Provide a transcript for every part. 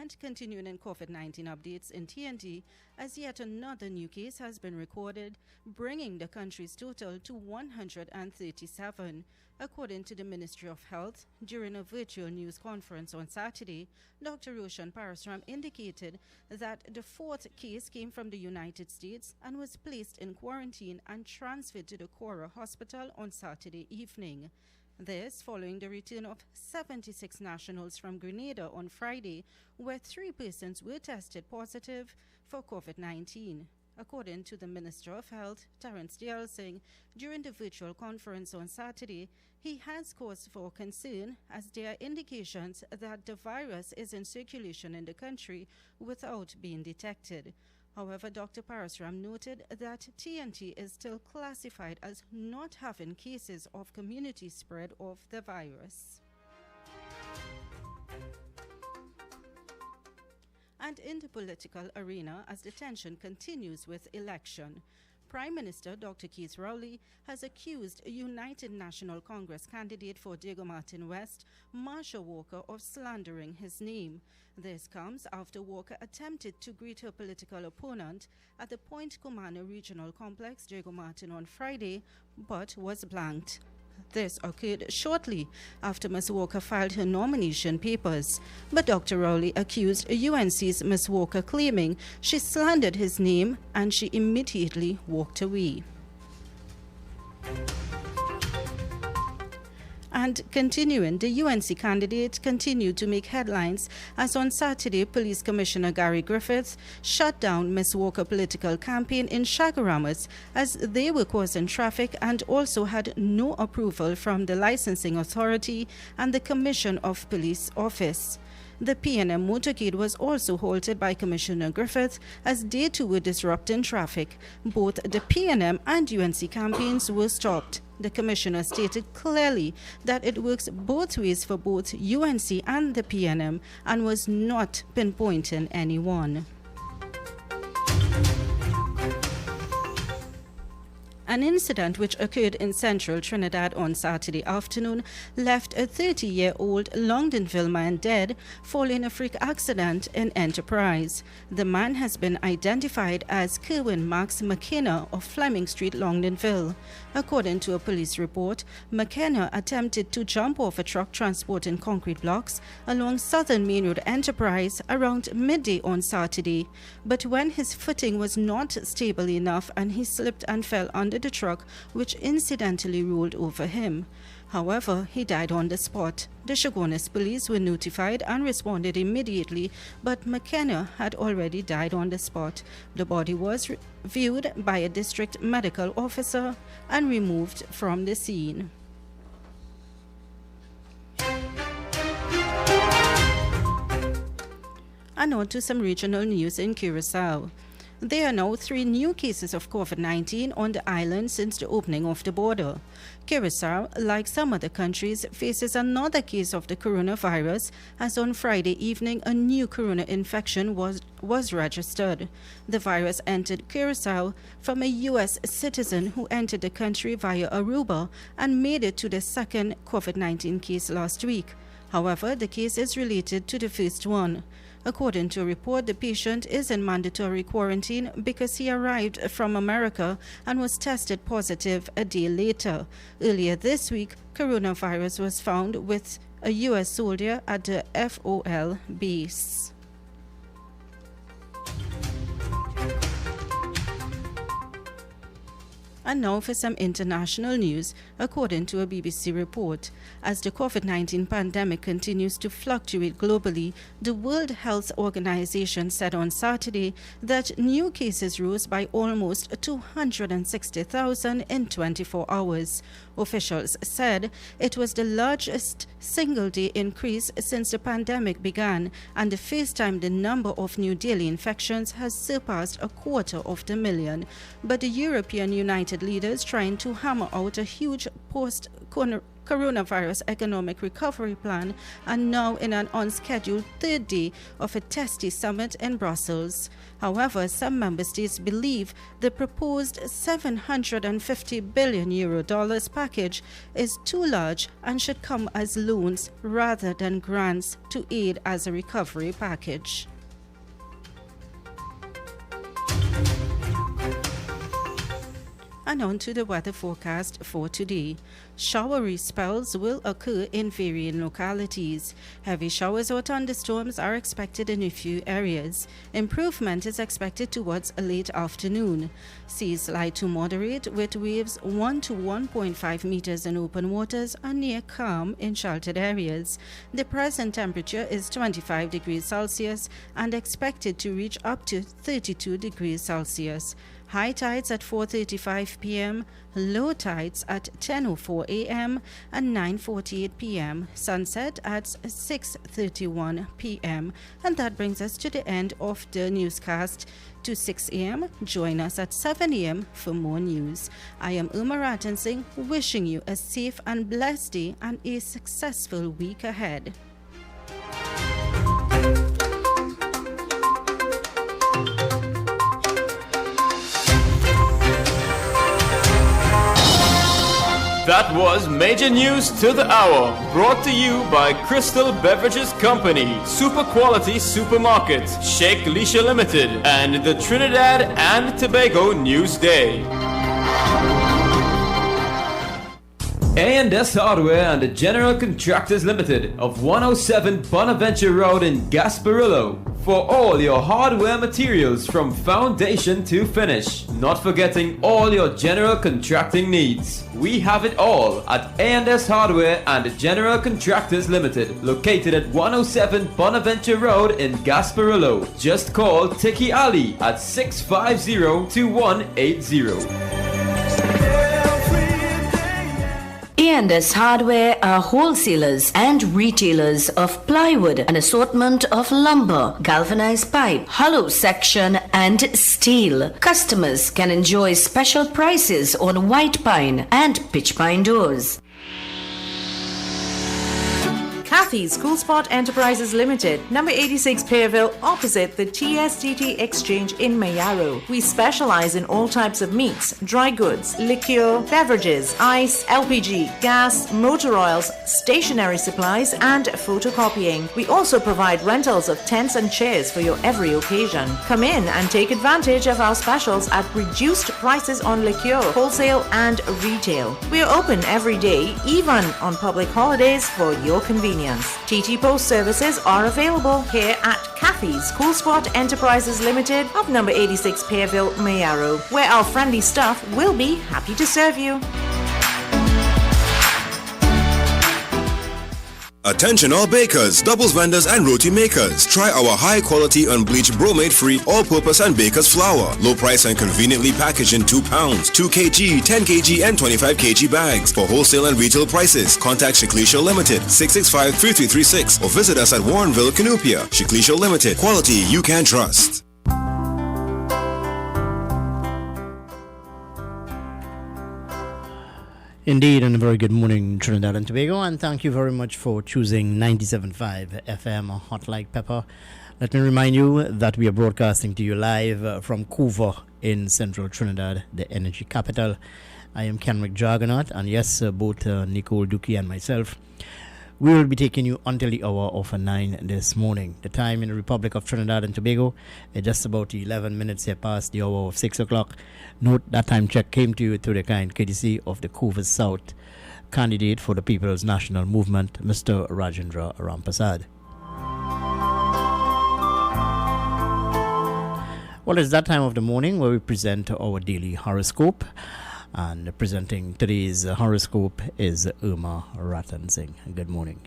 And continuing in COVID-19 updates in TNT, as yet another new case has been recorded, bringing the country's total to 137. According to the Ministry of Health, during a virtual news conference on Saturday, Dr. Roshan Parasram indicated that the fourth case came from the United States and was placed in quarantine and transferred to the Cora Hospital on Saturday evening. This following the return of 76 nationals from Grenada on Friday, where 3 persons were tested positive for COVID-19. According to the Minister of Health, Terence Dayal Singh, during the virtual conference on Saturday, he has cause for concern as there are indications that the virus is in circulation in the country without being detected. However, Dr. Parasram noted that TNT is still classified as not having cases of community spread of the virus. And in the political arena, as the tension continues with election, Prime Minister Dr. Keith Rowley has accused United National Congress candidate for Diego Martin West, Marsha Walker, of slandering his name. This comes after Walker attempted to greet her political opponent at the Point Commander Regional Complex, Diego Martin, on Friday, but was blanked. This occurred shortly after Ms. Walker filed her nomination papers, but Dr. Rowley accused UNC's Ms. Walker, claiming she slandered his name, and she immediately walked away. And continuing, the UNC candidate continued to make headlines as on Saturday, Police Commissioner Gary Griffiths shut down Ms. Walker's political campaign in Chaguaramas as they were causing traffic and also had no approval from the licensing authority and the Commission of Police office. The PNM motorcade was also halted by Commissioner Griffith as they too were disrupting traffic. Both the PNM and UNC campaigns were stopped. The commissioner stated clearly that it works both ways for both UNC and the PNM and was not pinpointing anyone. An incident which occurred in central Trinidad on Saturday afternoon left a 30-year-old Longdenville man dead following a freak accident in Enterprise. The man has been identified as Kerwin Max McKenna of Fleming Street, Longdenville. According to a police report, McKenna attempted to jump off a truck transporting concrete blocks along Southern Main Road Enterprise around midday on Saturday. But when his footing was not stable enough and he slipped and fell under the truck, which incidentally rolled over him. However, he died on the spot. The Chaguanas police were notified and responded immediately, but McKenna had already died on the spot. The body was viewed by a district medical officer and removed from the scene. And on to some regional news in Curacao. There are now 3 new cases of COVID-19 on the island since the opening of the border. Curacao, like some other countries, faces another case of the coronavirus, as on Friday evening a new corona infection was registered. The virus entered Curacao from a U.S. citizen who entered the country via Aruba and made it to the second COVID-19 case last week. However, the case is related to the first one. According to a report, the patient is in mandatory quarantine because he arrived from America and was tested positive a day later. Earlier this week, coronavirus was found with a U.S. soldier at the FOL base. And now for some international news, according to a BBC report. As the COVID-19 pandemic continues to fluctuate globally, the World Health Organization said on Saturday that new cases rose by almost 260,000 in 24 hours. Officials said it was the largest single-day increase since the pandemic began and the first time the number of new daily infections has surpassed 250,000. But the European United leaders trying to hammer out a huge post-corona coronavirus economic recovery plan and now in an unscheduled third day of a testy summit in Brussels. However, some member states believe the proposed €750 billion package is too large and should come as loans rather than grants to aid as a recovery package. And on to the weather forecast for today. Showery spells will occur in varying localities. Heavy showers or thunderstorms are expected in a few areas. Improvement is expected towards a late afternoon. Seas light to moderate with waves 1 to 1.5 meters in open waters and near calm in sheltered areas. The present temperature is 25 degrees Celsius and expected to reach up to 32 degrees Celsius. High tides at 4:35 p.m., low tides at 10:04 a.m. and 9:48 p.m., sunset at 6:31 p.m. And that brings us to the end of the newscast. To 6 a.m., join us at 7 a.m. for more news. I am Uma Ratan Singh, wishing you a safe and blessed day and a successful week ahead. That was Major News to the Hour, brought to you by Crystal Beverages Company, Super Quality Supermarket, Sheikh Leisha Limited, and the Trinidad and Tobago News Day. A&S Hardware and the General Contractors Limited of 107 Bonaventure Road in Gasparillo. For all your hardware materials from foundation to finish. Not forgetting all your general contracting needs. We have it all at A&S Hardware and the General Contractors Limited, located at 107 Bonaventure Road in Gasparillo. Just call Tiki Ali at 650-2180. A&S Hardware are wholesalers and retailers of plywood, an assortment of lumber, galvanized pipe, hollow section and steel. Customers can enjoy special prices on white pine and pitch pine doors. Kathy's Cool Spot Enterprises Limited, number 86 Pearville, opposite the TSTT Exchange in Mayaro. We specialize in all types of meats, dry goods, liqueur, beverages, ice, LPG, gas, motor oils, stationery supplies, and photocopying. We also provide rentals of tents and chairs for your every occasion. Come in and take advantage of our specials at reduced prices on liqueur, wholesale and retail. We are open every day, even on public holidays, for your convenience. TT Post services are available here at Kathy's Cool Spot Enterprises Limited of number 86 Pearville, Mayaro, where our friendly staff will be happy to serve you. Attention all bakers, doubles vendors and roti makers. Try our high quality unbleached bromate free all-purpose and baker's flour. Low price and conveniently packaged in 2 pounds, 2 kg, 10 kg and 25 kg bags. For wholesale and retail prices, contact Shiklisha Limited 665-3336 or visit us at Warrenville, Canupia. Shiklisha Limited, quality you can trust. Indeed, and a very good morning, Trinidad and Tobago, and thank you very much for choosing 97.5 FM Hot Like Pepper. Let me remind you that we are broadcasting to you live from Couva in central Trinidad, the energy capital. I am Kenrick Jargonaut, and yes, both Nicole Dookie and myself, we will be taking you until the hour of 9 this morning. The time in the Republic of Trinidad and Tobago is just about 11 minutes here past the hour of 6 o'clock. Note that time check came to you through the kind courtesy of the Couva South candidate for the People's National Movement, Mr. Rajendra Rampasad. Well, it's that time of the morning where we present our daily horoscope. And presenting today's horoscope is Uma Ratan Singh. Good morning.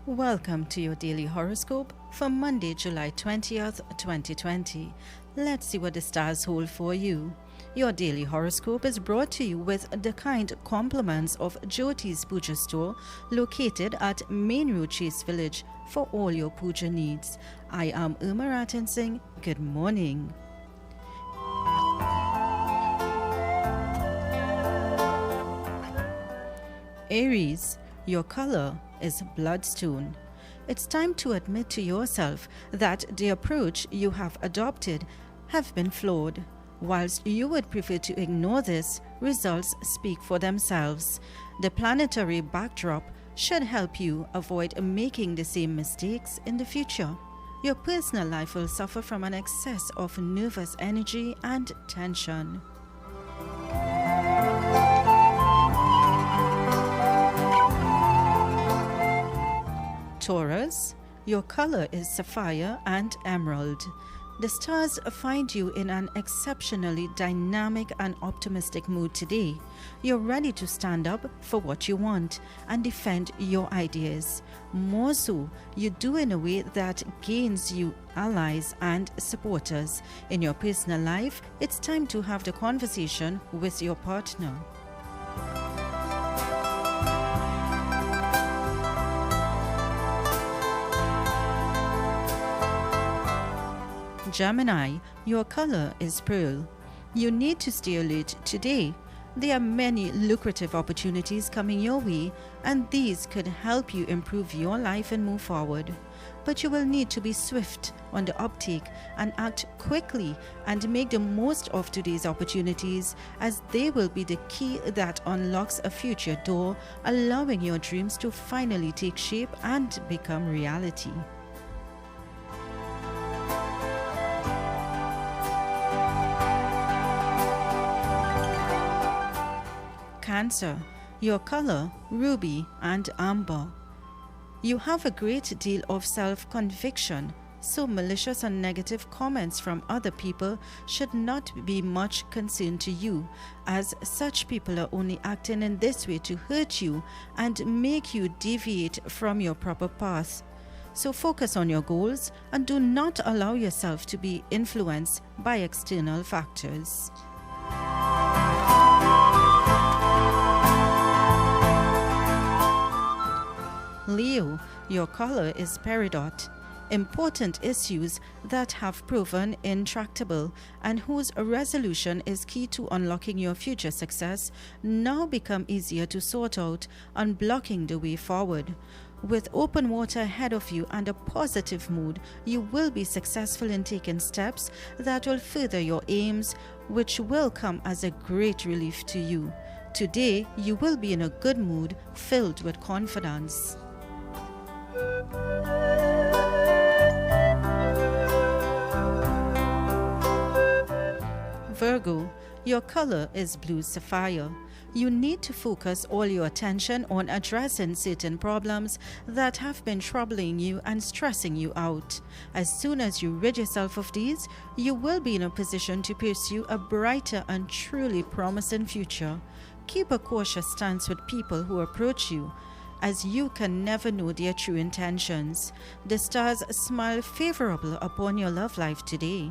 Welcome to your daily horoscope for Monday, July 20th, 2020. Let's see what the stars hold for you. Your daily horoscope is brought to you with the kind compliments of Jyoti's Puja Store, located at Main Road, Chase Village, for all your puja needs. I am Irma Ratan Singh. Good morning. Aries, your color is bloodstone. It's time to admit to yourself that the approach you have adopted have been flawed. Whilst you would prefer to ignore this, results speak for themselves. The planetary backdrop should help you avoid making the same mistakes in the future. Your personal life will suffer from an excess of nervous energy and tension. Taurus, your color is sapphire and emerald. The stars find you in an exceptionally dynamic and optimistic mood today. You're ready to stand up for what you want and defend your ideas. More so, you do in a way that gains you allies and supporters. In your personal life, it's time to have the conversation with your partner. Gemini, your color is pearl. You need to stay alert today. There are many lucrative opportunities coming your way, and these could help you improve your life and move forward. But you will need to be swift on the uptake and act quickly and make the most of today's opportunities, as they will be the key that unlocks a future door, allowing your dreams to finally take shape and become reality. Cancer, your color ruby and amber. You have a great deal of self-conviction, so malicious and negative comments from other people should not be much concern to you, as such people are only acting in this way to hurt you and make you deviate from your proper path. So focus on your goals and do not allow yourself to be influenced by external factors. Leo, your color is peridot. Important issues that have proven intractable and whose resolution is key to unlocking your future success now become easier to sort out, unblocking the way forward. With open water ahead of you and a positive mood, you will be successful in taking steps that will further your aims, which will come as a great relief to you. Today, you will be in a good mood, filled with confidence. Virgo, your color is blue sapphire. You need to focus all your attention on addressing certain problems that have been troubling you and stressing you out. As soon as you rid yourself of these, you will be in a position to pursue a brighter and truly promising future. Keep a cautious stance with people who approach you, as you can never know their true intentions. The stars smile favorable upon your love life today.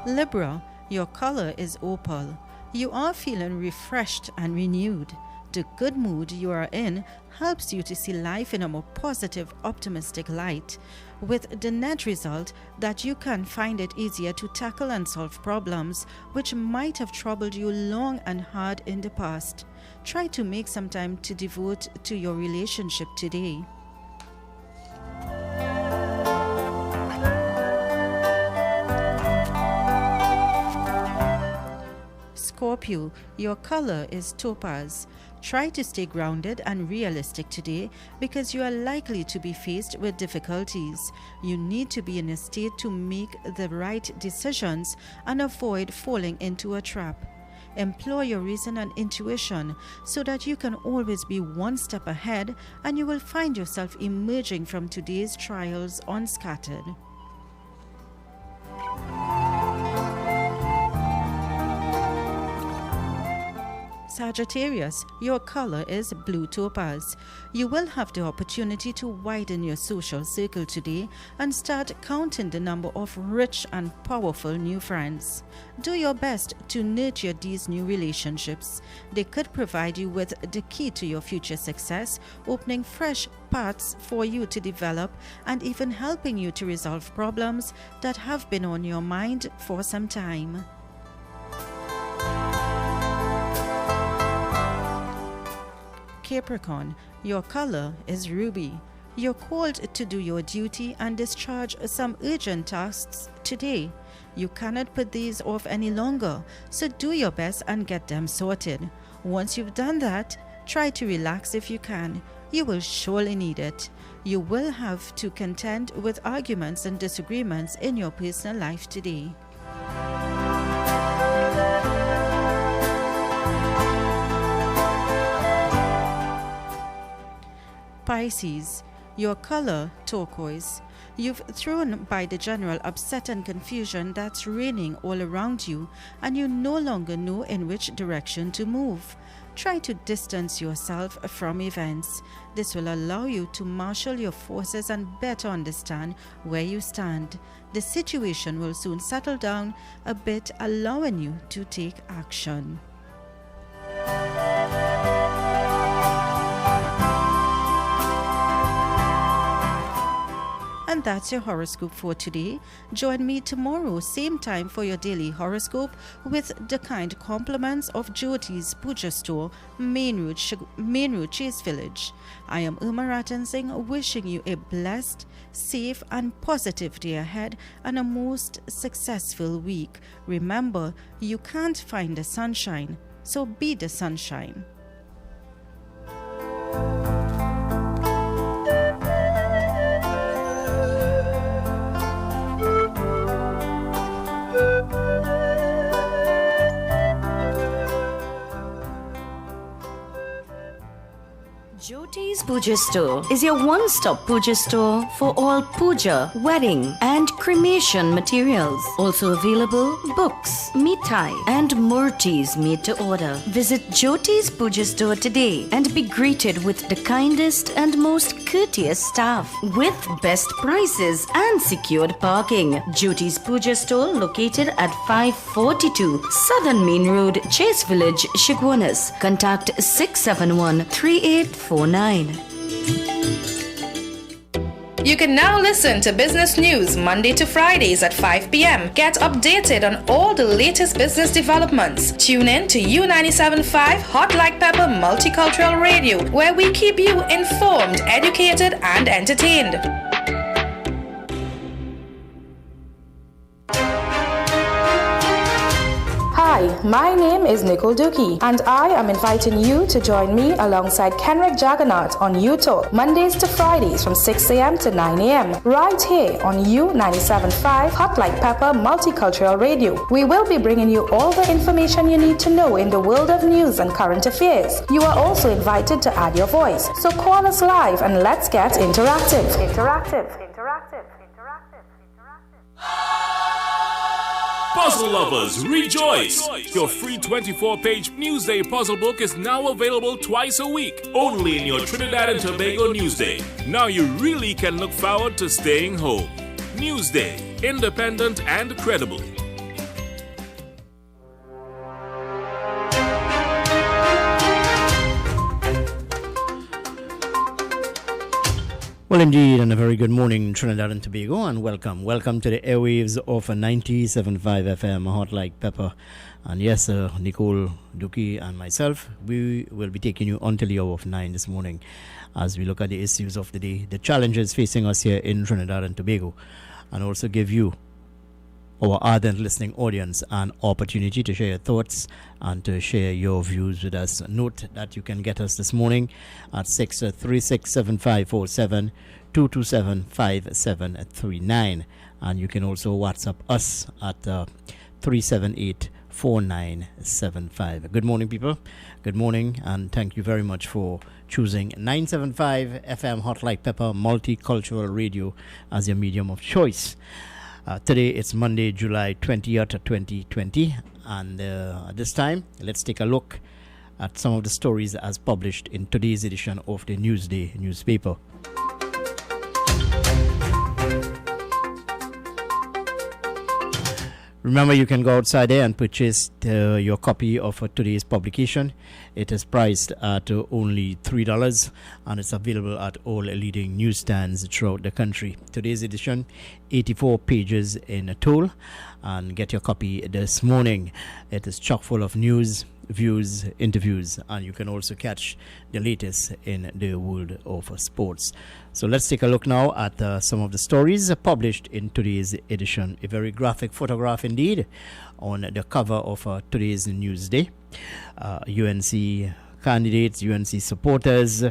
Libra, your color is opal. You are feeling refreshed and renewed. The good mood you are in helps you to see life in a more positive, optimistic light, with the net result that you can find it easier to tackle and solve problems which might have troubled you long and hard in the past. Try to make some time to devote to your relationship today. Scorpio, your color is topaz. Try to stay grounded and realistic today because you are likely to be faced with difficulties. You need to be in a state to make the right decisions and avoid falling into a trap. Employ your reason and intuition so that you can always be one step ahead, and you will find yourself emerging from today's trials unscattered. Sagittarius, your color is blue topaz. You will have the opportunity to widen your social circle today and start counting the number of rich and powerful new friends. Do your best to nurture these new relationships. They could provide you with the key to your future success, opening fresh paths for you to develop and even helping you to resolve problems that have been on your mind for some time. Capricorn, your color is ruby. You're called to do your duty and discharge some urgent tasks today. You cannot put these off any longer, so do your best and get them sorted. Once you've done that, try to relax if you can. You will surely need it. You will have to contend with arguments and disagreements in your personal life today. Pisces, your color turquoise. You've thrown by the general upset and confusion that's reigning all around you, and you no longer know in which direction to move. Try to distance yourself from events. This will allow you to marshal your forces and better understand where you stand. The situation will soon settle down a bit, allowing you to take action. And that's your horoscope for today. Join me tomorrow, same time, for your daily horoscope with the kind compliments of Jyoti's Puja Store, Main Road, Chase Village. I am Uma Ratan Singh, wishing you a blessed, safe and positive day ahead and a most successful week. Remember, you can't find the sunshine, so be the sunshine. Jyoti's Puja Store is your one-stop puja store for all puja, wedding and cremation materials. Also available books, mithai and murtis made to order. Visit Jyoti's Puja Store today and be greeted with the kindest and most courteous staff with best prices and secured parking. Jyoti's Puja Store located at 542 Southern Main Road, Chase Village, Shigwanas. Contact 671-3849. You can now listen to business news Monday to Fridays at 5 p.m. Get updated on all the latest business developments. Tune in to U97.5 Hot Like Pepper Multicultural Radio, where we keep you informed, educated, and entertained. Hi, my name is Nicole Dookie, and I am inviting you to join me alongside Kenrick Jaggernaut on U-Talk, Mondays to Fridays from 6 a.m. to 9 a.m. right here on U97.5 Hot Like Pepper Multicultural Radio. We will be bringing you all the information you need to know in the world of news and current affairs. You are also invited to add your voice, so call us live and let's get interactive. Puzzle lovers, rejoice! Your free 24-page Newsday puzzle book is now available twice a week, only in your Trinidad and Tobago Newsday. Now you really can look forward to staying home. Newsday, independent and credible. Well, indeed, and a very good morning, Trinidad and Tobago, and welcome. Welcome to the airwaves of 97.5 FM, Hot Like Pepper. And yes, Nicole Dookie and myself, we will be taking you until the hour of 9 this morning as we look at the issues of the day, the challenges facing us here in Trinidad and Tobago, and also give you, our ardent listening audience, an opportunity to share your thoughts and to share your views with us. Note that you can get us this morning at 636-7547, 227-5739, and you can also WhatsApp us at 378-4975. Good morning, people. Good morning, and thank you very much for choosing 975 FM Hot Like Pepper Multicultural Radio as your medium of choice. Today it's Monday, July 20th, 2020, and at this time, let's take a look at some of the stories as published in today's edition of the Newsday newspaper. Remember, you can go outside there and purchase your copy of today's publication. It is priced at only $3 and it's available at all leading newsstands throughout the country. Today's edition, 84 pages in total, and get your copy this morning. It is chock full of news, views, interviews, and you can also catch the latest in the world of sports. So let's take a look now at some of the stories published in today's edition. A very graphic photograph indeed on the cover of today's Newsday. UNC candidates, UNC supporters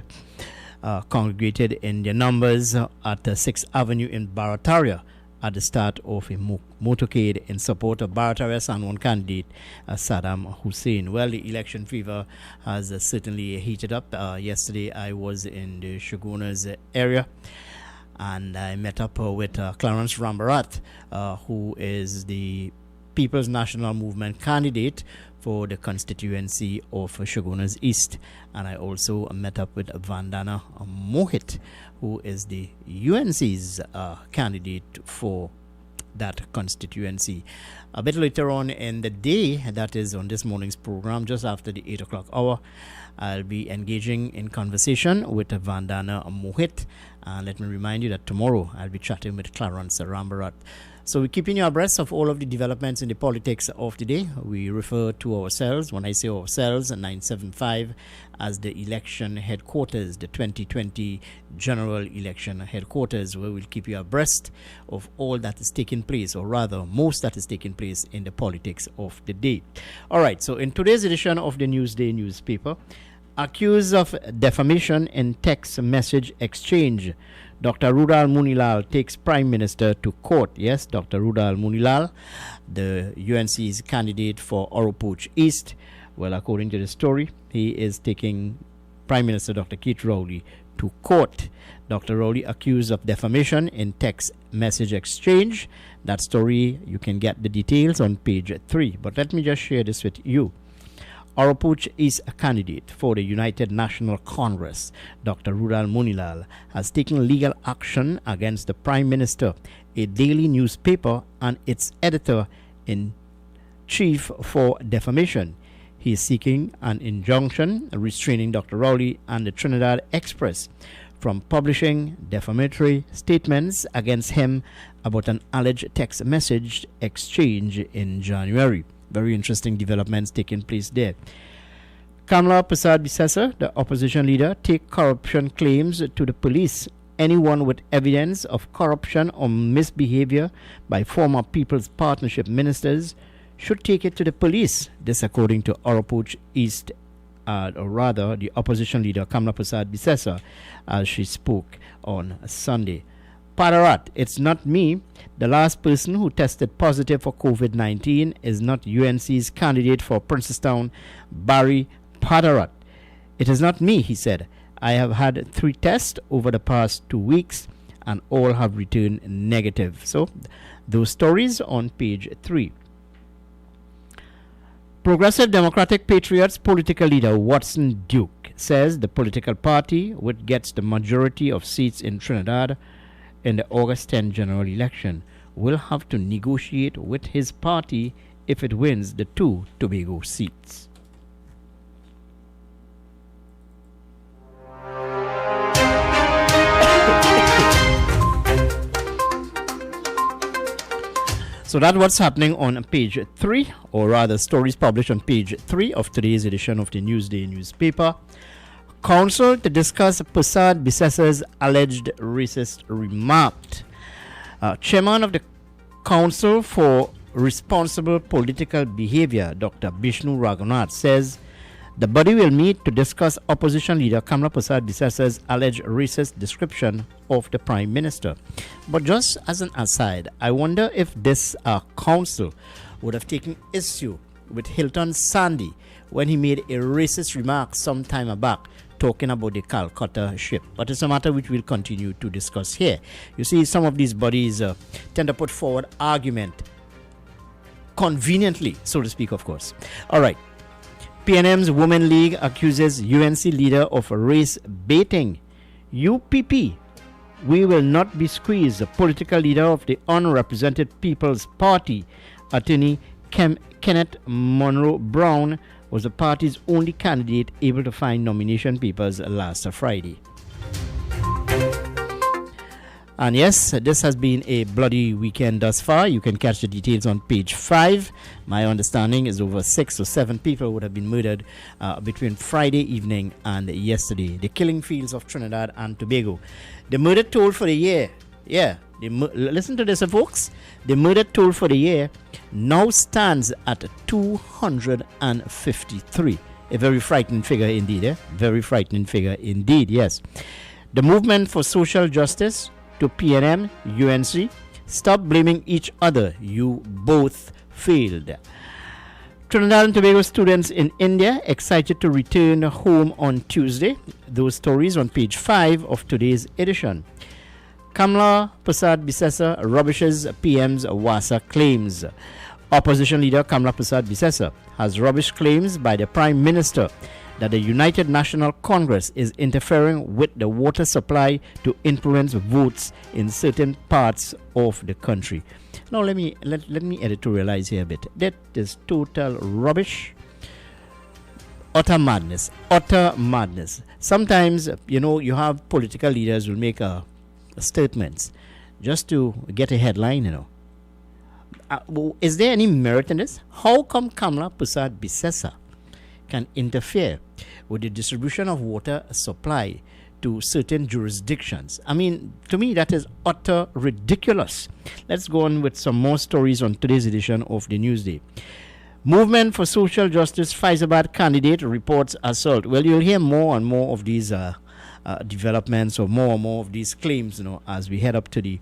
congregated in their numbers at 6th Avenue in Barataria at the start of a motorcade in support of Barataria San Juan candidate Saddam Hussein. Well, the election fever has certainly heated up. Yesterday I was in the Shogunas area and I met up with Clarence Rambarat, who is the People's National Movement candidate for the constituency of Shogunas East. And I also met up with Vandana Mohit, who is the UNC's candidate for that constituency. A bit later on in the day, that is on this morning's program, just after the 8 o'clock hour, I'll be engaging in conversation with Vandana Mohit. Let me remind you that tomorrow I'll be chatting with Clarence Rambarat. So we're keeping you abreast of all of the developments in the politics of the day. We refer to ourselves, when I say ourselves, 975 as the election headquarters, the 2020 general election headquarters, where we'll keep you abreast of all that is taking place, or rather most that is taking place in the politics of the day. All right, so in today's edition of the Newsday newspaper, accused of defamation in text message exchange, Dr. Rudal Munilal takes Prime Minister to court. Yes, Dr. Rudal Munilal, the UNC's candidate for Oropouche East. Well, according to the story, he is taking Prime Minister Dr. Keith Rowley to court. Dr. Rowley accused of defamation in text message exchange. That story, you can get the details on page 3. But let me just share this with you. Oropouche is a candidate for the United National Congress. Dr. Rudal Munilal has taken legal action against the Prime Minister, a daily newspaper, and its editor-in-chief for defamation. He is seeking an injunction restraining Dr. Rowley and the Trinidad Express from publishing defamatory statements against him about an alleged text message exchange in January. Very interesting developments taking place there. Kamla Prasad Bisesa, the opposition leader, take corruption claims to the police. Anyone with evidence of corruption or misbehavior by former People's Partnership ministers should take it to the police. This according to Oropouche East, or rather the opposition leader Kamla Prasad Bisesa, as she spoke on Sunday. Padarat, it's not me. The last person who tested positive for COVID-19 is not UNC's candidate for Princestown, Barry Padarat. It is not me, he said. I have had 3 tests over the past 2 weeks and all have returned negative. So, those stories on page 3. Progressive Democratic Patriots political leader Watson Duke says the political party, which gets the majority of seats in Trinidad in the August 10 general election, will have to negotiate with his party if it wins the 2 Tobago seats. So that's what's happening on page 3, or rather stories published on page 3 of today's edition of the Newsday newspaper. Council to discuss Prasad Bisesa's alleged racist remark. Chairman of the Council for Responsible Political Behavior, Dr. Bishnu Raghunath, says the body will meet to discuss opposition leader Kamla Prasad Bisesa's alleged racist description of the Prime Minister. But just as an aside, I wonder if this council would have taken issue with Hilton Sandy when he made a racist remark some time back talking about the Calcutta ship. But it's a matter which we'll continue to discuss here. You see, some of these bodies tend to put forward argument conveniently, so to speak, of course. All right. PNM's Women League accuses UNC leader of race baiting. UPP, we will not be squeezed. The political leader of the Unrepresented People's Party, attorney Kenneth Monroe Brown, was the party's only candidate able to find nomination papers last Friday. And yes, this has been a bloody weekend thus far. You can catch the details on page 5. My understanding is over 6 or 7 people would have been murdered between Friday evening and yesterday. The killing fields of Trinidad and Tobago. The murder toll for the year, listen to this, folks. The murder toll for the year now stands at 253. A very frightening figure indeed, Very frightening figure indeed, yes. The movement for social justice to PNM, UNC, stop blaming each other. You both failed. Trinidad and Tobago students in India excited to return home on Tuesday. Those stories on page 5 of today's edition. Kamla Prasad Bisesa rubbishes PM's WASA claims. Opposition leader Kamla Prasad Bisesa has rubbished claims by the Prime Minister that the United National Congress is interfering with the water supply to influence votes in certain parts of the country. Now let me editorialize here a bit. That is total rubbish. Utter madness. Sometimes, you have political leaders will make statements just to get a headline, Is there any merit in this? How come Kamla Prasad Bisesa can interfere with the distribution of water supply to certain jurisdictions? I mean, to me, that is utter ridiculous. Let's go on with some more stories on today's edition of the Newsday. Movement for Social Justice Faizabad candidate reports assault. Well, you'll hear more and more of these developments or more and more of these claims, as we head up to the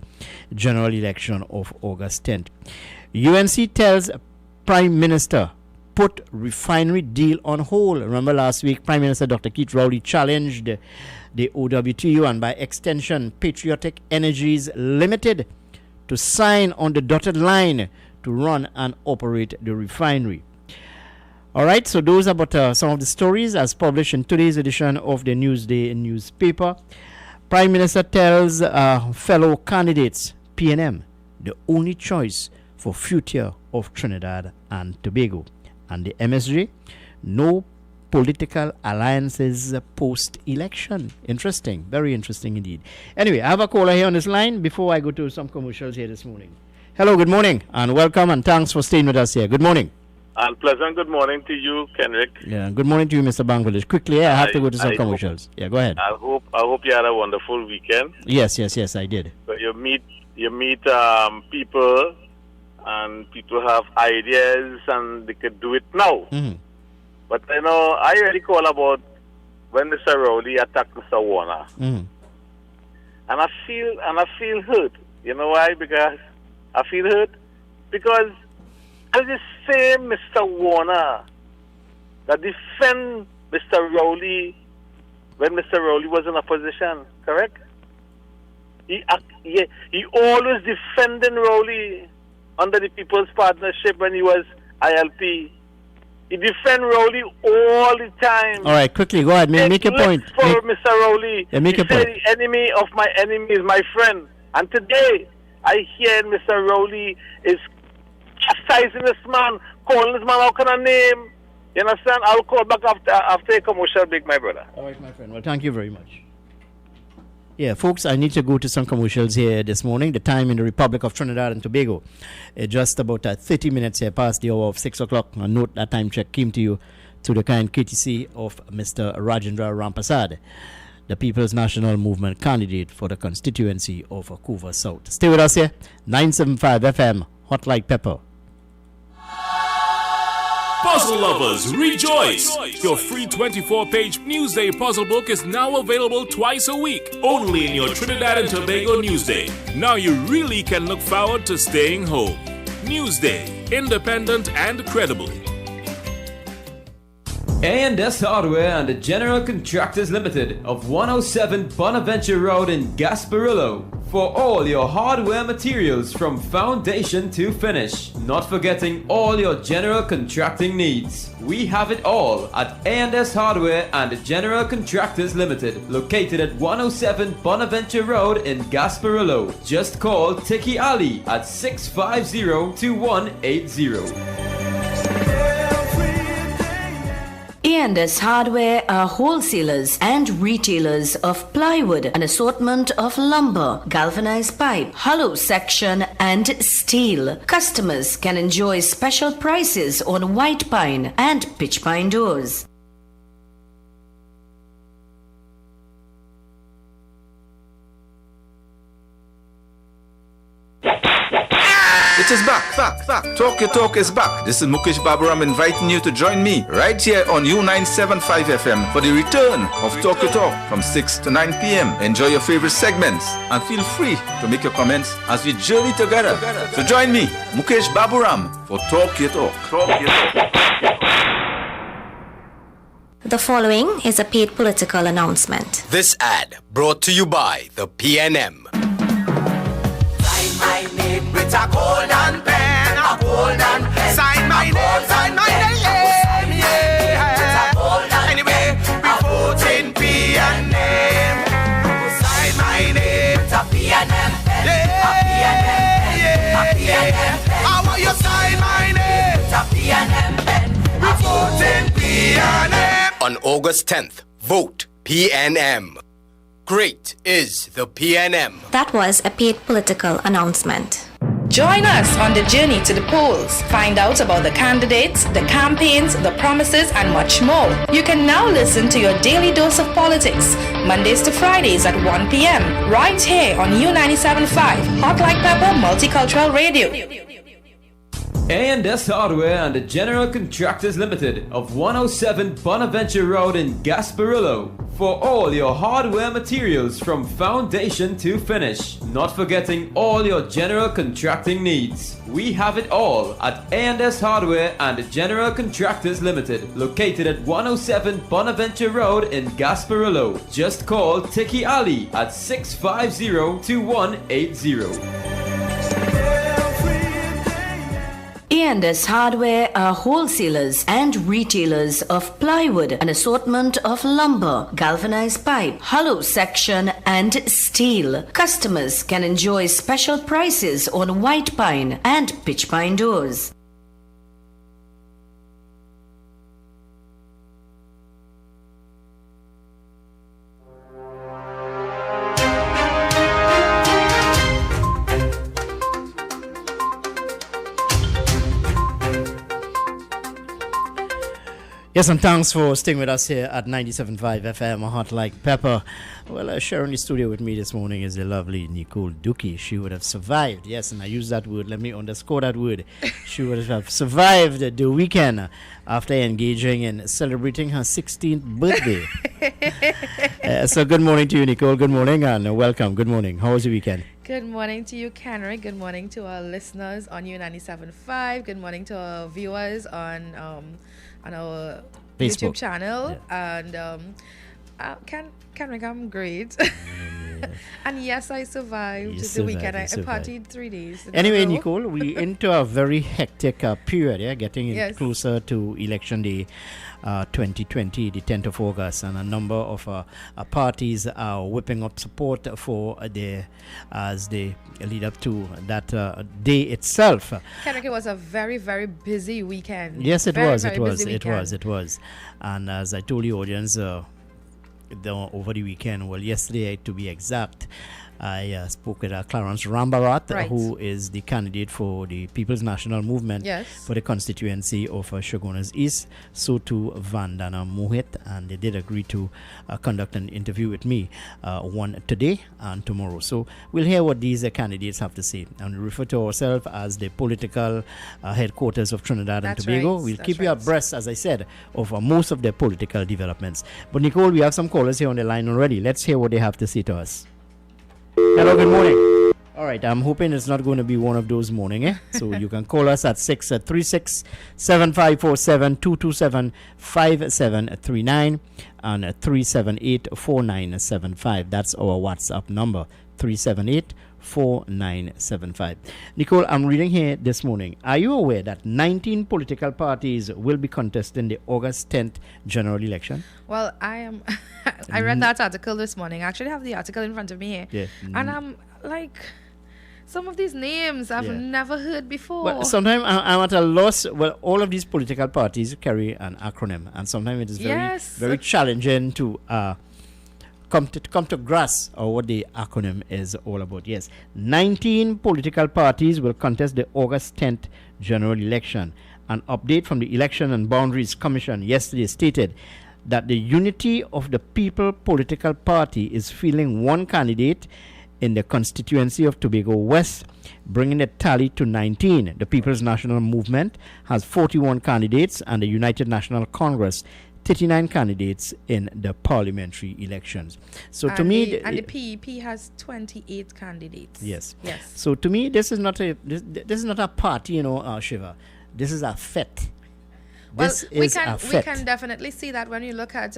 general election of August 10th. UNC tells Prime Minister put refinery deal on hold. Remember last week, Prime Minister Dr. Keith Rowley challenged the OWTU and by extension Patriotic Energies Limited to sign on the dotted line to run and operate the refinery. All right, so those are about some of the stories as published in today's edition of the Newsday newspaper. Prime Minister tells fellow candidates, PNM, the only choice for future of Trinidad and Tobago. And the MSJ, no political alliances post-election. Interesting, very interesting indeed. Anyway, I have a caller here on this line before I go to some commercials here this morning. Hello, good morning, and welcome, and thanks for staying with us here. Good morning. And pleasant good morning to you, Kenrick. Yeah, good morning to you, Mr. Bangladesh. Quickly, I have to go to some commercials. Yeah, go ahead. I hope you had a wonderful weekend. Yes, I did. So you meet people, and people have ideas, and they could do it now. Mm-hmm. But I already call about when Mr. Rowley attacked Mr. Warner, mm-hmm. and I feel hurt. You know why? Because I feel hurt because it's the same Mr. Warner that defend Mr. Rowley when Mr. Rowley was in opposition, correct? He always defended Rowley under the People's Partnership when he was ILP. He defend Rowley all the time. All right, quickly, go ahead. Make your point. For Mr. Rowley, make your point. The enemy of my enemy is my friend. And today, I hear Mr. Rowley is chastising this man, calling this man out kind of name. You understand? I'll call back after a commercial break, my brother. All right, my friend. Well, thank you very much. Yeah, folks, I need to go to some commercials here this morning. The time in the Republic of Trinidad and Tobago, just about 30 minutes here past the hour of 6 o'clock. A note that time check came to you to the kind courtesy of Mr. Rajendra Rampasad, the People's National Movement candidate for the constituency of Couva South. Stay with us here, 975 FM, Hot Like Pepper. Puzzle lovers, rejoice! Your free 24-page Newsday puzzle book is now available twice a week, only in your Trinidad and Tobago Newsday. Now you really can look forward to staying home. Newsday, independent and credible. A&S Hardware and the General Contractors Limited of 107 Bonaventure Road in Gasparillo. for all your hardware materials from foundation to finish. Not forgetting all your general contracting needs. We have it all at A&S Hardware and General Contractors Limited, located at 107 Bonaventure Road in Gasparillo. Just call Tiki Ali at 650-2180. A&S Hardware are wholesalers and retailers of plywood, an assortment of lumber, galvanized pipe, hollow section, and steel. Customers can enjoy special prices on white pine and pitch pine doors. It is back. Talk Your Talk is back. This is Mukesh Baburam inviting you to join me right here on U975 FM for the return of Talk Your Talk from 6 to 9 p.m. Enjoy your favorite segments and feel free to make your comments as we journey together. So join me, Mukesh Baburam, for Talk Your Talk. The following is a paid political announcement. This ad brought to you by the PNM. With a golden pen, sign my name, yeah. Anyway, we vote in PNM. Sign my name, it's a PNM pen, yeah. I want you sign my name, it's a PNM pen. We vote in PNM. On August 10th, vote PNM. Great is the PNM. That was a paid political announcement. Join us on the journey to the polls. Find out about the candidates, the campaigns, the promises, and much more. You can now listen to your daily dose of politics, Mondays to Fridays at 1 p.m. right here on U97.5, Hot Like Pepper Multicultural Radio. A&S Hardware and General Contractors Limited of 107 Bonaventure Road in Gasparillo for all your hardware materials from foundation to finish. Not forgetting all your general contracting needs. We have it all at A&S Hardware and General Contractors Limited, located at 107 Bonaventure Road in Gasparillo. Just call Tiki Ali at 650-2180. A&S Hardware are wholesalers and retailers of plywood, an assortment of lumber, galvanized pipe, hollow section, and steel. Customers can enjoy special prices on white pine and pitch pine doors. Yes, and thanks for staying with us here at 97.5 FM, Hot Like Pepper. Well, sharing the studio with me this morning is the lovely Nicole Dookie. She would have survived. Yes, and I use that word. Let me underscore that word. She would have survived the weekend after engaging in celebrating her 16th birthday. So good morning to you, Nicole. Good morning and welcome. Good morning. How was your weekend? Good morning to you, Kenrick. Good morning to our listeners on U97.5. Good morning to our viewers on our Facebook YouTube channel. Yeah. And Kenrick, I'm great. And yes, I survived the weekend. I partied 3 days. Anyway, Nicole, we into a very hectic period, getting closer to Election Day 2020, the 10th of August, and a number of parties are whipping up support for as they lead up to that day itself. Kenrick, it was a very, very busy weekend. Yes, it was. And as I told the audience over the weekend, well, yesterday to be exact, I spoke with Clarence Rambarat, who is the candidate for the People's National Movement for the constituency of Shogunas East, so too Vandana Mohit, and they did agree to conduct an interview with me, one today and tomorrow. So we'll hear what these candidates have to say, and we refer to ourselves as the political headquarters of Trinidad and Tobago. We'll keep you abreast, as I said, of most of the political developments. But Nicole, we have some callers here on the line already. Let's hear what they have to say to us. Hello, good morning. All right, I'm hoping it's not going to be one of those morning, So you can call us at 636-7547-227-5739 and 378-4975. That's our WhatsApp number. 378-4975. Nicole, I'm reading here this morning. Are you aware that 19 political parties will be contesting the August 10th general election? Well, I am. I read that article this morning. I actually have the article in front of me here. Yeah. And I'm like, some of these names I've never heard before. Well, sometimes I'm at a loss. Well, all of these political parties carry an acronym, and sometimes it is very challenging to come to grasp what the acronym is all about. Yes, 19 political parties will contest the August 10th general election. An update from the Election and Boundaries Commission yesterday stated that the Unity of the People political party is fielding one candidate in the constituency of Tobago West, bringing the tally to 19. The People's National Movement has 41 candidates, and the United National Congress 39 candidates in the parliamentary elections. So and to me, the PEP has 28 candidates. Yes. Yes. So to me, this is not a party, Shiva. This is a fete. Well, we can definitely see that when you look at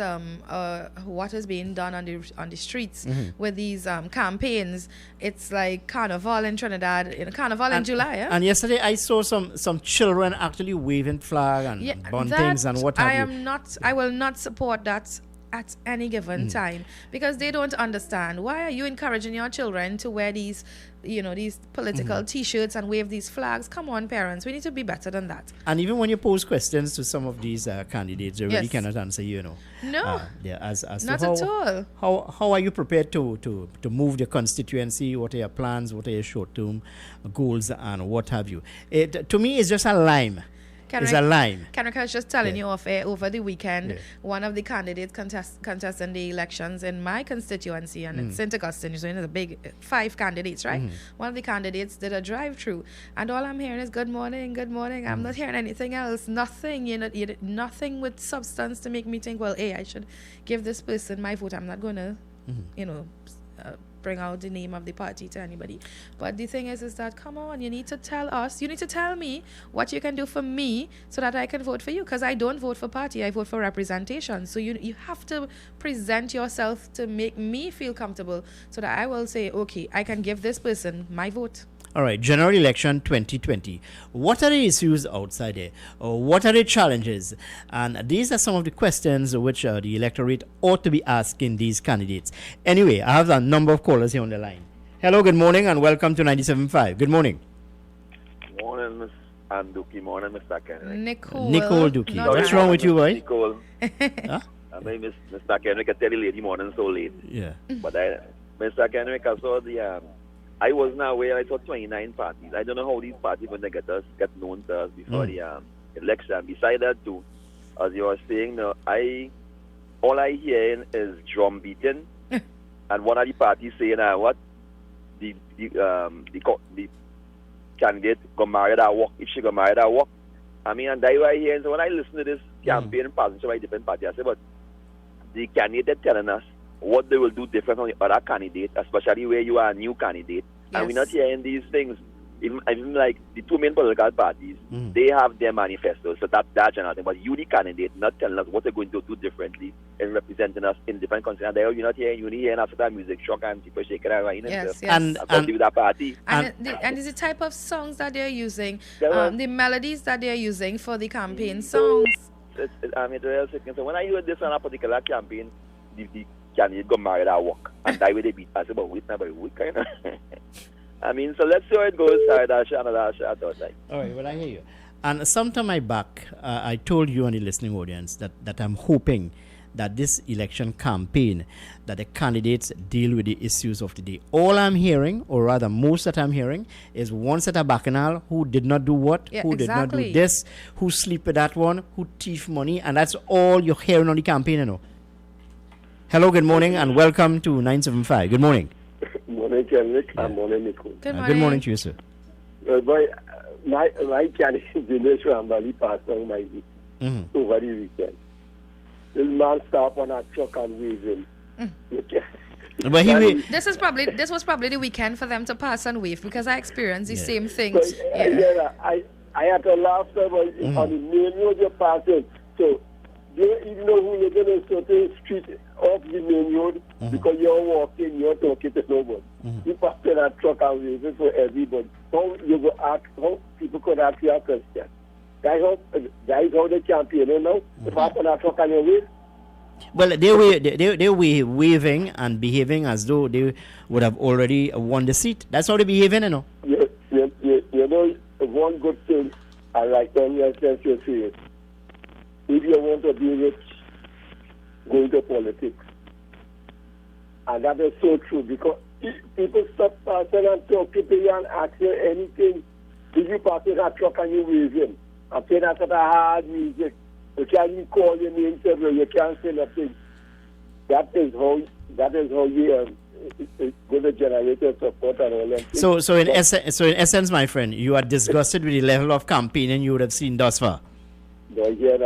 what is being done on the streets with these campaigns. It's like Carnival in Trinidad, Carnival in July. Yeah? And yesterday I saw some children actually waving flag and buntings and what have you. I will not support that at any given time, because they don't understand. Why are you encouraging your children to wear these political t-shirts and wave these flags? Come on, parents, we need to be better than that. And even when you pose questions to some of these candidates, they really cannot answer you. No, as not to at all. How are you prepared to move the constituency? What are your plans? What are your short-term goals and what have you? To me, it's just a lime. It's a line. Kenrick, I was just telling you off air over the weekend, one of the candidates contesting the elections in my constituency, and it's St. Augustine, so it's a big 5 candidates, right? One of the candidates did a drive-through, and all I'm hearing is good morning, good morning. I'm not hearing anything else, nothing, nothing with substance to make me think, well, hey, I should give this person my vote. I'm not going to, bring out the name of the party to anybody. But the thing is that, come on, you need to tell us, you need to tell me what you can do for me so that I can vote for you, because I don't vote for party, I vote for representation. So you have to present yourself to make me feel comfortable so that I will say, okay, I can give this person my vote. All right, general election 2020. What are the issues outside there? What are the challenges? And these are some of the questions which the electorate ought to be asking these candidates. Anyway, I have a number of callers here on the line. Hello, good morning, and welcome to 97.5. Good morning. Morning, Ms. Anduki. Morning, Mr. Kenrick. Nicole Duki. What's wrong with you, boy? Nicole. Huh? I mean, Mr. Kenrick, I tell you lady morning so late. Yeah. But Mr. Kenrick, I saw I was not aware. I saw 29 parties. I don't know how these parties when they get known to us before the election. Besides that, too, as you were saying, all I hear is drum beating, and one of the parties saying, "What the candidate got married at work? If she got married at work, I mean, and that's why I hear. So when I listen to this campaign passing by different parties, I say, but the candidate telling us what they will do different from the other candidate, especially where you are a new candidate. Yes. And we're not hearing these things. Even like the 2 main political parties, they have their manifestos, so that's general thing. But you, the candidate, not telling us what they're going to do differently in representing us in different countries. And you're not hearing, you're hearing after that music shock and people shaking and right. Yes, yes. And with that party. And the type of songs that they're using, the melodies that they're using for the campaign songs. It's real sick. So when I heard this on a particular campaign, the candidate got married at work, and that way they beat us about wait, kind of. I mean, so let's see how it goes. All right, well, I hear you. And some time back, I told you and the listening audience that I'm hoping that this election campaign, that the candidates deal with the issues of the day. All I'm hearing, or rather most that I'm hearing, is one set of bacchanal who did not do what, who did not do this, who sleep with that one, who thief money, and that's all you're hearing on the campaign, Hello, good morning, and welcome to 975. Good morning. Morning, Kenrick, and morning, Nicole. Good morning. Good morning to you, sir. My candidate, Dinesh Rambali, passed on my week over the weekend. This man stopped on a truck and waving. But this was probably the weekend for them to pass and wave, because I experienced the same thing. So, I had to laugh on the main road you're passing. So you even know who live in a certain street off the main road because you're walking, you're talking to nobody. You pass in a truck and waving for everybody. How you go ask, how people could ask you a question? That is how they campaign now. If I put a truck on your wheel. Well, they were waving and behaving as though they would have already won the seat. That's how they behaving, you know. You know, one good thing I like on your sense you say it. If you want to be rich, go into politics. And that is so true because if people stop passing and talking to you and ask you anything. If you pass in a truck and you waving, and playing that sort of hard music, you can't even call your name several, you can't say nothing. That is how you going to generate your support and all that. So in essence, my friend, you are disgusted with the level of campaigning you would have seen thus far. No, yeah,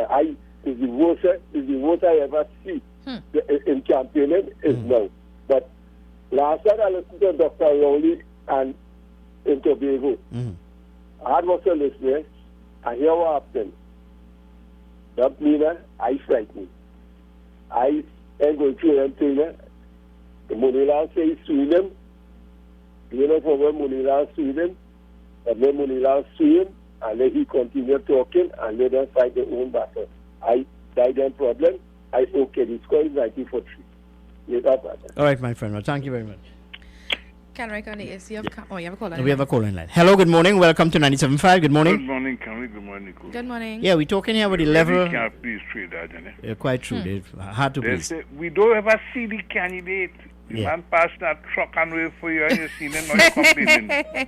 it's the worst I ever see in campaigning is now. But last time I listened to Dr. Rowley and in Tobago, I had was listening, and hear what happened. That means I frightened. I ain't going to anything. The Munila says sue him. You know for when Munila sue him, and then Munila sue him, and then he continued talking, and let them fight their own battle. I died in problem. I okay. The score is 90-3. All right, my friend. Well, thank you very much. Kenrick on the issue of... Oh, you have a call we have a call in line. Hello, good morning. Welcome to 97.5. Good morning. Good morning, Kenrick. Good morning, Nicole. Good morning. Yeah, we're talking here about the level... We can't please trade that, isn't quite true. It's hard to please. We don't ever see the candidate. The man passed that truck and wait for you and you see him, now you're complaining.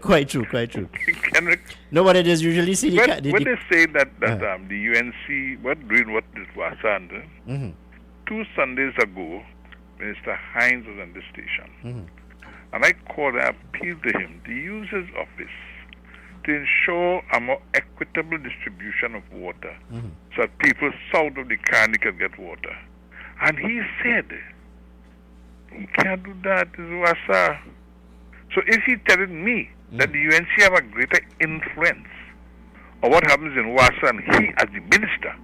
Quite true, quite true. Kenrick. No, but it is usually see the... When they say that the UNC, doing what this was under, 2 Sundays ago, Minister Hines was on the station. And I called and appealed to him to use his office to ensure a more equitable distribution of water so that people south of the Carney can get water. And he said, he can't do that, it's Wassa. So is he telling me that the UNC have a greater influence on what happens in Wassa, and he, as the minister,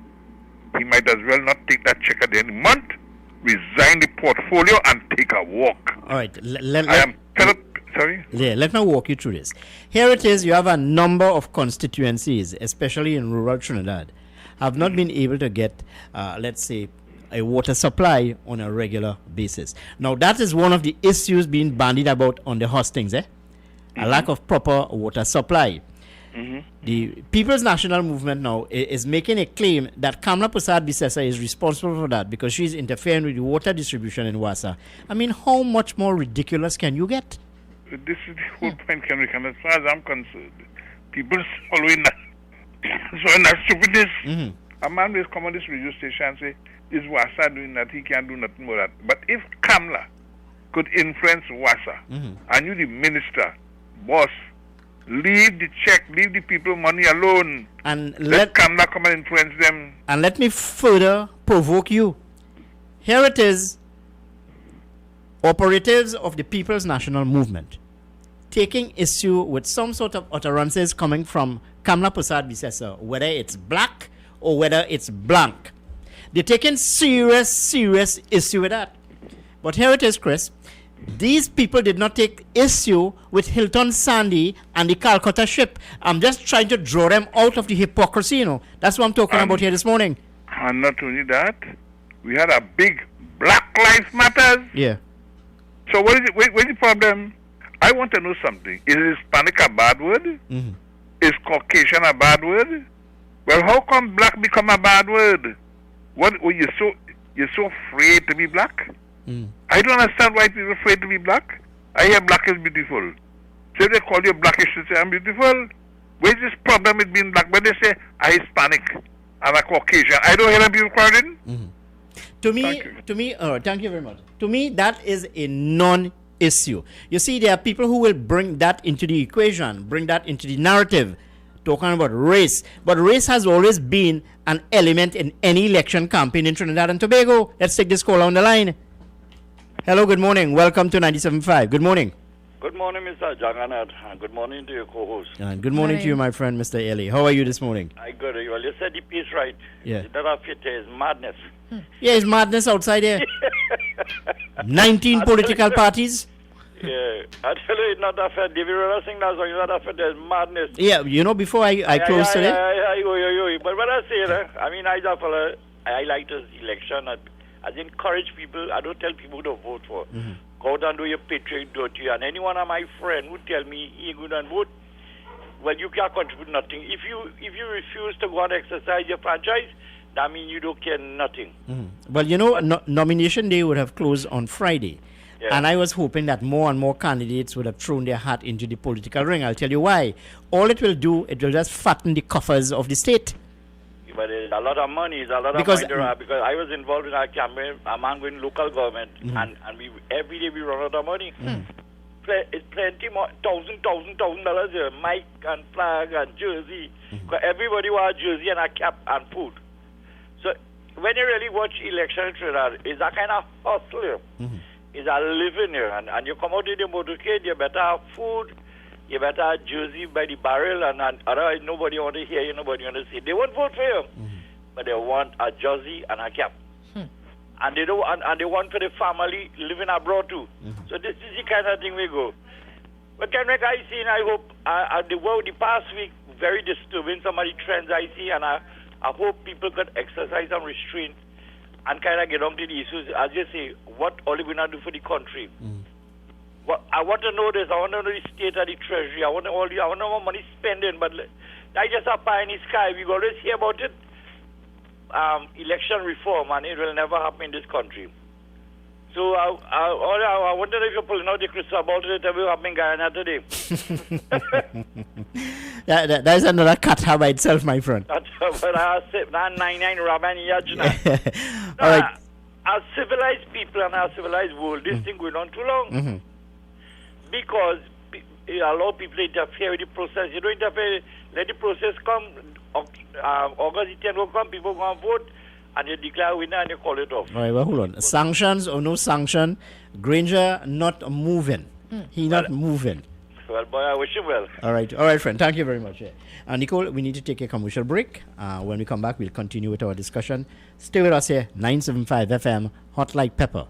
he might as well not take that check at the end of the month, resign the portfolio and take a walk. All right. I am fed up. Sorry? Yeah, let me walk you through this. Here it is. You have a number of constituencies, especially in rural Trinidad, have not been able to get, let's say, a water supply on a regular basis. Now, that is one of the issues being bandied about on the hustings, a lack of proper water supply. The People's National Movement now is making a claim that Kamla Prasad Bisesa is responsible for that because she's interfering with the water distribution in Wassa. I mean, how much more ridiculous can you get? This is the whole point, Kenrick, and as far as I'm concerned, people following that stupidness. A man will come on this radio station and say, is Wassa doing that? He can't do nothing more that. But if Kamla could influence Wassa, and you, the minister, boss, leave the check, leave the people money alone, and let Kamla come and influence them. And let me further provoke you. Here it is, operatives of the People's National Movement taking issue with some sort of utterances coming from Kamla Prasad Bisesa, whether it's black or whether it's blank. They're taking serious issue with that. But here it is, Chris. These people did not take issue with Hilton Sandy and the Calcutta ship. I'm just trying to draw them out of the hypocrisy, you know. That's what I'm talking about here this morning. And not only that, we had a big Black Lives Matters. Yeah. So what is it? What's the problem? I want to know something. Is Hispanic a bad word? Is Caucasian a bad word? Well, how come black become a bad word? What? You're so afraid to be black? I don't understand why people are afraid to be black. I hear black is beautiful. So they call you blackish to say I'm beautiful. Where's this problem with being black? When they say I'm Hispanic, I'm a Caucasian, I don't hear them people crowding. Thank you very much. To me, that is a non-issue. You see, there are people who will bring that into the equation, bring that into the narrative, talking about race. But race has always been an element in any election campaign in Trinidad and Tobago. Let's take this call on the line. Hello, good morning. Welcome to 97.5. Good morning. Good morning, Mr. Jagannath. Good morning to your co-host. And good morning to you, my friend, Mr. Eli. How are you this morning? I good. Well, you said the piece right. Yeah. That of it is madness. Yeah, it's madness outside here. 19 political parties. Yeah, I tell you, it's not that fair. David Rhoda sing that song, it's not that fair. There's madness. Yeah, you know, before I close today. But what I say, I mean, I like this election. I encourage people. I don't tell people to vote for. Go down do your patriot duty. And anyone of my friend who tell me he go and vote, well, you can't contribute nothing. If you refuse to go and exercise your franchise, that means you don't care nothing. Well, you know, nomination day would have closed on Friday. Yeah. And I was hoping that more and more candidates would have thrown their hat into the political ring. I'll tell you why. All it will do, it will just fatten the coffers of the state. But it's a lot of money. It's a lot of Because- money. Because I was involved in a campaign among local government. And every day we run out of money. It's plenty more, $1,000 here. Mic and flag and jersey. 'Cause everybody wants a jersey and a cap and food. So when you really watch election in Trinidad, it's a kind of hustle here. It's a living here. And you come out in the motorcade, you better have food, you better have jersey by the barrel, and otherwise nobody want to hear you, nobody want to see. They won't vote for you, but they want a jersey and a cap. And they don't, and they want for the family living abroad too. So this is the kind of thing we go. But can I see, and I hope the past week very disturbing. Some of the trends I see, and I hope people could exercise some restraint and kind of get on to the issues. I just say, what are we going to do for the country? What I want to know this. I want to know the state of the treasury. I want to know more money spending, but I just a pie in the sky. We always hear about it. Election reform, and it will never happen in this country. So I wonder if you're pulling out the crystal ball to tell me what happened in Guyana today. That is another kata by itself, my friend. That's what I said. 99 Rabban Yajna. All right. As civilized people and our civilized world, this thing going on too long. Because a lot of people interfere with the process. You don't interfere, let the process come. August 10 will come, people go and vote, and you declare winner and you call it off. All right, well, hold on. Sanctions or no sanction, Granger not moving. He not moving. Well, boy, I wish you well. All right, friend. Thank you very much. Nicole, we need to take a commercial break. When we come back, we'll continue with our discussion. Stay with us here, 975 FM, Hot Like Pepper.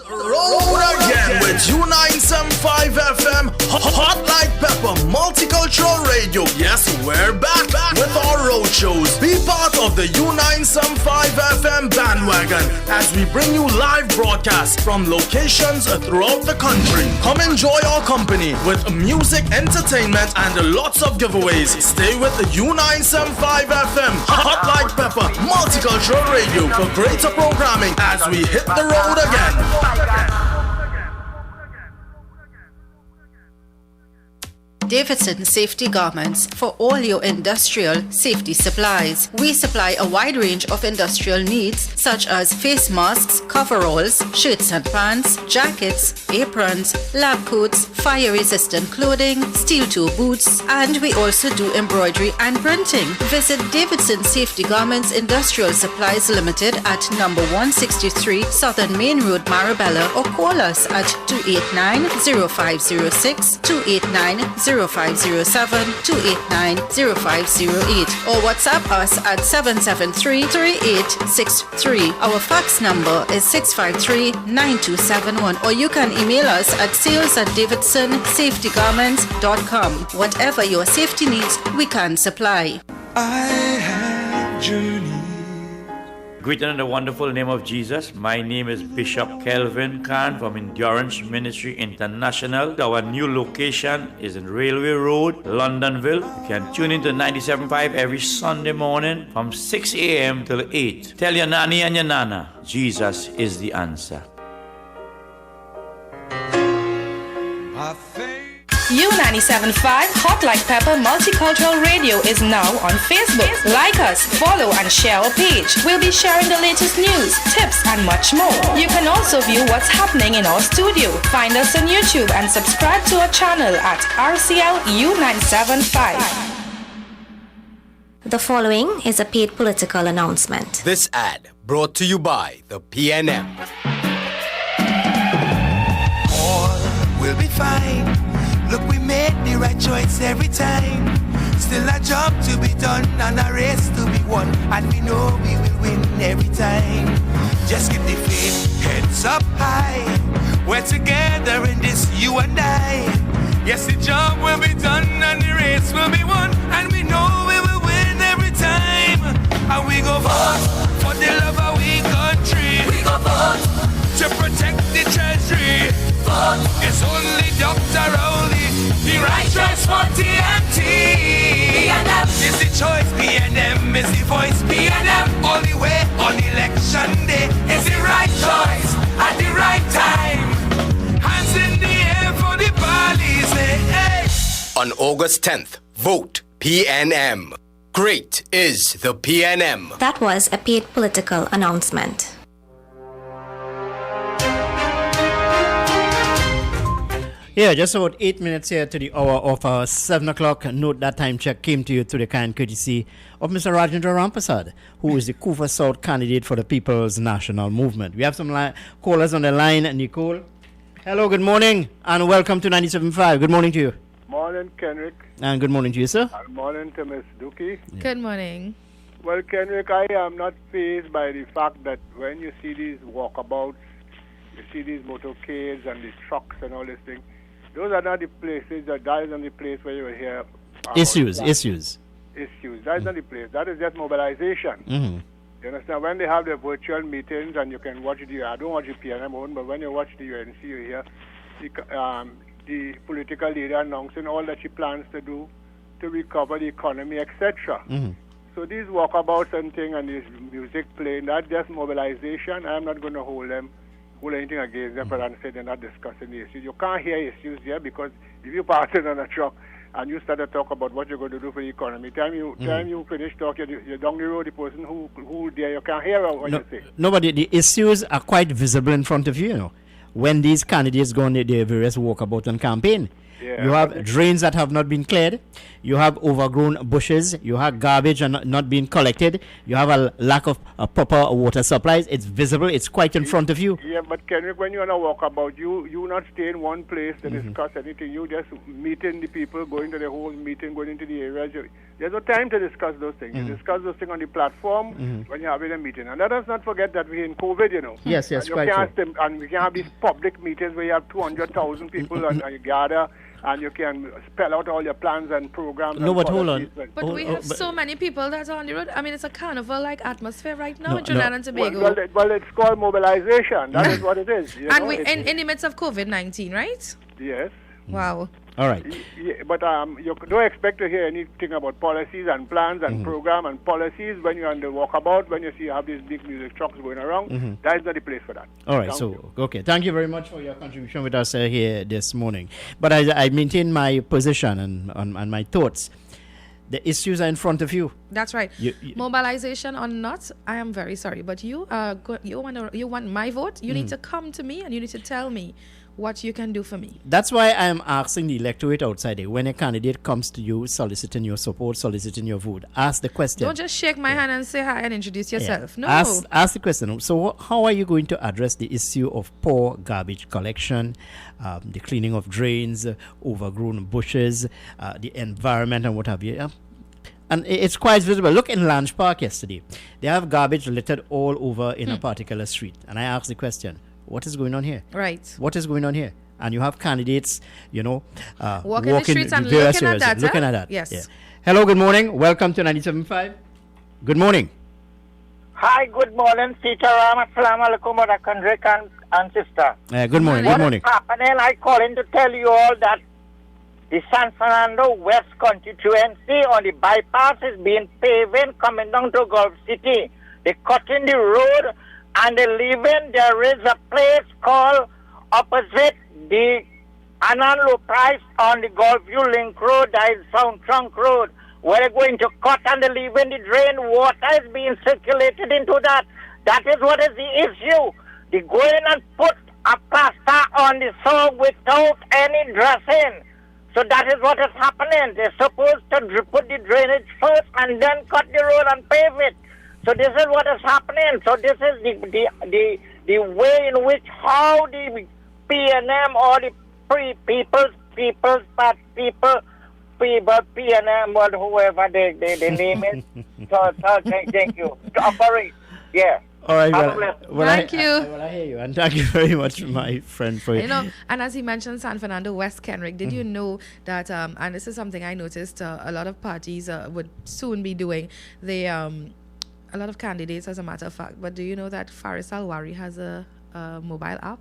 Road again with U975 FM, Hot Like Pepper, Multicultural Radio. Yes, we're back with our road shows. Be part of the U975 FM bandwagon as we bring you live broadcasts from locations throughout the country. Come enjoy our company with music, entertainment, and lots of giveaways. Stay with the U975 FM, Hot Like Pepper, Multicultural Radio for greater programming as we hit the road again. Davidson Safety Garments for all your industrial safety supplies. We supply a wide range of industrial needs such as face masks, coveralls, shirts and pants, jackets, aprons, lab coats, fire-resistant clothing, steel-toe boots, and we also do embroidery and printing. Visit Davidson Safety Garments Industrial Supplies Limited at number 163 Southern Main Road, Marabella, or call us at 289-0506, 289-0507, 289-0508, or WhatsApp us at 773-3863. Our fax number is 653-9271, or you can email us at sales@davidsonsafetygarments.com. Whatever your safety needs, we can supply. I have journeyed. Greeted in the wonderful name of Jesus. My name is Bishop Kelvin Khan from Endurance Ministry International. Our new location is in Railway Road, Londonville. You can tune into 97.5 every Sunday morning from 6 a.m. till 8. Tell your nanny and your nana, Jesus is the answer. U97.5 Hot Like Pepper Multicultural Radio is now on Facebook. Like us, follow and share our page. We'll be sharing the latest news, tips and much more. You can also view what's happening in our studio. Find us on YouTube and subscribe to our channel at RCL U975. The following is a paid political announcement. This ad brought to you by the PNM. we'll be fine. Look, we made the right choice every time. Still a job to be done and a race to be won, and we know we will win every time. Just keep the faith, heads up high. We're together in this, you and I. Yes, the job will be done and the race will be won, and we know we will win every time. And we go vote for the love of we country. We go vote to protect the treasury. Vote is only Dr. Rowley, the right choice for TNT. PNM is the choice, PNM is the voice, PNM all the way on election day is the right choice at the right time. Hands in the air for the police, hey. On August 10th, vote PNM. Great is the PNM. That was a paid political announcement. Yeah, just about 8 minutes here to the hour of 7 o'clock. Note that time check came to you through the kind courtesy of Mr. Rajendra Rampasad, who is the Kufa South candidate for the People's National Movement. We have some callers on the line. Nicole. Hello, good morning, and welcome to 97.5. Good morning to you. Morning, Kenrick. And good morning to you, sir. Good morning to Ms. Dookie. Yeah. Good morning. Well, Kenrick, I am not fazed by the fact that when you see these walkabouts, you see these motorcades and the trucks and all this thing, those are not the places, that is not the place where you will hear issues. That is not the place. That is just mobilization. Mm-hmm. You understand? When they have their virtual meetings and you can watch I don't watch the PNM one, but when you watch the UNC, you hear the political leader announcing all that she plans to do to recover the economy, etc. Mm-hmm. So these walkabouts and things and this music playing, that's just mobilization. I'm not going to hold anything against them, but I say they're not discussing the issues. You can't hear issues here because if you pass it on a truck and you start to talk about what you're going to do for the economy, time you finish talking, you're down the road, the person who there, you can't hear what you say. No, but the issues are quite visible in front of you, you know. When these candidates go on their various walkabout and campaign, you have drains that have not been cleared, you have overgrown bushes, you have garbage not being collected, you have a lack of proper water supplies. It's visible, it's quite in front of you. Yeah, but Kenrick, when you're on a walkabout, you not stay in one place to discuss anything. You just meeting the people, going to the whole meeting, going into the areas. There's no time to discuss those things. You discuss those things on the platform when you're having a meeting. And let us not forget that we're in COVID, you know. Yes, quite true. And we can have these public meetings where you have 200,000 people and you gather and you can spell out all your plans and programs. No, but hold on. But we have so many people that are on the road. I mean, it's a carnival-like atmosphere right now in Trinidad and Tobago. Well, it's called mobilization. That is what it is. And we in the midst of COVID-19, right? Yes. Wow. All right. Yeah, but you don't expect to hear anything about policies and plans and program and policies when you're on the walkabout, when you see you have these big music trucks going around. That is not the place for that. All right. Thank you very much for your contribution with us here this morning. But I maintain my position and my thoughts. The issues are in front of you. That's right. Mobilization or not, I am very sorry, but you want my vote. You need to come to me and you need to tell me what you can do for me. That's why I am asking the electorate outside there, when a candidate comes to you soliciting your support, soliciting your vote, ask the question. Don't just shake my hand and say hi and introduce yourself. No. Ask the question. So how are you going to address the issue of poor garbage collection, the cleaning of drains, overgrown bushes, the environment and what have you? And it's quite visible. Look in Lange Park yesterday. They have garbage littered all over in a particular street. And I asked the question, what is going on here? Right. What is going on here? And you have candidates, walking the streets and looking at that. Yes. Yeah. Hello, good morning. Welcome to 97.5. Good morning. Hi, good morning, Sitaram. Assalamu alaikum, Mother Kendrick and sister. Good morning. What is happening? I calling to tell you all that the San Fernando West constituency on the bypass is being paving coming down to Gulf City. They're cutting the road and they're leaving. There is a place called opposite the Annan Low Price on the Gulfview Link Road, that is Sound Trunk Road, where they're going to cut and they're leaving the drain. Water is being circulated into that. That is what is the issue. They go in and put a plaster on the soil without any dressing. So that is what is happening. They're supposed to put the drainage first and then cut the road and pave it. So this is what is happening. So this is the way in which how the PNM or the PNM or whoever the name is. So thank you. To operate. Yeah. All right. Thank you. I hear you, and thank you very much, my friend, for you know. And as he mentioned, San Fernando West, Kenrick, did you know that? And this is something I noticed. A lot of parties would soon be doing. They a lot of candidates, as a matter of fact. But do you know that Faris Alwari has a mobile app?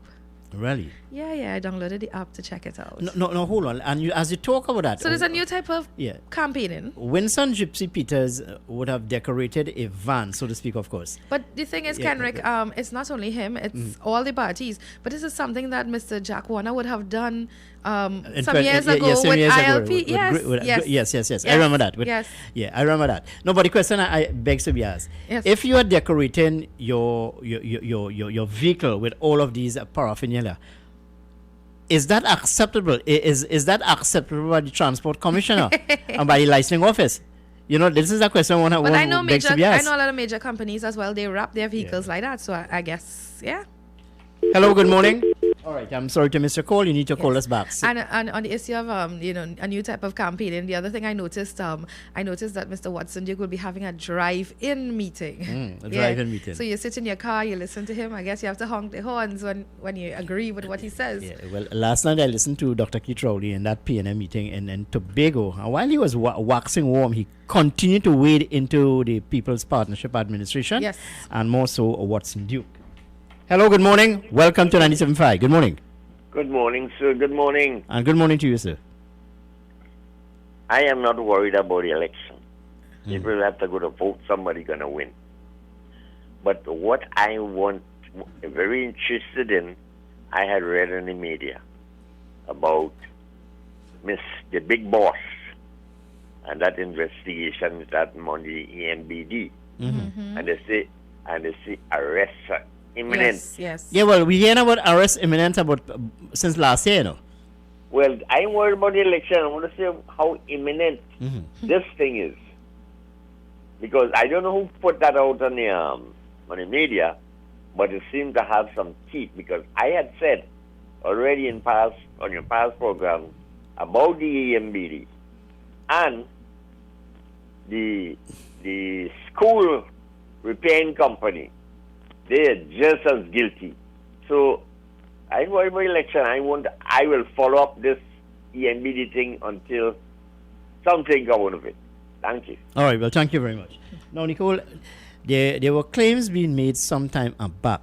Really? Yeah, I downloaded the app to check it out. No, hold on. And as you talk about that... So there's a new type of campaigning. Winston Gypsy Peters would have decorated a van, so to speak, of course. But the thing is, Kenrick, it's not only him, it's all the parties. But this is something that Mr. Jack Warner would have done some years ago with ILP. Yes. I remember that. I remember that. No, but the question I begs to be asked. Yes. If you are decorating your vehicle with all of these paraphernalia, is that acceptable? Is that acceptable by the Transport Commissioner and by the licensing office? You know, this is a question one I know begs to be asked. I know a lot of major companies as well. They wrap their vehicles like that. So I guess, yeah. Hello, good morning. All right, I'm sorry to miss your call. You need to call us back. And on the issue of a new type of campaigning, the other thing I noticed that Mr. Watson Duke will be having a drive-in meeting. A drive-in meeting. So you sit in your car, you listen to him. I guess you have to honk the horns when you agree with what he says. Yeah. Well, last night I listened to Dr. Keith Rowley in that PNM meeting in Tobago, and while he was waxing warm, he continued to wade into the People's Partnership Administration. Yes. And more so Watson Duke. Hello, good morning. Welcome to 97.5. Good morning. Good morning, sir. Good morning. And good morning to you, sir. I am not worried about the election. People have to go to vote. Somebody going to win. But what I want, very interested in, I had read in the media about the big boss and that investigation that on the EMBD. And they say arrests are imminent. Yes. Yeah, well, we hear about arrest imminent since last year, you know. Well, I'm worried about the election. I want to say how imminent this thing is. Because I don't know who put that out on the media, but it seemed to have some teeth. Because I had said already on your past program about the EMBD and the school repairing company. They are just as guilty. So I worry about election. I will follow up this EMBD thing until something comes out of it. Thank you. All right. Well, thank you very much. Now, Nicole, there were claims being made some time back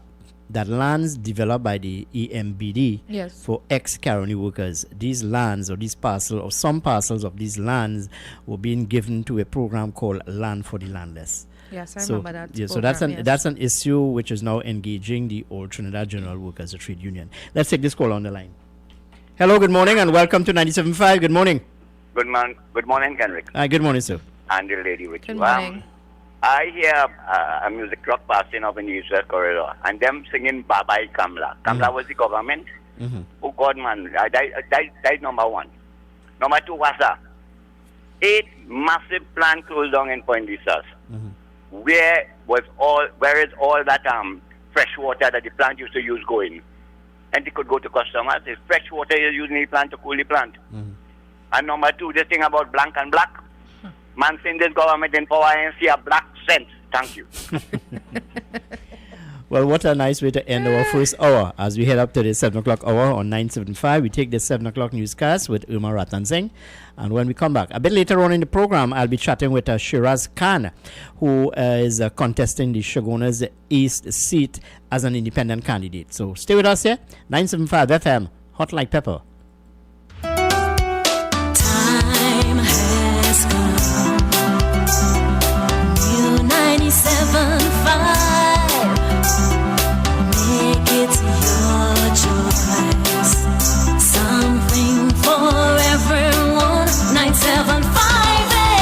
that lands developed by the EMBD for ex-Caroni workers, these lands or these parcels or some parcels of these lands were being given to a program called Land for the Landless. Yes, I remember that. Yeah, so that's an issue which is now engaging the Old Trinidad General Workers, a trade union. Let's take this call on the line. Hello, good morning, and welcome to 97.5. Good morning. Good morning, Kenrick. Good morning, sir. And the lady with you. Good morning. I hear a music truck passing up in the East-West corridor, and them singing Bye Bye Kamla. Kamla was the government. Oh, God, man. That's number one. Number two was 8 massive plant closed down in Point Lisas. Where is all that fresh water that the plant used to use going? And they could go to customers. If fresh water is using the plant to cool the plant. And number two, this thing about blank and black. Man saying this government in power and see a black cent. Thank you. Well, what a nice way to end our first hour as we head up to the 7 o'clock hour on 975. We take the 7 o'clock newscast with Irma Ratan Singh. And when we come back, a bit later on in the program, I'll be chatting with Shiraz Khan, who is contesting the Shogunas East seat as an independent candidate. So stay with us here. 975 FM, Hot Like Pepper. Time has come. New 97.5. It's your choice. Something for everyone. 975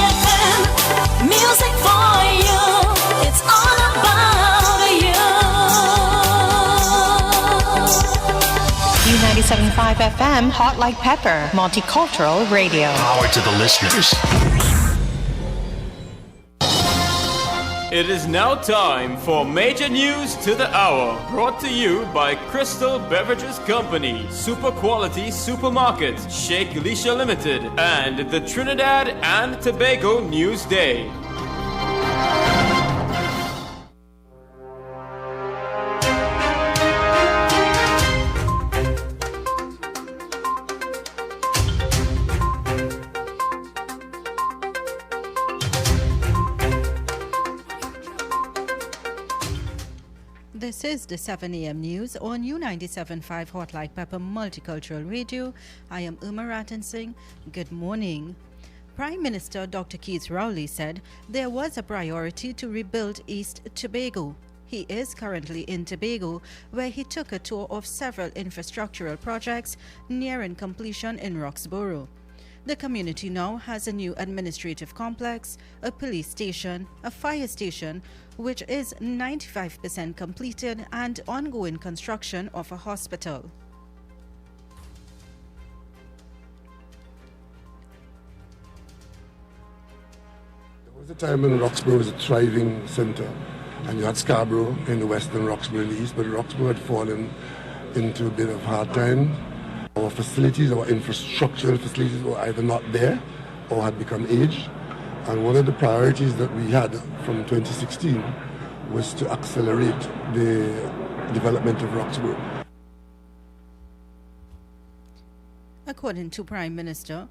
FM. Music for you. It's all about you. U97.5 FM, Hot Like Pepper, multicultural radio. Power to the listeners. It is now time for Major News to the Hour, brought to you by Crystal Beverages Company, Super Quality Supermarket, Sheikh Elisha Limited, and the Trinidad and Tobago News Day. This is the 7 a.m. news on U97.5 Hot Like Pepper Multicultural Radio. I am Uma Ratan Singh. Good morning. Prime Minister Dr. Keith Rowley said there was a priority to rebuild East Tobago. He is currently in Tobago, where he took a tour of several infrastructural projects nearing completion in Roxborough. The community now has a new administrative complex, a police station, a fire station, which is 95% completed, and ongoing construction of a hospital. There was a time when Roxborough was a thriving centre, and you had Scarborough in the west and Roxborough in the east, but Roxborough had fallen into a bit of hard time. Our facilities, our infrastructural facilities were either not there or had become aged. And one of the priorities that we had from 2016 was to accelerate the development of Roxborough. According to Prime Minister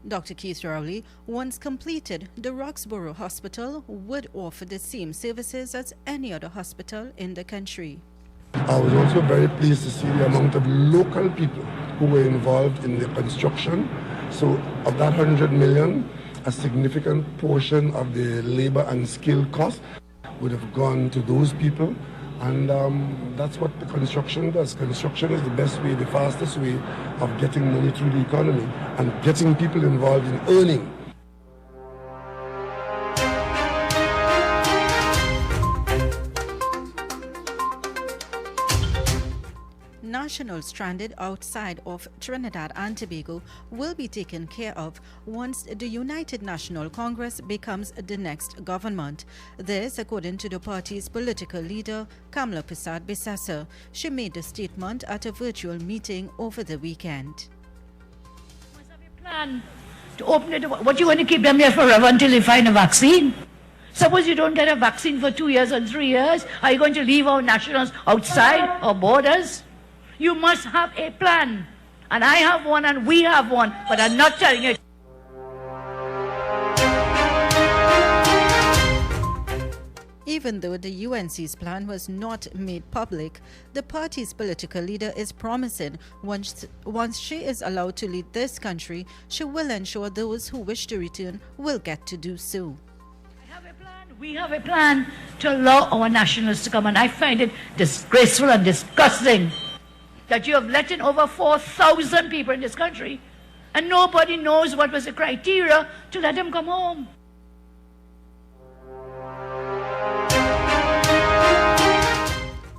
Dr. Keith Rowley, once completed, the Roxborough Hospital would offer the same services as any other hospital in the country. I was also very pleased to see the amount of local people who were involved in the construction. So of that 100 million, a significant portion of the labor and skill cost would have gone to those people. And that's what the construction does. Construction is the best way, the fastest way of getting money through the economy and getting people involved in earning. Nationals stranded outside of Trinidad and Tobago will be taken care of once the United National Congress becomes the next government. This, according to the party's political leader, Kamla Persad Bissessa. She made the statement at a virtual meeting over the weekend. Plan to open it. What, you want to keep them here forever until they find a vaccine? Suppose you don't get a vaccine for 2 years and 3 years. Are you going to leave our nationals outside our borders? You must have a plan. And I have one and we have one, but I'm not telling you. Even though the UNC's plan was not made public, the party's political leader is promising once she is allowed to lead this country, she will ensure those who wish to return will get to do so. We have a plan to allow our nationals to come, and I find it disgraceful and disgusting that you have let in over 4,000 people in this country and nobody knows what was the criteria to let them come home.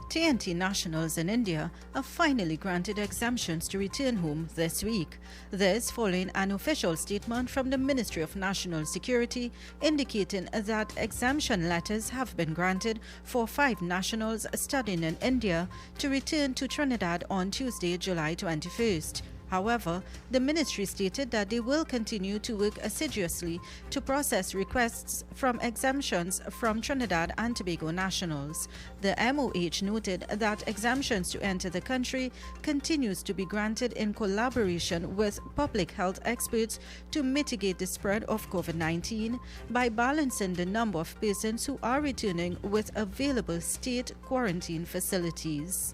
TNT nationals in India are finally granted exemptions to return home this week. This following an official statement from the Ministry of National Security indicating that exemption letters have been granted for 5 nationals studying in India to return to Trinidad on Tuesday, July 21st. However, the ministry stated that they will continue to work assiduously to process requests from exemptions from Trinidad and Tobago nationals. The MOH noted that exemptions to enter the country continues to be granted in collaboration with public health experts to mitigate the spread of COVID-19 by balancing the number of persons who are returning with available state quarantine facilities.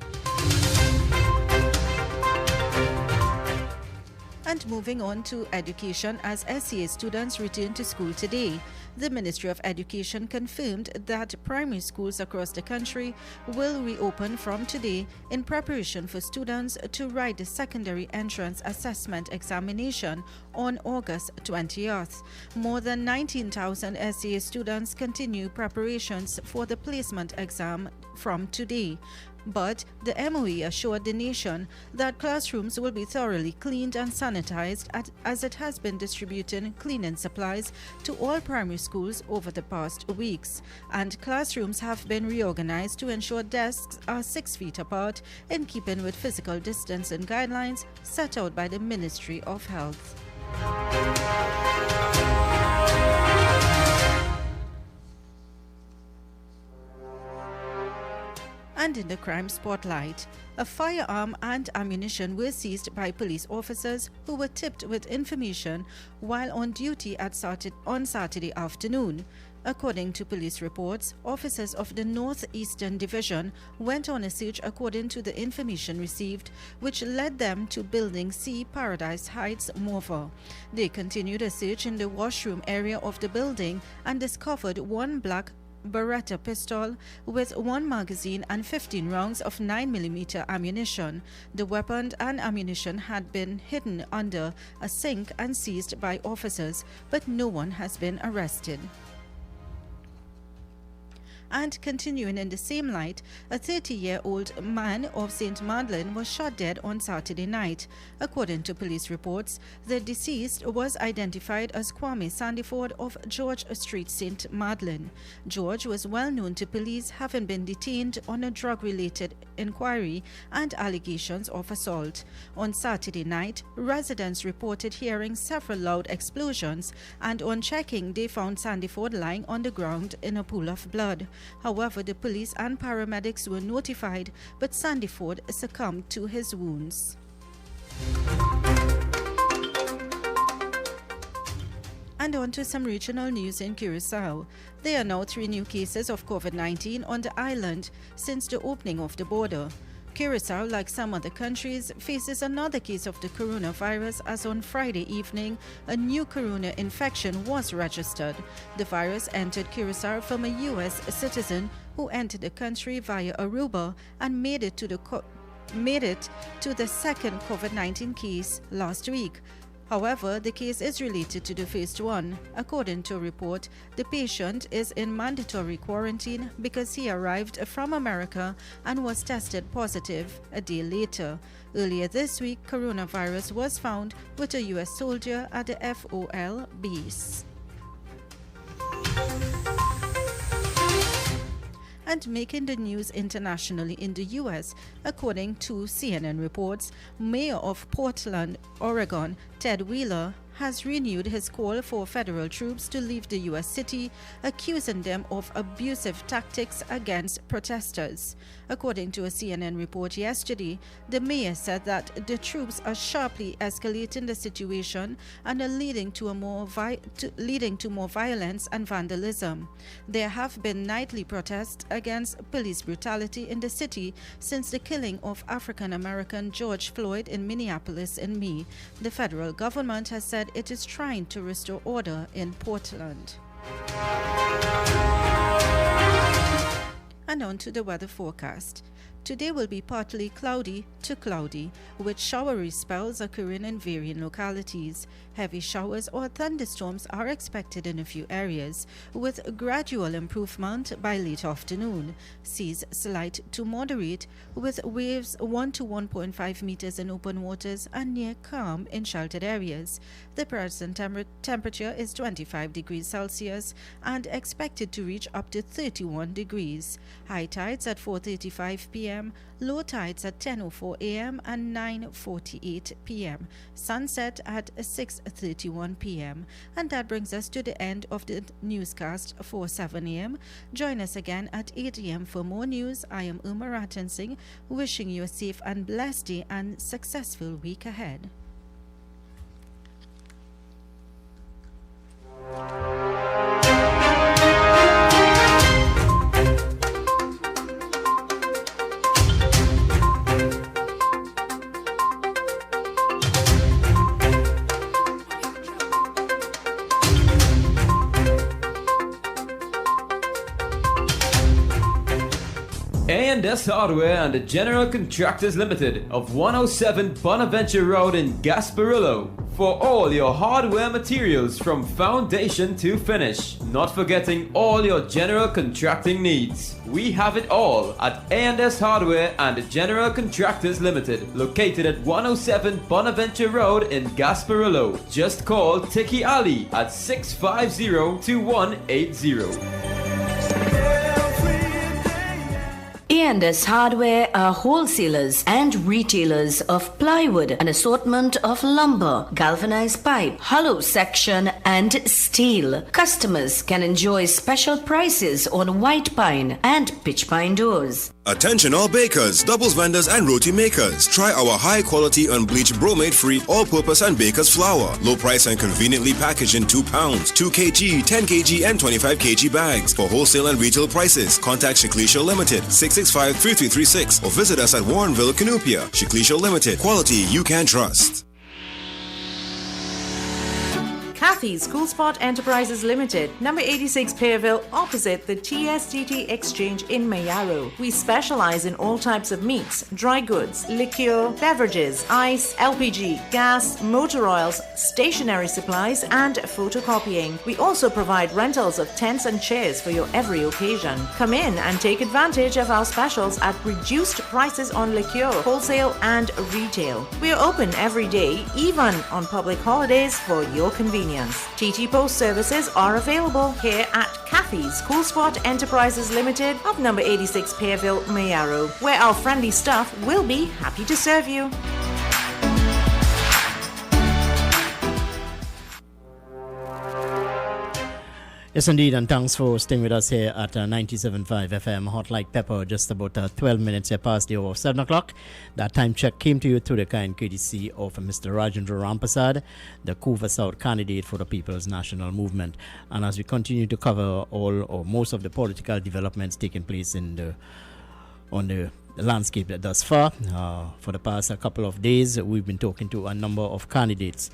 And moving on to education, as SCA students return to school today, the Ministry of Education confirmed that primary schools across the country will reopen from today in preparation for students to write the secondary entrance assessment examination on August 20th. More than 19,000 SCA students continue preparations for the placement exam from today. But the MOE assured the nation that classrooms will be thoroughly cleaned and sanitized as it has been distributing cleaning supplies to all primary schools over the past weeks. And classrooms have been reorganized to ensure desks are 6 feet apart in keeping with physical distancing guidelines set out by the Ministry of Health. And in the crime spotlight, a firearm and ammunition were seized by police officers who were tipped with information while on duty on Saturday afternoon. According to police reports, officers of the Northeastern Division went on a search according to the information received, which led them to Building C, Paradise Heights, Morpher. They continued a search in the washroom area of the building and discovered one black Beretta pistol with 1 magazine and 15 rounds of 9mm ammunition. The weapon and ammunition had been hidden under a sink and seized by officers, but no one has been arrested. And continuing in the same light, a 30-year-old man of St. Madeleine was shot dead on Saturday night. According to police reports, the deceased was identified as Kwame Sandiford of George Street, St. Madeleine. George was well known to police, having been detained on a drug-related inquiry and allegations of assault. On Saturday night, residents reported hearing several loud explosions, and on checking, they found Sandiford lying on the ground in a pool of blood. However, the police and paramedics were notified, but Sandiford succumbed to his wounds. And on to some regional news in Curacao. There are now 3 new cases of COVID-19 on the island since the opening of the border. Curacao, like some other countries, faces another case of the coronavirus as on Friday evening, a new corona infection was registered. The virus entered Curacao from a U.S. citizen who entered the country via Aruba and made it to the second COVID-19 case last week. However, the case is related to the first one. According to a report, the patient is in mandatory quarantine because he arrived from America and was tested positive a day later. Earlier this week, coronavirus was found with a U.S. soldier at the FOL base. And making the news internationally in the U.S., according to CNN reports, Mayor of Portland, Oregon, Ted Wheeler, has renewed his call for federal troops to leave the U.S. city, accusing them of abusive tactics against protesters. According to a CNN report yesterday, the mayor said that the troops are sharply escalating the situation and are leading to more violence and vandalism. There have been nightly protests against police brutality in the city since the killing of African-American George Floyd in Minneapolis in May. The federal government has said it is trying to restore order in Portland. And on to the weather forecast. Today will be partly cloudy to cloudy, with showery spells occurring in varying localities. Heavy showers or thunderstorms are expected in a few areas, with gradual improvement by late afternoon. Seas slight to moderate, with waves 1 to 1.5 meters in open waters and near calm in sheltered areas. The present temperature is 25 degrees Celsius and expected to reach up to 31 degrees. High tides at 4:35 p.m., low tides at 10:04 a.m. and 9:48 p.m. Sunset at 6:31 p.m. And that brings us to the end of the newscast for 7 a.m. Join us again at 8 a.m. for more news. I am Uma Ratan Singh, wishing you a safe and blessed day and successful week ahead. A&S Hardware and the General Contractors Limited of 107 Bonaventure Road in Gasparillo. for all your hardware materials from foundation to finish. Not forgetting all your general contracting needs. We have it all at A&S Hardware and General Contractors Limited, located at 107 Bonaventure Road in Gasparillo. Just call Tiki Ali at 650-2180. A&S Hardware are wholesalers and retailers of plywood, an assortment of lumber, galvanized pipe, hollow section, and steel. Customers can enjoy special prices on white pine and pitch pine doors. Attention all bakers, doubles vendors and roti makers. Try our high quality unbleached bromate free all-purpose and baker's flour. Low price and conveniently packaged in 2 pounds, 2 kg, 10 kg and 25 kg bags. For wholesale and retail prices, contact Shiklisha Limited 665-3336 or visit us at Warrenville, Canupia. Shiklisha Limited, quality you can trust. Kathy's Cool Spot Enterprises Limited, number 86 Pearville, opposite the TSTT Exchange in Mayaro. We specialize in all types of meats, dry goods, liquor, beverages, ice, LPG, gas, motor oils, stationery supplies, and photocopying. We also provide rentals of tents and chairs for your every occasion. Come in and take advantage of our specials at reduced prices on liquor, wholesale, and retail. We are open every day, even on public holidays, for your convenience. TT Post services are available here at Kathy's Cool Spot Enterprises Limited of number 86 Pearville, Mayaro, where our friendly staff will be happy to serve you. Yes, indeed, and thanks for staying with us here at 97.5 FM, Hot Like Pepper, just about 12 minutes past the hour of 7 o'clock. That time check came to you through the kind courtesy of Mr. Rajendra Rampasad, the Couva South candidate for the People's National Movement. And as we continue to cover all or most of the political developments taking place on the landscape thus far, for the past couple of days, we've been talking to a number of candidates.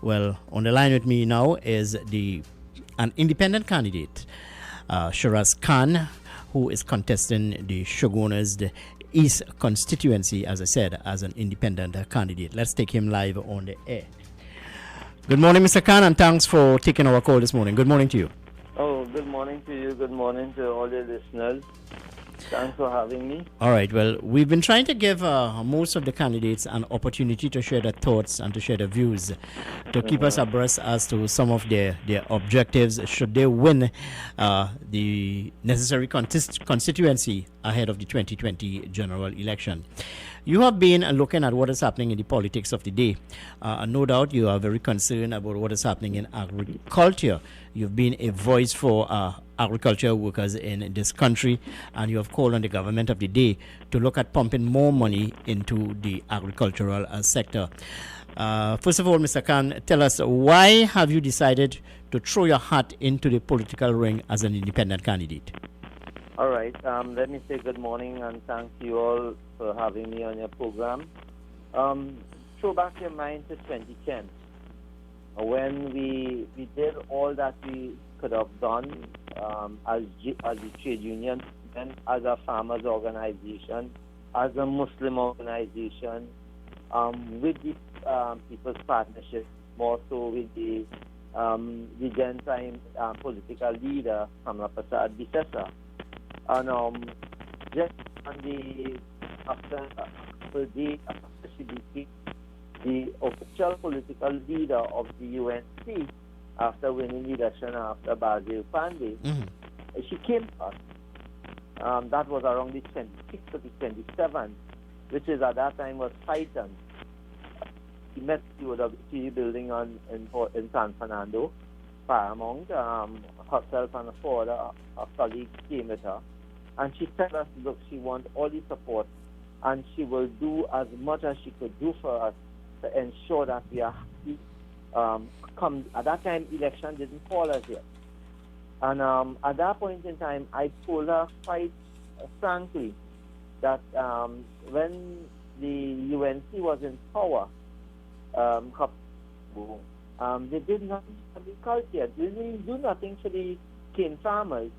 Well, on the line with me now is an independent candidate, Shiraz Khan, who is contesting the Shogunas, the East constituency, as I said, as an independent candidate. Let's take him live on the air. Good morning, Mr. Khan, and thanks for taking our call this morning. Good morning to you. Oh, good morning to you. Good morning to all your listeners. Thanks for having me. All right. Well, we've been trying to give most of the candidates an opportunity to share their thoughts and to share their views, to keep us abreast as to some of their objectives should they win the necessary constituency ahead of the 2020 general election. You have been looking at what is happening in the politics of the day. No doubt you are very concerned about what is happening in agriculture. You've been a voice for agriculture workers in this country, and you have called on the government of the day to look at pumping more money into the agricultural sector. First of all, Mr. Khan, tell us, why have you decided to throw your hat into the political ring as an independent candidate? All right. Let me say good morning and thank you all for having me on your program. Throw back your mind to 2010, when we did all that we could have done as a trade union, and as a farmers organization, as a Muslim organization, with the People's Partnership, more so with the then time political leader, Kamla Prasad Bisesa. And just on the after she became the official political leader of the UNC after winning the election after Basil Pandey, she came to us. That was around the 26th to the 27th, which is at that time was Titan. She met the OWC building in San Fernando, Paramount. Herself and a colleague came with her. And she said us, look, she wants all the support, and she will do as much as she could do for us to ensure that we are happy. At that time, election didn't fall as yet. And at that point in time, I told her quite frankly that when the UNC was in power, they did nothing for agriculture. They didn't do nothing for the cane farmers.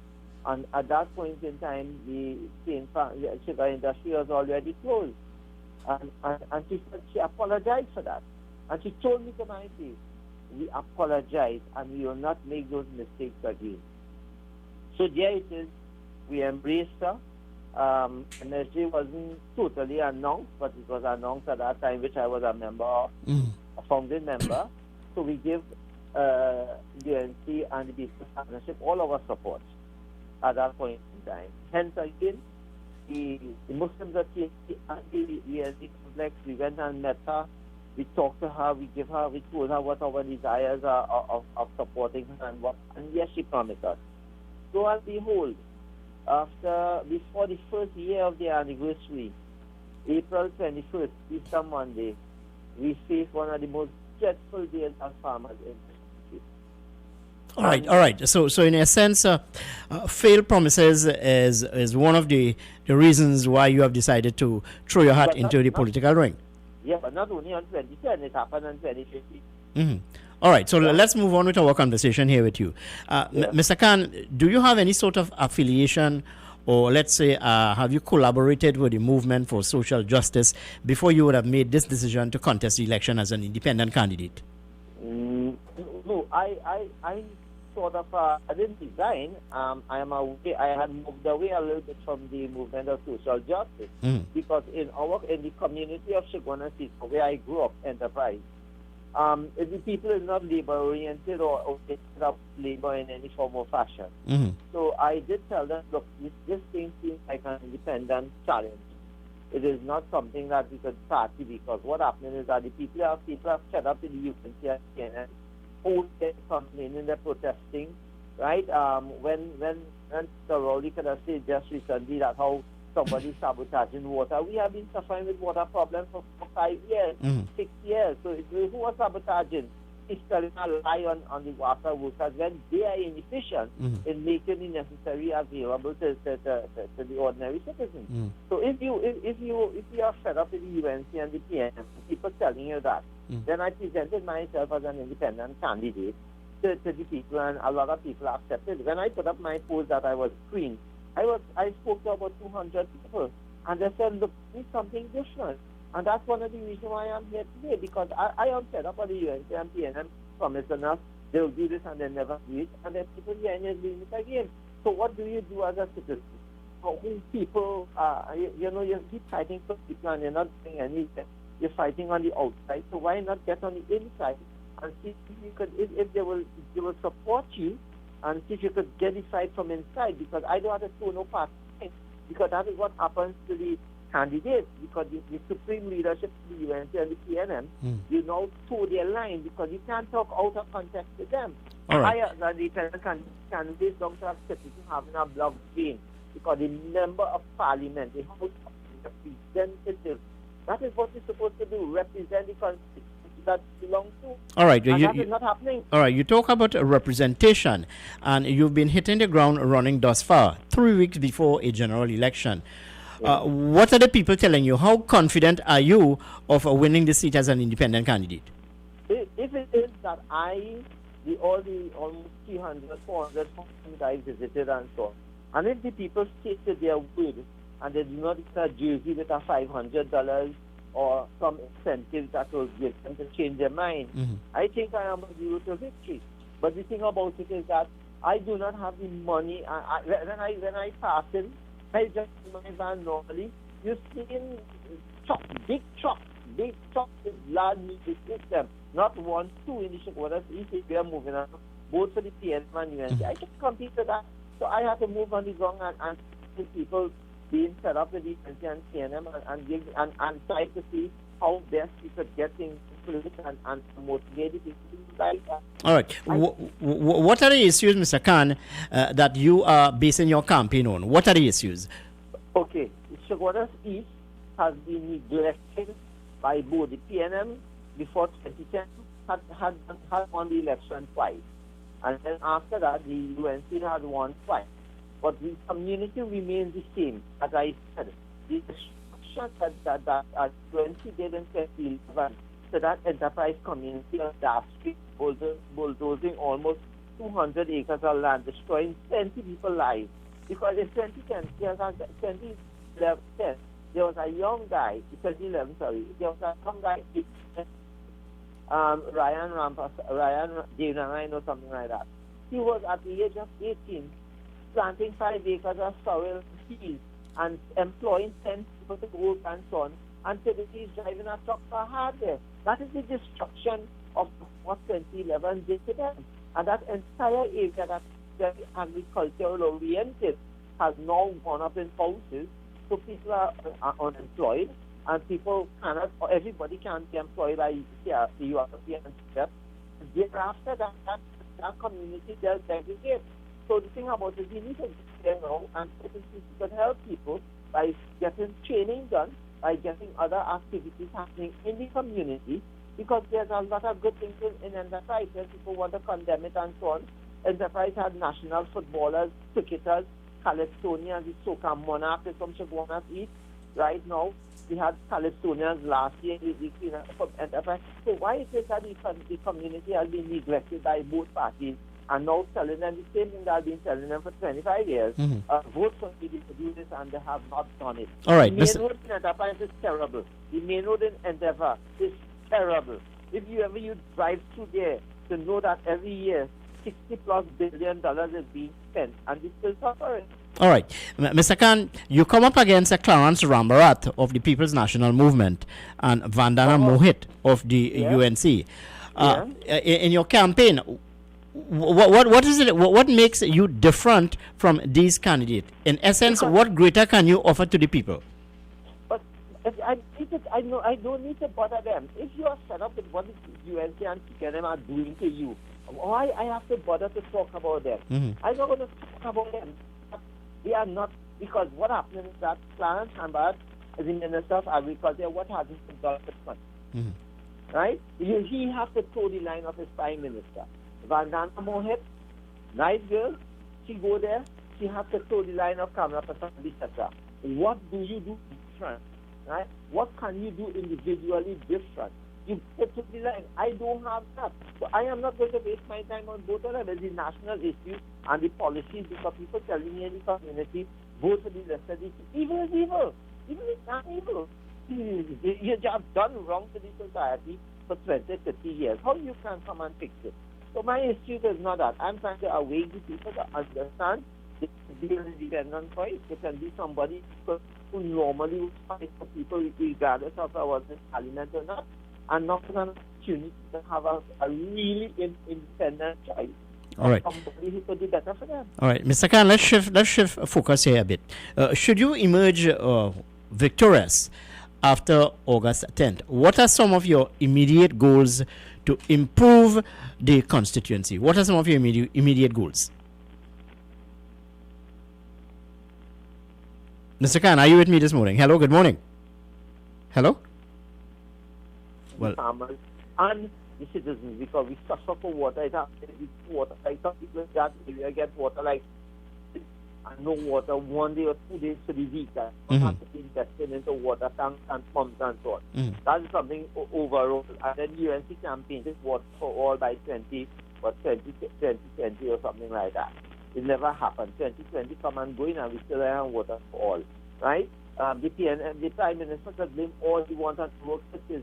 And at that point in time, the sugar industry was already closed. And she said she apologized for that. And she told me to my face, we apologize and we will not make those mistakes again. So there it is. We embraced her. MSJ wasn't totally announced, but it was announced at that time, which I was a member of, a founding member. So we give UNC and the Business Partnership all our support at that point in time. Hence again, the Muslims that came at the UNC complex, we went and met her. We talked to her, we told her what our desires are of supporting her and yes, she promised us. So and behold, before the first year of the anniversary, April 21st, Easter Monday, we faced one of the most dreadful days as farmers in this country. All right. So in a sense, failed promises is one of the reasons why you have decided to throw your hat into the political ring. Yeah, but not only on 2010, it happened on 2015. All right, so let's move on with our conversation here with you. Mr. Khan, do you have any sort of affiliation or let's say have you collaborated with the movement for social justice before you would have made this decision to contest the election as an independent candidate? No, I sort of, I didn't resign. I had moved away a little bit from the movement of social justice because in the community of Shigwana City, where I grew up, Enterprise, if the people is not labor-oriented or up labor in any form or fashion. So I did tell them, look, this thing seems like an independent challenge. It is not something that we could party because what happened is that the people are fed up in the UNC and who they're complaining, they're protesting, right? When the Rowley could have said just recently that how somebody sabotaging water. We have been suffering with water problems for 5 years, 6 years. So who was sabotaging? It's telling a lie on the water workers when they are inefficient in making the necessary available to the ordinary citizen. So if you are fed up with the UNC and the PN, people telling you that, then I presented myself as an independent candidate to the people, and a lot of people accepted. When I put up my post that I was green, I spoke to about 200 people, and they said, look, this is something different. And that's one of the reasons why I'm here today, because I am fed up with the UNC and PNM promising us they'll do this and they never do it, and then people here and doing it again. So what do you do as a citizen? People, you keep fighting for people and you're not doing anything. You're fighting on the outside, so why not get on the inside and see if you could, if they will support you, and see if you could get the fight from inside, because I don't have to throw no part, because that is what happens to the candidates, because the supreme leadership of the UNC and the PNM, you know, toe their line, because you can't talk out of context with them. All right. The independent candidates don't have citizens having a block vein, because the member of parliament, the House of Representatives, that is what you're supposed to do, represent the constituency that belongs to. All right, and that is not happening. All right, you talk about representation, and you've been hitting the ground running thus far, 3 weeks before a general election. What are the people telling you? How confident are you of winning the seat as an independent candidate? If it is that all the almost 300, 400 functions I visited and so on, and if the people stick to their word and they do not get a jersey with a $500 or some incentive that will give them to change their mind, I think I am a road to victory. But the thing about it is that I do not have the money. When I pass in, I just in my van normally. You see big trucks with large music system, not one, two in the Shigwana City. We are moving on, both for the PNM and UNC. I can't compete with that. So I have to move on the ground and people being set up with the UNC and PNM and try to see how best we could get things and motivate the people like that. All right. What are the issues, Mr. Khan, that you are basing your campaign on? What are the issues? Okay. Shigwana East has been neglected by both the PNM before 2010 had won the election twice. And then after that, the UNC had won twice. But the community remains the same. As I said, the destruction that UNC did in 2011 to that enterprise community on that street, bulldozing almost 200 acres of land, destroying 20 people's lives. Because in 2010, there was a young guy, 2011, sorry, there was a young guy Ryan Devanai or something like that. He was at the age of 18 planting 5 acres of sorrel fields and employing 10 people to work and so on. And today he's driving a truck for hardware. That is the destruction of what 2011 did to them. And that entire area that's very agricultural oriented has now gone up in houses. So people are unemployed, and people cannot, everybody can't be employed by the European step. Thereafter, that community does segregate. So the thing about it, we need to get there now and we can help people by getting training done, by getting other activities happening in the community, because there's a lot of good things in Enterprise. People want to condemn it and so on. Enterprise had national footballers, cricketers, Calypsonians, the Soca Monarchs from Chaguanas East. Right now, we had Calypsonians last year from Enterprise. So why is it that the community has been neglected by both parties and now telling them the same thing that I've been telling them for 25 years? Vote for me to do this, and they have not done it. All right, the main road in Enterprise is terrible. The main road in Endeavour is terrible. If you ever drive through there, to know that every year $60+ billion is being spent, and we still suffering. All right. Mr. Khan, you come up against Clarence Rambarat of the People's National Movement and Vandana Mohit of the UNC. In your campaign, what is it? What makes you different from these candidates? In essence, what greater can you offer to the people? But I don't need to bother them. If you are fed up with what the UNC and TKM are doing to you, why I have to bother to talk about them? I'm not going to talk about them. They are not, because what happens is that Clarence Rambarat is the Minister of Agriculture. What has he done with money? Right? He has to toe the line of his Prime Minister. Vandana Mohit, nice girl, she go there, she has to toe the line of Kamala Prasad, etc. What do you do different? Right? What can you do individually different? You get to the line. I don't have that. So I am not going to waste my time on both of them. There's the national issues and the policies, because people telling me in the community, vote for the lesser. Evil is evil. Evil is not evil. You have done wrong to the society for 20, 30 years. How you can come and fix it? So my issue is not that. I'm trying to awake the people to understand they can be an independent choice. They can be somebody who normally would fight for people regardless of I was in parliament or not, and not an opportunity to have a really independent choice. All right. Somebody who could do better for them. All right, Mr. Khan, let's shift focus here a bit. Should you emerge victorious after August 10th, what are some of your immediate goals to improve the constituency? What are some of your immediate goals? Mr. Khan, are you with me this morning? Hello, good morning. Hello? Well, farmers and the citizens, because we suffer for water. It has to be water. Like some people in that area get water like and no water 1 day or 2 days to the week. That have to be invested into water tanks and pumps and so on. That is something overall. And then UNC campaign is water for all by 2020 or something like that. It never happened. 2020 come and go in, and we still have water for all. Right? The Prime Minister could blame all he wants to work with his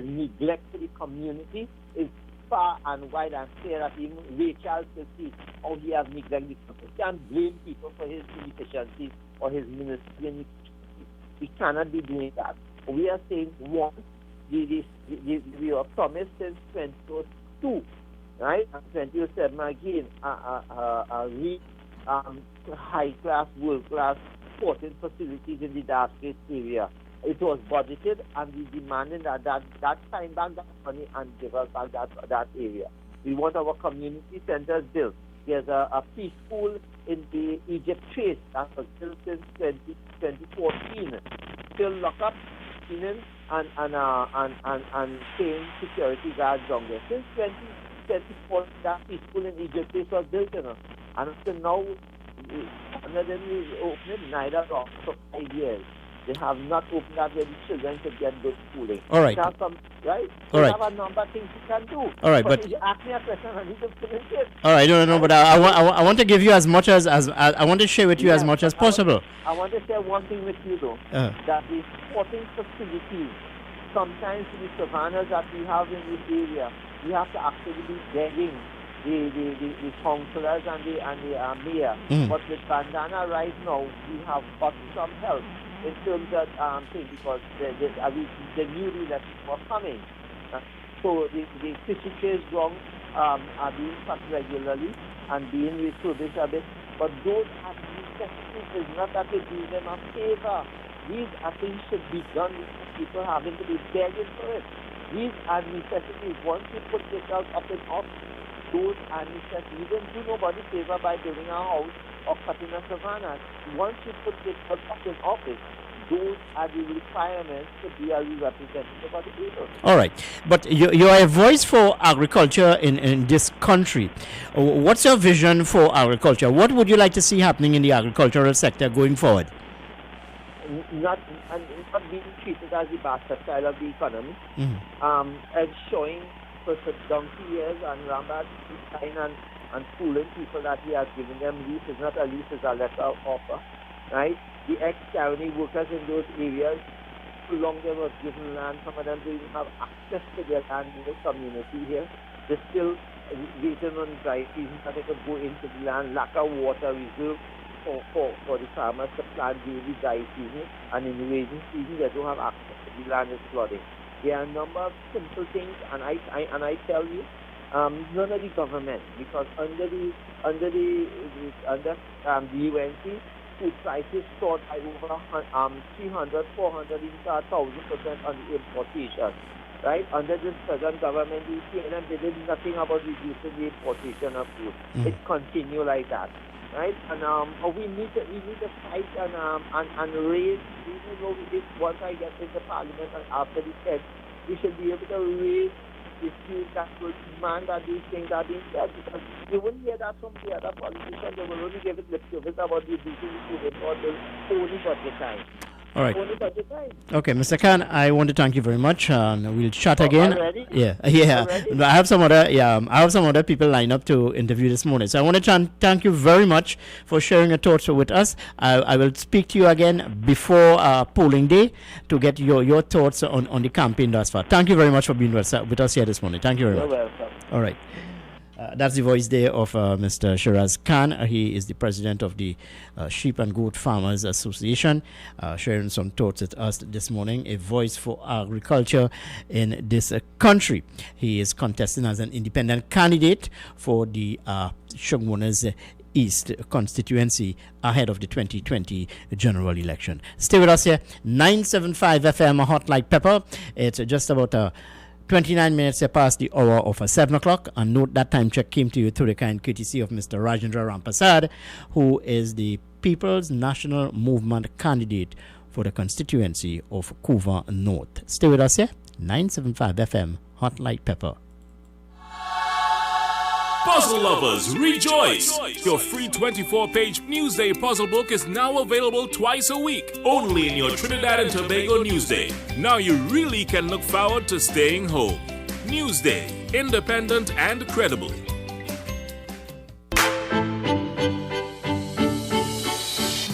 neglect to the community is far and wide and clear that even Rachel to see how he has neglected the community. He can't blame people for his inefficiencies or his ministry. We cannot be doing that. We are saying, one, we were promised since 2002, right? And 2007 again, high-class, world-class sporting facilities in the Dark Gate area. It was budgeted, and we demanded that time back that money and give us back that area. We want our community centers built. There's a preschool in the Egypt Trace that was built since 2014. Still lock up, cleaning and paying security guards down there. Since 2014, that preschool in Egypt Trace was built, and until now, another opened neither for 5 years. They have not opened up where the children could get good schooling. All right. Right? All right. They have a number of things you can do. All right, but if you ask me a question, I need to finish it. All right, no, but I want to give you as much as I want to share with you as much as possible. I want to share one thing with you though. That the sporting facilities sometimes in the savannas that we have in this area, we have to actually be begging the councillors and the mayor. But with Bandana right now, we have got some help in terms of thing, because the new elections were coming. So the fisheries grounds are being cut regularly and being refurbished a bit. But those are necessities. It's not that we do them a favor. These are things should be done with people having to be begging for it. These are necessities. Once you put yourself up in office, those are necessities. You don't do nobody favor by building a house or cutting a savanna. Once you put yourself up in office, those are the requirements to be a representative of the people. All right. But you are a voice for agriculture in this country. What's your vision for agriculture? What would you like to see happening in the agricultural sector going forward? Not being treated as the bastard child of the economy. And showing for donkey years and Rambad and fooling people that he has given them lease. Is not a lease, it's a letter offer. Right? The ex-county workers in those areas, too long they were given land, some of them don't even have access to their land in the community here. They're still waiting on dry season so they could go into the land, lack of water reserve for the farmers to plant during the dry season, and in the rainy season they don't have access to the land is flooding. There are a number of simple things, and I tell you, none of the government, because under the UNC, food prices soared by over 300, 400, even 1,000% on the importation. Right? Under this present government, the CNM, they did nothing about reducing the importation of food. It continued like that. Right? And we need to fight and raise, even though we did, once I get into Parliament and after the test, we should be able to raise issues that will demand that these things are being said, because you wouldn't hear that from the other politicians. They will only give it lip service about the reducing the food import only budget time. All right. Only budget time. Okay, Mr. Khan, I want to thank you very much, and we'll chat again. Already? Yeah. Already? I have some other people lined up to interview this morning. So I want to thank you very much for sharing your thoughts with us. I will speak to you again before polling day to get your thoughts on the campaign thus far. Thank you very much for being with us here this morning. Thank you very much. You're welcome. All right. That's the voice there of Mr. Shiraz Khan. He is the president of the Sheep and Goat Farmers Association, sharing some thoughts with us this morning. A voice for agriculture in this country. He is contesting as an independent candidate for the Shogmonas East constituency ahead of the 2020 general election. Stay with us here. 975 FM Hot Like Pepper. It's just about 29 minutes past the hour of 7 o'clock. And note that time check came to you through the kind courtesy of Mr. Rajendra Rampasad, who is the People's National Movement candidate for the constituency of Couva North. Stay with us here. 975 FM Hot Like Pepper. Puzzle lovers, rejoice! Your free 24-page Newsday puzzle book is now available twice a week, only in your Trinidad and Tobago Newsday. Now you really can look forward to staying home. Newsday, independent and credible.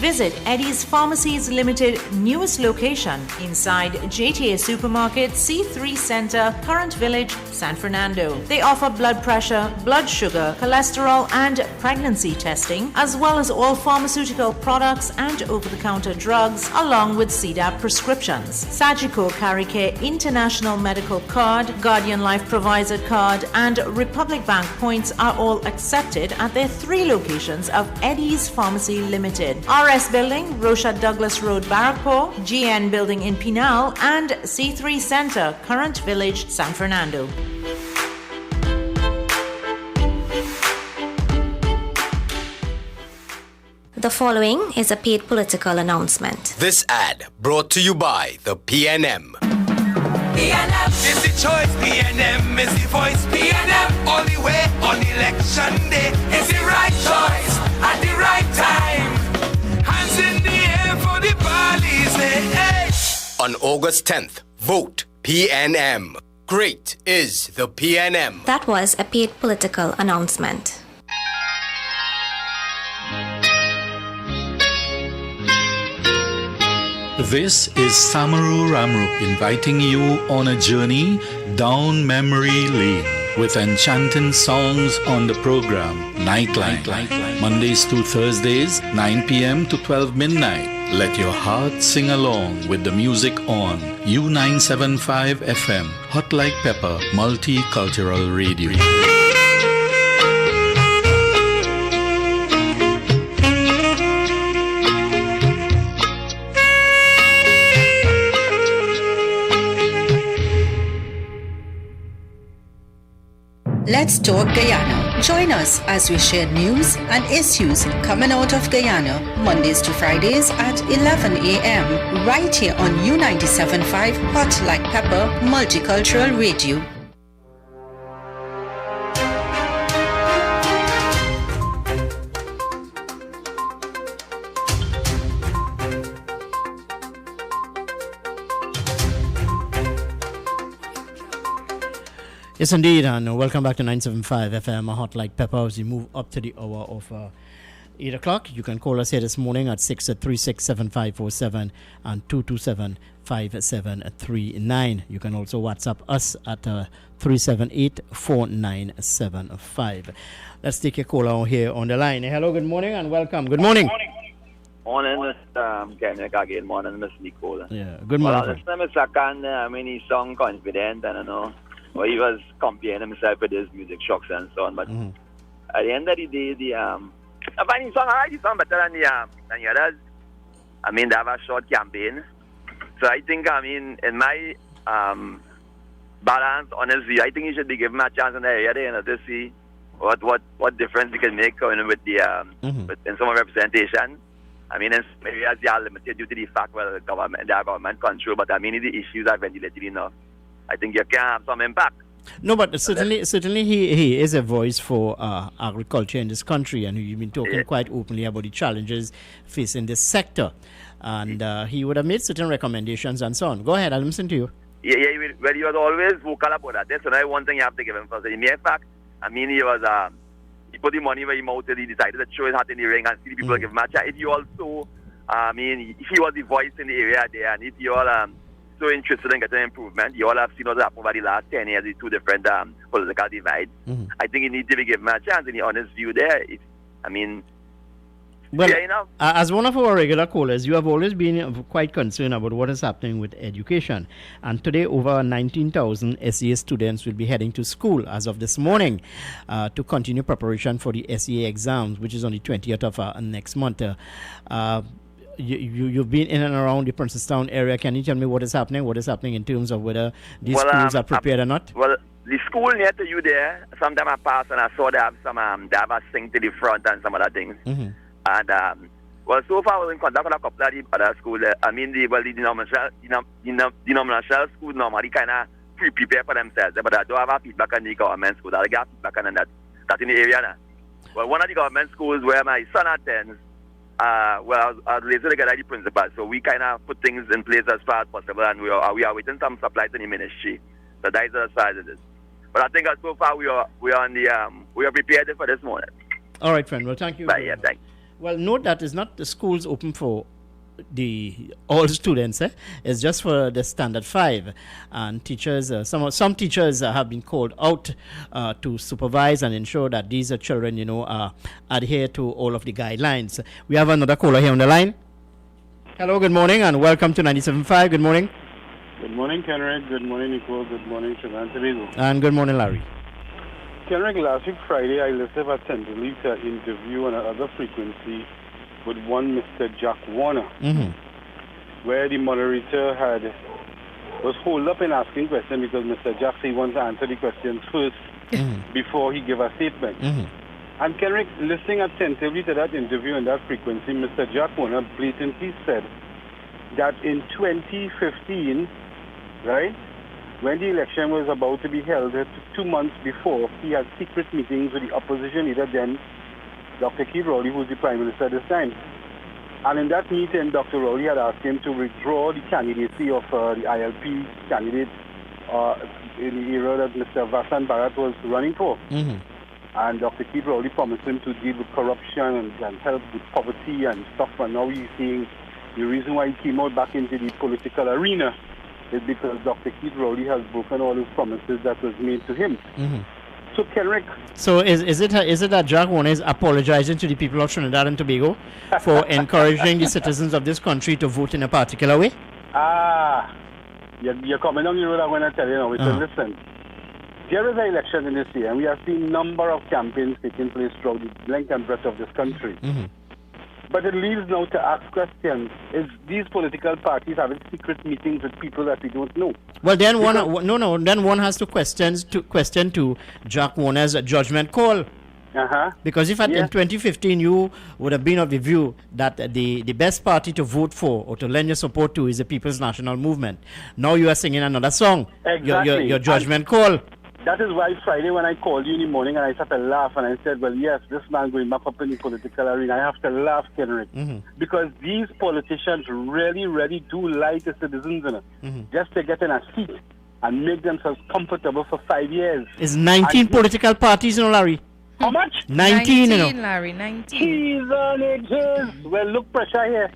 Visit Eddie's Pharmacies Limited newest location inside JTA Supermarket C3 Center, Current Village, San Fernando. They offer blood pressure, blood sugar, cholesterol and pregnancy testing, as well as all pharmaceutical products and over-the-counter drugs, along with CDAP prescriptions. Sagicor Carry Care International Medical Card, Guardian Life Provider Card and Republic Bank points are all accepted at their 3 locations of Eddie's Pharmacy Limited. RS Building, Rosha Douglas Road, Barrackpore, GN Building in Pinal, and C3 Center, Current Village, San Fernando. The following is a paid political announcement. This ad brought to you by the PNM. PNM is the choice, PNM is the voice, PNM all the way on election day is the right choice at the right time. Hands in the air for the Bali's, hey. On August 10th, vote PNM. Great is the PNM. That was a paid political announcement. This is Samaru Ramru inviting you on a journey down memory lane with enchanting songs on the program Nightline. Mondays to Thursdays, 9 p.m. to 12 midnight. Let your heart sing along with the music on U975 FM, Hot Like Pepper, Multicultural Radio. Let's talk Guyana. Join us as we share news and issues coming out of Guyana, Mondays to Fridays at 11 a.m. right here on U97.5 Hot Like Pepper Multicultural Radio. Yes, indeed, and welcome back to 975 FM, Hot Like Pepper. As we move up to the hour of 8 o'clock, you can call us here this morning at 636-7547 and 227-5739. You can also WhatsApp us at 378-4975. Let's take a call on here on the line. Hello, good morning and welcome. Good morning. Morning, Mr. Kenneth again. Morning, Miss Nicole. Yeah, good morning. Well, listen, Mr. Khan, he sung confident, and well, he was comparing himself with his music shocks and so on. But at the end of the day, I find his song, he sound better than the others. I mean, they have a short campaign. So I think, in my balance, honestly, I think he should be given a chance in the area to see what difference he can make with the in some representation. I mean, in some areas they are limited due to the fact they are government control, but I mean the issues are ventilated enough. I think you can have some impact. No, but certainly he is a voice for agriculture in this country, and you've been talking quite openly about the challenges facing this sector, and he would have made certain recommendations and so on. Go ahead, I'll listen to you. Yeah, well, he was always vocal about that. That's one thing you have to give him for. In fact, I mean, he put the money where he mouth. He decided to throw his hat in the ring and see the people give him a chance. If you also, he was the voice in the area there, and if you all so interested in getting improvement, you all have seen what happened over the last 10 years, the two different political divides. I think he needs to be given a chance in the honest view there. As one of our regular callers, you have always been quite concerned about what is happening with education. And today, over 19,000 SEA students will be heading to school as of this morning to continue preparation for the SEA exams, which is on the 20th of next month. You've been in and around the Princestown area. Can you tell me what is happening? What is happening in terms of whether these schools are prepared or not? Well, the school near to you there, sometime I passed and I saw they have they have a sink to the front and some other things. And so far I was in contact with a couple of the other schools. I mean, the denominational schools normally kind of prepare for themselves, but I don't have a feedback on the government school. I get feedback on that in the area now. Well, one of the government schools where my son attends, I was later to get the principal, so we kind of put things in place as far as possible, and we are waiting some supplies in the ministry. So that is as far as it is. But I think so far we are prepared for this morning. All right, friend. Well, thank you. Yeah, thanks. Well, note that it's not the schools open for all students. It's just for the standard 5, and teachers. Some teachers have been called out to supervise and ensure that these children, adhere to all of the guidelines. We have another caller here on the line. Hello, good morning, and welcome to 97.5. Good morning. Good morning, Kenrick. Good morning, Nicole. Good morning, Trinidad and Tobago. And good morning, Larry. Kenrick, last week Friday, I listened attentively to an interview on another frequency with one Mr. Jack Warner, where the moderator was hold up in asking questions because Mr. Jack said he wants to answer the questions first before he give a statement. And Kenrick, listening attentively to that interview and that frequency, Mr. Jack Warner blatantly said that in 2015, right, when the election was about to be held, 2 months before, he had secret meetings with the opposition leader then, Dr. Keith Rowley, who was the Prime Minister at this time. And in that meeting, Dr. Rowley had asked him to withdraw the candidacy of the ILP candidate in the era that Mr. Vasan Bharat was running for. And Dr. Keith Rowley promised him to deal with corruption and help with poverty and stuff, and now he's saying The reason why he came out back into the political arena is because Dr. Keith Rowley has broken all the promises that was made to him. So, Kenrick. So is it that Jack Warner is apologizing to the people of Trinidad and Tobago for encouraging the citizens of this country to vote in a particular way? You're coming on the road, I'm going to tell you now. So listen, there is an election in this year, and we have seen a number of campaigns taking place throughout the length and breadth of this country. But it leaves now to ask questions. Is these political parties having secret meetings with people that we don't know? Well, then one has to question Jack Warner's judgment call. Because if in 2015 you would have been of the view that the best party to vote for or to lend your support to is the People's National Movement, now you are singing another song. Exactly. Your judgment call. That is why Friday when I called you in the morning and I started to laugh and I said, well, yes, this man going back up in the political arena. I have to laugh, Kenrick, because these politicians really, really do lie to citizens, just to get in a seat and make themselves comfortable for 5 years. It's 19 political parties, Larry. How much? 19, Larry, 19. He's on it. Well, look, pressure here.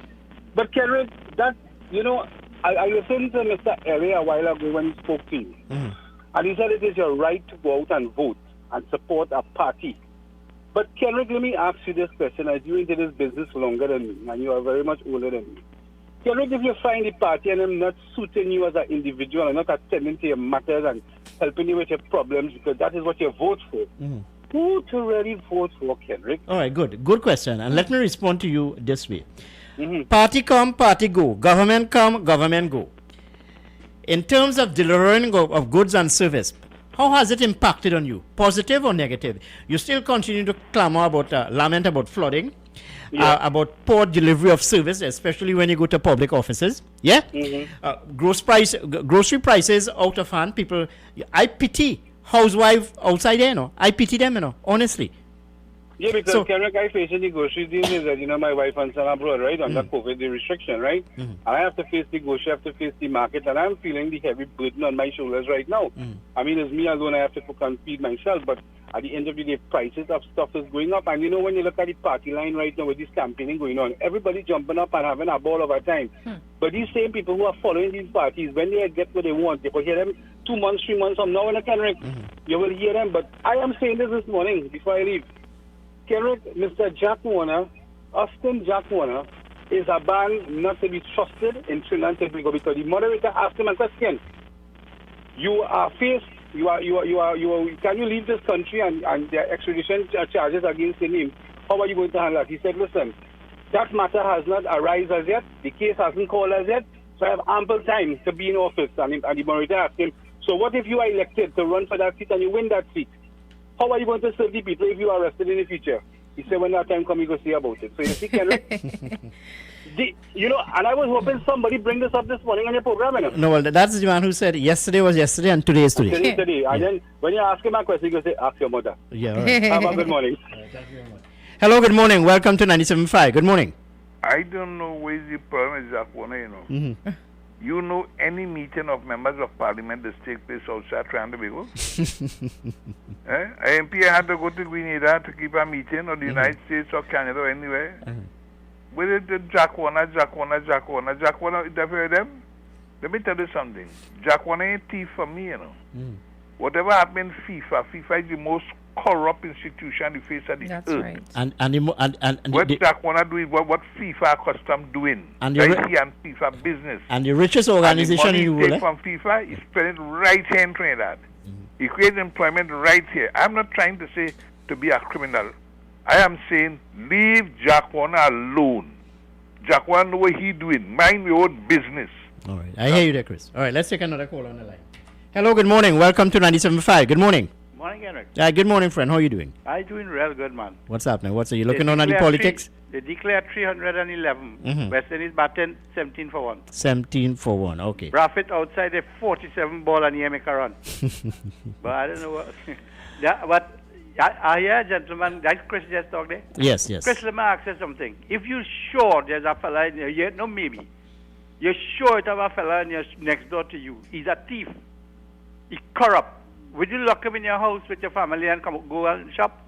But Kenrick, that, I listened to Mr. Eri a while ago when he spoke to you. And he said it is your right to go out and vote and support a party. But Kenrick, let me ask you this question. As you into this business longer than me, and you are very much older than me. Kenrick, if you find a party and I'm not suiting you as an individual and not attending to your matters and helping you with your problems, because that is what you vote for, who to really vote for, Kenrick? All right, good. Good question. And let me respond to you this way. Party come, party go. Government come, government go. In terms of delivering of goods and service, how has it impacted on you? Positive or negative? You still continue to clamor about, lament about flooding, about poor delivery of service, especially when you go to public offices. Yeah? Grocery prices out of hand. People, I pity housewife outside there, I pity them, honestly. Yeah, because Kenrick, I face the grocery deal is that, my wife and son abroad, right, under COVID, the restriction, right? And I have to face the grocery, I have to face the market, and I'm feeling the heavy burden on my shoulders right now. I mean, it's me alone, I have to cook and feed myself, but at the end of the day, prices of stuff is going up. And when you look at the party line right now with this campaigning going on, everybody jumping up and having a ball of a time. But these same people who are following these parties, when they get what they want, they will hear them 2 months, 3 months from now in a Kenrick. You will hear them. But I am saying this morning before I leave. Kenrick, Mr. Jack Warner, Austin Jack Warner, is a man not to be trusted in Trinidad and Tobago because the moderator asked him a question. You are faced, can you leave this country and the extradition charges against him? How are you going to handle that? He said, listen, that matter has not arisen as yet. The case hasn't called as yet. So I have ample time to be in office. And the moderator asked him, so what if you are elected to run for that seat and you win that seat? How are you going to serve the people if you are arrested in the future? He said, when that time comes, you go see about it. So you see, Kenrick, and I was hoping somebody bring this up this morning on your program. No, well, that's the man who said yesterday was yesterday and today is today. Today. And then when you ask him a question, you go say, ask your mother. Yeah, all right. Have a good morning. Thank you very much. Hello, good morning. Welcome to 97.5. Good morning. I don't know where the problem is, Jack Warner, You know any meeting of members of parliament that take place outside Trinidad and Tobago? MP had to go to Grenada to keep a meeting, or the United States or Canada or anywhere. Where did Jack Warner, Jack Warner, interfere with them? Let me tell you something. Jack Warner ain't thief for me, Whatever happened in FIFA is the most corrupt institution on the face of the earth. Right. And what Jack Warner doing, what FIFA custom doing, and FIFA business. And the richest organization in the world. From FIFA is spending right here in Trinidad. He creates employment right here. I'm not trying to say to be a criminal. I am saying leave Jack Warner alone. Jack Warner know what he doing. Mind your own business. All right. I hear you there, Chris. All right, let's take another call on the line. Hello, good morning. Welcome to 97.5. Good morning. Morning, Henrik. Good morning, friend. How are you doing? I'm doing real good, man. What's happening? Are you looking on at the politics? They declared 311. West Indies batting 17 for 1. 17 for 1, okay. Braffett outside a 47 ball and he make a run. But I don't know what. But I hear, gentlemen, that Chris just talked there? Yes. Chris, let me ask you something. If you're sure there's a fella in here, no, maybe. You're sure there's a fella in here next door to you. He's a thief. He's corrupt. Would you lock him in your house with your family and go and shop?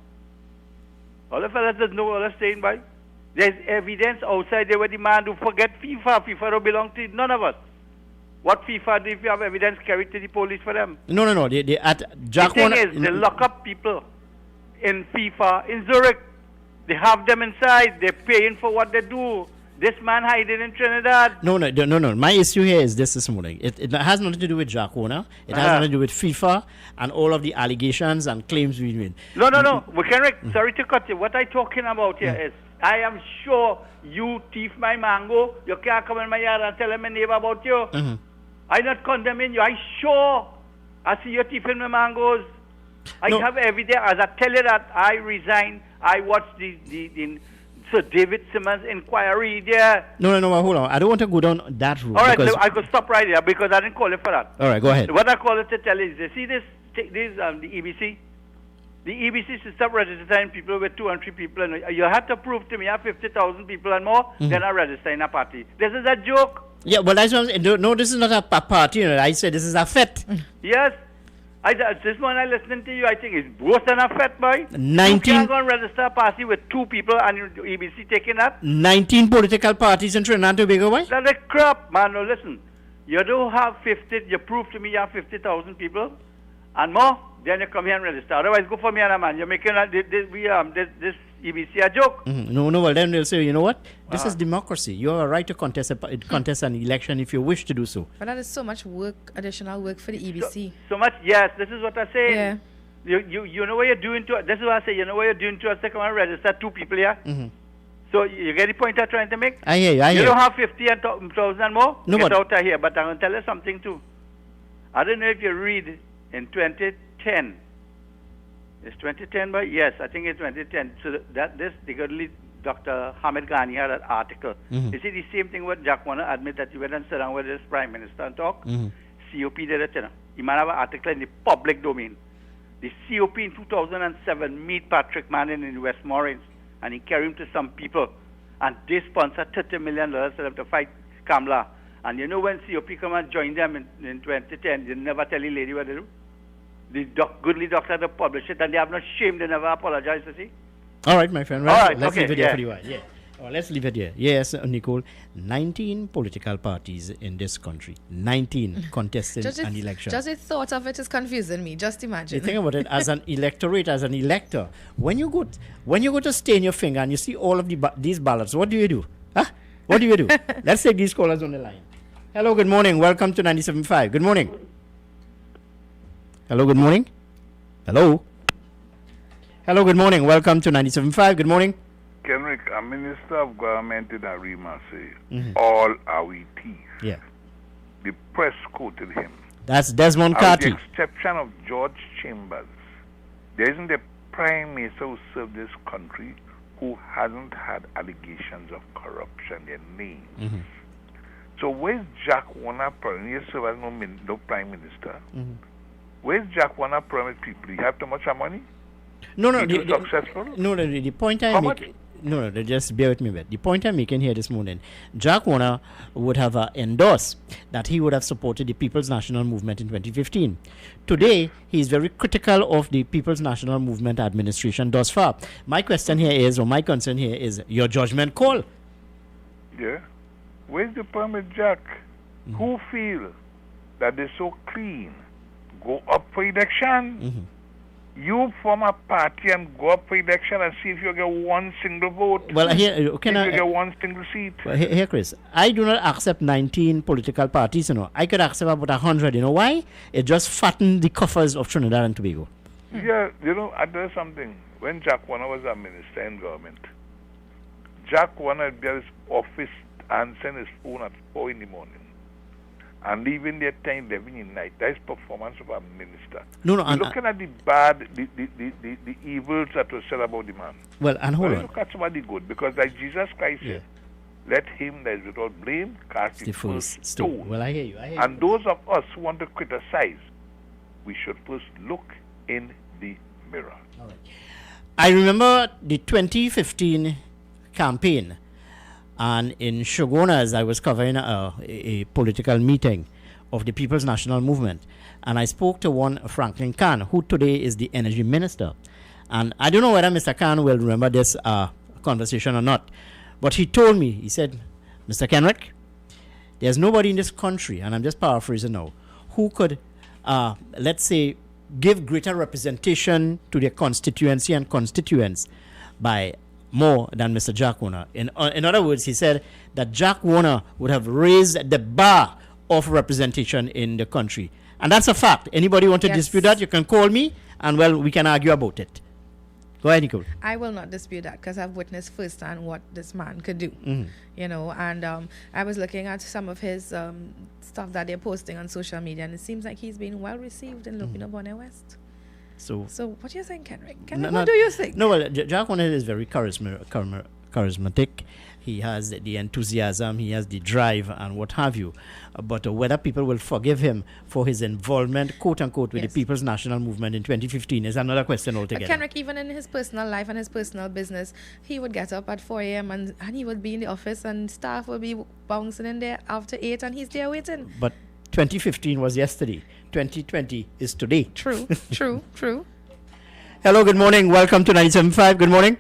All the fellas doesn't know what they're staying by. There's evidence outside there where the man who forget FIFA. FIFA don't belong to none of us. What FIFA do if you have evidence carried to the police for them? No. They at Jack The thing Warner. is, they lock up people in FIFA in Zurich. They have them inside. They're paying for what they do. This man hiding in Trinidad. No. My issue here is this morning. It has nothing to do with Jack Warner. It has nothing to do with FIFA and all of the allegations and claims we made. No. Kenrick, sorry to cut you. What I'm talking about here is, I am sure you thief my mango. You can't come in my yard and tell my neighbor about you. I'm not condemning you. I'm sure I see you thieving my mangoes. I have evidence. As I tell you that I resigned, I watched the Sir David Simmons inquiry there. No, hold on. I don't want to go down that route. All right, I could stop right there because I didn't call it for that. All right, go ahead. What I call it to tell you is, you see this the EBC? The EBC should stop registering people with 2 and 3 people. And you have to prove to me you have 50,000 people and more, then I register in a party. This is a joke. Yeah, well, that's what I'm saying. No, this is not a party. I said this is a fete. Yes. This morning I listening to you, I think it's worse than a fete, boy. 19. You can't go and register a party with 2 people and EBC taking that. 19 political parties in Trinidad and Tobago, why? That's a crap, man. No, listen. You don't have 50, you prove to me you have 50,000 people and more, then you come here and register. Otherwise, go for me and a man. You're making this EBC a joke. No, well, then they'll say, you know what? This is democracy. You have a right to contest an election if you wish to do so. But that is so much work, additional work for the EBC. So much, yes. This is what I say. Yeah. You know what you're doing to us. This is what I say. You know what you're doing to us. They come and register 2 people here. So you get the point I'm trying to make? I hear you. You don't have 50,000 and more? No, get out of here. But I'm going to tell you something too. I don't know if you read in 2010. It's 2010, but yes, I think it's 2010. So the godly Dr. Hamid Ghani had an article. You see the same thing with Jack Warner admit that you went and sit down with this Prime Minister and talk. COP did it, you know. He might have an article in the public domain. The COP in 2007 meet Patrick Manning in Westmoreland and he carried him to some people and they sponsored $30 million for them to fight Kamla. And you know when COP come and join them in 2010, they never tell the lady what they do. The goodly doctor to publish it and they have no shame, they never apologize, you see. All right, my friend. All right, let's okay, leave it here for a while. Yeah. Well, let's leave it here. Yes, Nicole, 19 political parties in this country. 19 contesting an election. Just the thought of it is confusing me. Just imagine. You think about it as an electorate, as an elector. When you go to stain your finger and you see all of these ballots, what do you do? Huh? What do you do? Let's take these callers on the line. Hello, good morning. Welcome to 97.5. Good morning. Hello, good morning. Hello. Hello, good morning. Welcome to 97.5. Good morning. Kenrick, a minister of government in Arima say, all are we thieves. Yeah. The press quoted him. That's Desmond Carty. With the exception of George Chambers, there isn't a prime minister who served this country who hasn't had allegations of corruption in names. So where's Jack Warner promise? He served as no prime minister. Where's Jack Warner promise people? You have too much money? No, successful? The point I make. No, just bear with me a bit. The point I'm making here this morning, Jack Warner would have endorsed that he would have supported the People's National Movement in 2015. Today, he is very critical of the People's National Movement administration thus far. My question here is, or my concern here is, your judgment call. Yeah. Where's the permit, Jack? Who feel that they're so clean? Go up for election. You form a party and go up for election and see if you get one single vote. Well, here, you get one single seat. Well, here, Chris, I do not accept 19 political parties, you know. I could accept about 100, you know why? It just fattened the coffers of Trinidad and Tobago. Yeah, you know, I tell you something. When Jack Warner was a minister in government, Jack Warner would be at his office answering his phone at 4 in the morning. And leaving their time 11 in night. That is performance of a minister. No, you're looking at the bad, the evils that were said about the man. Well, and hold on. Look at somebody good, because like Jesus Christ said, let him that is without blame cast the first stone. Well, I hear you. And those of us who want to criticize, we should first look in the mirror. All right. I remember the 2015 campaign. And in Shogunas, I was covering a political meeting of the People's National Movement. And I spoke to one Franklin Khan, who today is the energy minister. And I don't know whether Mr. Khan will remember this conversation or not. But he told me, he said, Mr. Kenrick, there's nobody in this country, and I'm just paraphrasing now, who could, let's say, give greater representation to their constituency and constituents by more than Mr. Jack Warner. In other words, he said that Jack Warner would have raised the bar of representation in the country. And that's a fact. Anybody want to dispute that, you can call me, and, well, we can argue about it. Go ahead, Nicole. I will not dispute that because I've witnessed firsthand what this man could do. You know, and I was looking at some of his stuff that they're posting on social media, and it seems like he's been well received in Lupino Bonner West. So what do you think, Kenrick? What do you think? No, well, Jack Warner is very charismatic. He has the enthusiasm, he has the drive, and what have you. But whether people will forgive him for his involvement, quote unquote, with the People's National Movement in 2015 is another question altogether. Kenrick, even in his personal life and his personal business, he would get up at 4 a.m. and he would be in the office, and staff would be bouncing in there after 8, and he's there waiting. But 2015 was yesterday. 2020 is today. True. Hello, good morning. Welcome to 97.5. Good morning.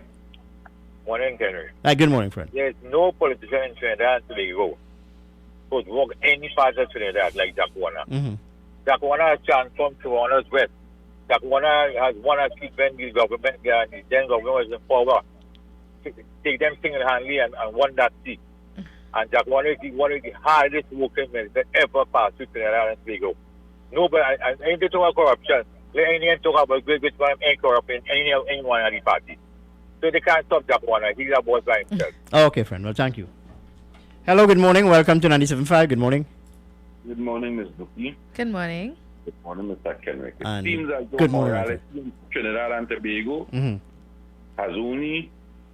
Morning, Henry. Good morning, friend. There's no politician in Trinidad today could walk any part of Trinidad like Jack Warner. Jack Warner has transformed Toronto's West. Jack Warner has won a seat when the government, the then government was in power. Take them single-handedly and won that seat. And Jack Warner is one of the hardest working ministers ever passed through Trinidad and Tobago. Nobody, and anything talk about corruption, let anyone talk about which one ain't corrupt in anyone of the party. So they can't stop Jack Warner. He's a boss by himself. Okay, friend. Well, thank you. Hello, good morning. Welcome to 97.5. Good morning. Good morning, Ms. Duki. Good morning. Good morning, Mr. Kenrick. It And seems as though good morning, morality in Trinidad and Tobago has only,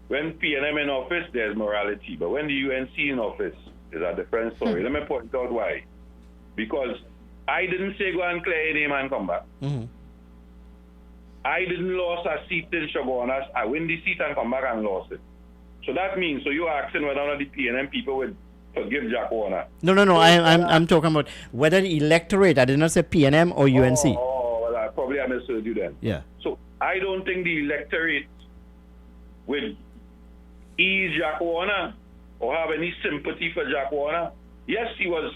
when PNM in office, there's morality. But when the UNC in office, there's a different story. Let me point out why. Because I didn't say go and clear your name and come back. I didn't lose a seat in Shogunas. I win the seat and come back and lost it. So that means, so you're asking whether or not the PNM people would forgive Jack Warner. No. I'm talking about whether the electorate, I did not say PNM or UNC. Well, I probably understood you then. Yeah. So I don't think the electorate would ease Jack Warner or have any sympathy for Jack Warner. Yes, he was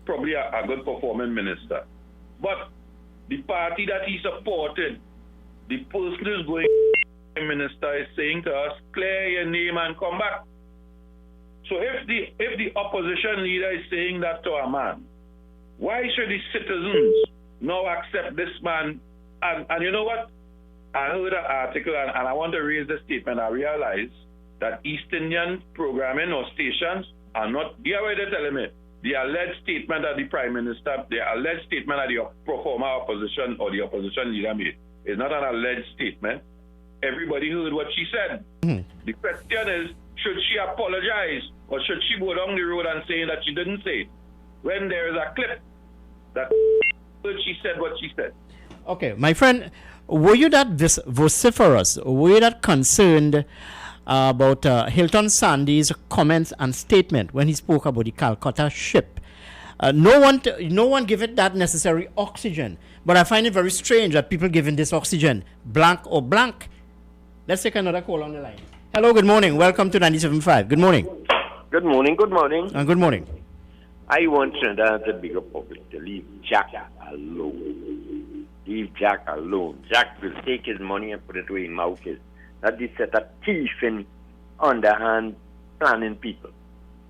probably a good performing minister. But the party that he supported, the person who's going minister is saying to us, clear your name and come back. So if the opposition leader is saying that to a man, why should the citizens now accept this man? And you know what? I heard an article and I want to raise the statement. I realize that East Indian programming or stations are not, hear what they're telling me. The alleged statement that the Prime Minister, the alleged statement that the pro forma opposition or the opposition leader made is not an alleged statement. Everybody heard what she said. The question is, should she apologize or should she go down the road and say that she didn't say it? When there is a clip that she said what she said. Okay, my friend, were you that vociferous? Were you that concerned about Hilton Sandy's comments and statement when he spoke about the Calcutta ship? No one give it that necessary oxygen. But I find it very strange that people giving this oxygen blank or blank. Let's take another call on the line. Hello, good morning. Welcome to 97.5. Good morning. Good morning. Good morning. And good morning. I want Trinidad and Tobago public to leave Jack alone. Leave Jack alone. Jack will take his money and put it where his mouth is. That is set a thief in underhand planning people.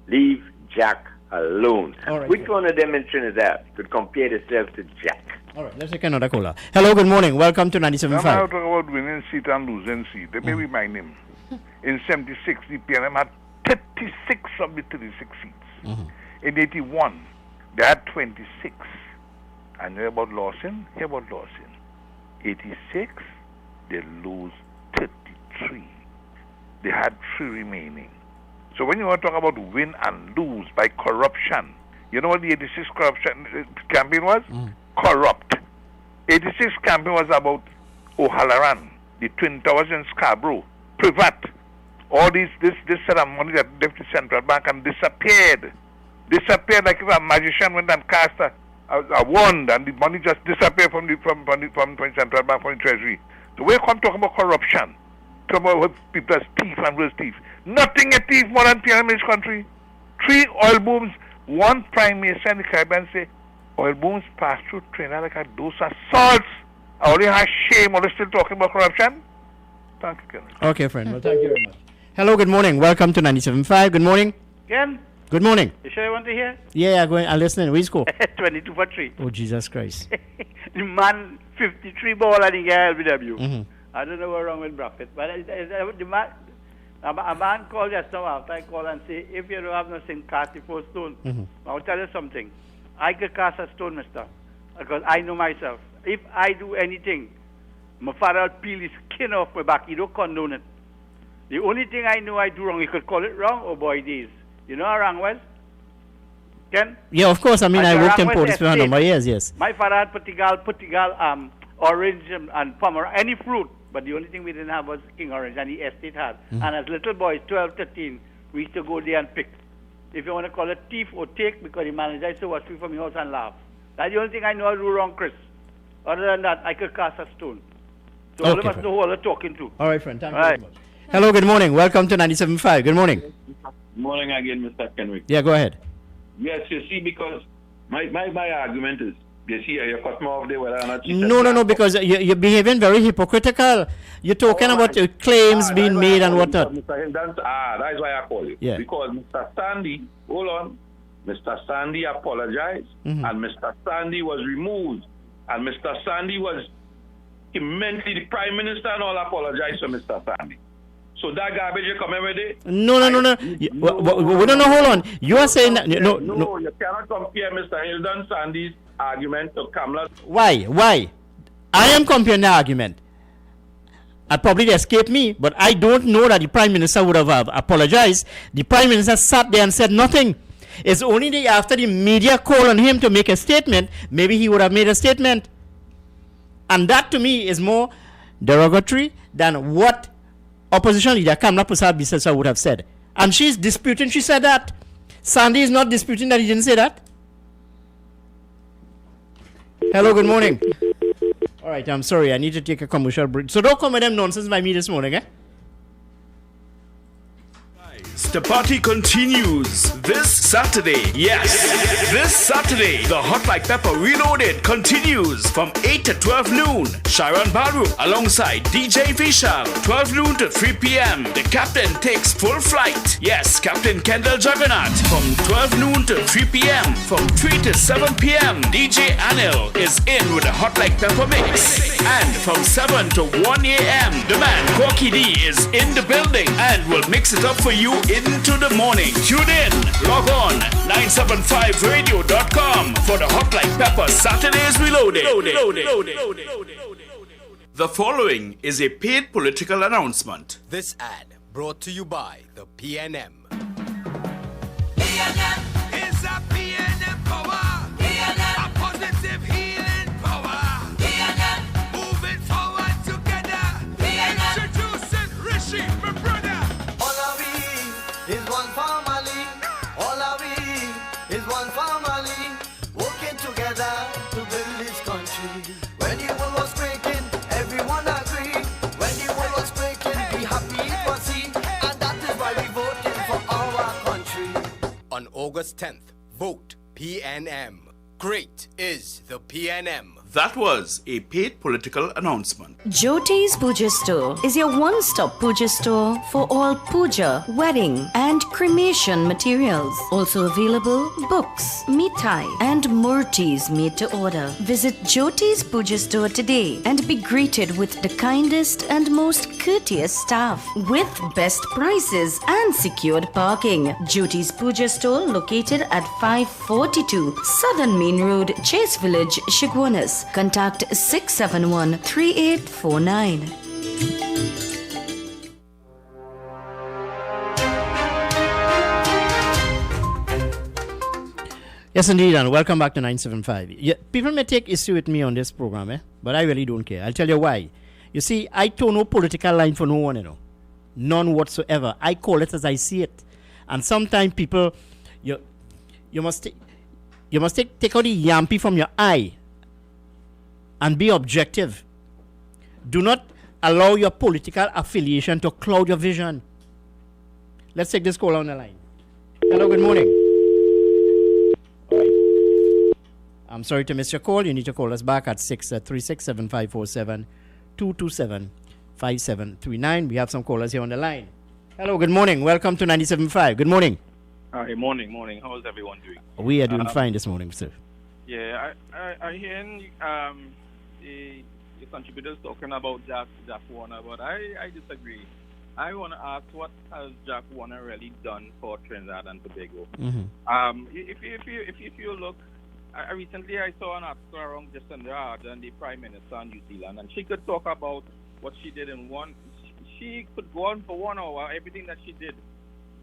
Leave Jack alone. Right, which one of them in Trinidad could compare themselves to Jack? All right, let's take another caller. Hello, good morning. Welcome to 97.5. I'm not talking about winning seat and losing seat. Let me remind him. In 76, the PNM had 36 of the 36 seats. In 81, they had 26. And hear about Lawson? 86, they lose 33. They had 3 remaining. So when you want to talk about win and lose by corruption, you know what the 86 corruption campaign was? Corrupt. 86 campaign was about O'Halloran, the Twin Towers in Scarborough, Privat. All this set of money that left the central bank and disappeared. Disappeared like if a magician went and cast a wand and the money just disappeared from the central bank, from the treasury. So we come talking about corruption. talk about people as thief and worse thief. Nothing a thief more than PNM in this country. 3 oil booms, 1 prime minister in the Caribbean say, oil booms pass through Trinidad like those are salts. I only have shame or still talking about corruption. Thank you, Ken. Okay, friend. Well, thank you very much. Hello, good morning. Welcome to 97.5. Good morning. Ken? Good morning. You sure you want to hear? Yeah, I'm listening. We score. 22 for 3. Oh, Jesus Christ. The man 53 ball and he got LBW. Mm-hmm. I don't know what's wrong with Braffett, but the man, a man called just now after I call and say, if you don't have nothing, cast the first stone. Mm-hmm. I'll tell you something. I could cast a stone, mister, because I know myself. If I do anything, my father will peel his skin off my back. He don't condone it. The only thing I know I do wrong, you could call it wrong, oh boy, it is. You know how wrong was? Ken? Yeah, of course. I mean, I worked in Port for a number of years, yes. My father had Portugal, orange and pomegranate, any fruit, but the only thing we didn't have was king orange, and the estate had. Mm-hmm. And as little boys, 12, 13, we used to go there and pick. If you want to call it thief or take, because the manager used to watch me from the house and laugh. That's the only thing I know I do wrong, Chris. Other than that, I could cast a stone. So all of us know who they're talking to. All right, friend. Thank you very much. Hello, good morning. Welcome to 97.5. Good morning. Morning again, Mr. Kenwick. Yeah, go ahead. Yes, you see, because my argument is, you see, you cut me off there whether or not... No, because you're behaving very hypocritical. You're talking about claims being made and whatnot. That's why I call you. Yeah. Because Mr. Sandy, hold on, Mr. Sandy apologized, and Mr. Sandy was removed, and Mr. Sandy was immensely, the Prime Minister and all apologized to Mr. Sandy. So that garbage you come every day? No. No, hold on. You are saying that... No, you cannot compare Mr. Hilton Sandy's argument to Kamala. Why? I am comparing the argument. It probably escaped me, but I don't know that the Prime Minister would have apologized. The Prime Minister sat there and said nothing. It's only after the media called on him to make a statement, maybe he would have made a statement. And that to me is more derogatory than what opposition leader Kamla Persad-Bissessar would have said. And she's disputing she said that. Sandy is not disputing that he didn't say that. Hello, good morning. All right, I'm sorry. I need to take a commercial break. So don't come with them nonsense by me this morning, eh? The party continues this Saturday. Yes, this Saturday, the Hot Like Pepper Reloaded continues from 8 to 12 noon. Sharon Baru alongside DJ Vishal, 12 noon to 3 p.m. The captain takes full flight. Yes, Captain Kendall Juggernaut from 12 noon to 3 p.m. From 3 to 7 p.m. DJ Anil is in with a Hot Like Pepper mix. And from 7 to 1 a.m. the man Corky D is in the building and will mix it up for you into the morning. Tune in, log on 975radio.com for the Hot Like Pepper Saturdays Reloaded. The following is a paid political announcement. This ad brought to you by the PNM. PNM is a PNM power. PNM, a positive healing power. PNM, moving forward together. PNM, introducing Rishi, my brother. Is one family, all of we is one family, working together to build this country. When the world was breaking, everyone agreed. When the world was breaking, we happy it was seen, and that is why we voted for our country. On August 10th, vote PNM. Great is the PNM. That was a paid political announcement. Jyoti's Puja Store is your one-stop puja store for all puja, wedding and cremation materials. Also available books, mithai and murtis made to order. Visit Jyoti's Puja Store today and be greeted with the kindest and most courteous staff with best prices and secured parking. Jyoti's Puja Store located at 542 Southern Main Road, Chase Village, Shigwanas. Contact 671-3849. Yes, indeed, and welcome back to 975. Yeah, people may take issue with me on this program, but I really don't care. I'll tell you why. You see, I toe no political line for no one, None whatsoever. I call it as I see it. And sometimes people, you must take out the yampy from your eye and be objective. Do not allow your political affiliation to cloud your vision. Let's take this call on the line. Hello, good morning. All right. I'm sorry to miss your call. You need to call us back at 636-7547, 227-5739. We have some callers here on the line. Hello, good morning. Welcome to 97.5. Good morning. Hi, morning. How's everyone doing? We are doing fine this morning, sir. Yeah, I hear the contributors talking about Jack Warner, but I disagree. I want to ask, what has Jack Warner really done for Trinidad and Tobago? If you look, recently I saw an article around Jacinda Ardern, the Prime Minister of New Zealand, and she could talk about what she did in she could go on for 1 hour, everything that she did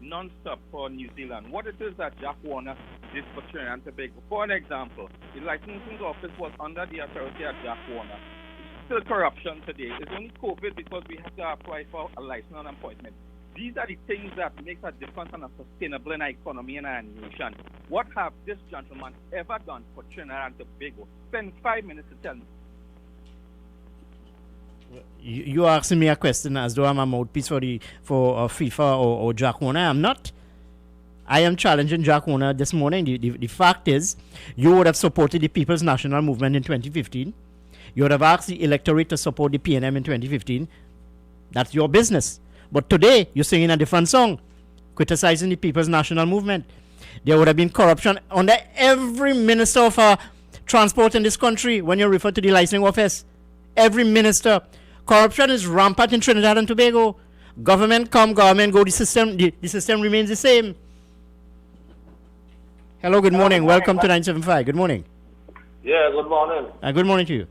non-stop for New Zealand. What it is that Jack Warner did for Trinidad and Tobago. For an example, the licensing office was under the authority of Jack Warner. It's still corruption today. It's only COVID because we have to apply for a license and appointment. These are the things that make a difference and a sustainable in our economy and our nation. What have this gentleman ever done for Trinidad and Tobago? Spend 5 minutes to tell me. You asking me a question as though I'm a mouthpiece for FIFA or Jack Warner. I'm not. I am challenging Jack Warner this morning. The fact is, you would have supported the People's National Movement in 2015. You would have asked the electorate to support the PNM in 2015. That's your business. But today, you're singing a different song, criticizing the People's National Movement. There would have been corruption under every minister of transport in this country when you refer to the licensing office. Every minister. Corruption is rampant in Trinidad and Tobago. Government come, government go, the system remains the same. Hello, good morning. Welcome to 975. Good morning. Yeah, good morning. Good morning to you.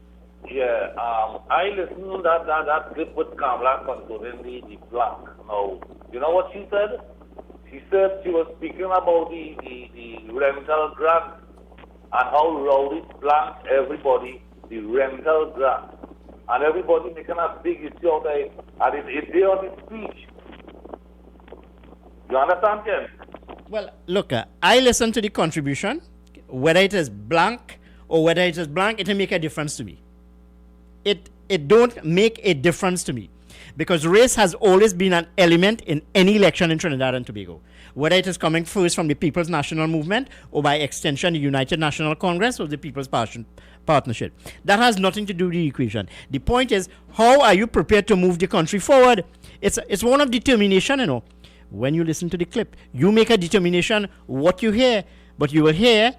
Yeah, I listened to that clip with Kamala concerning the black. Now, you know what she said? She said she was speaking about the rental grant and how rowdy black everybody, the rental grant. And everybody making a big issue out there, and it's there on his speech. You understand, Ken? Well, look, I listen to the contribution. Whether it is blank or whether it is blank, it will make a difference to me. It don't make a difference to me. Because race has always been an element in any election in Trinidad and Tobago. Whether it is coming first from the People's National Movement or by extension the United National Congress or the People's Partnership. That has nothing to do with the equation. The point is, how are you prepared to move the country forward? It's one of determination, you know. When you listen to the clip, you make a determination what you hear, but you will hear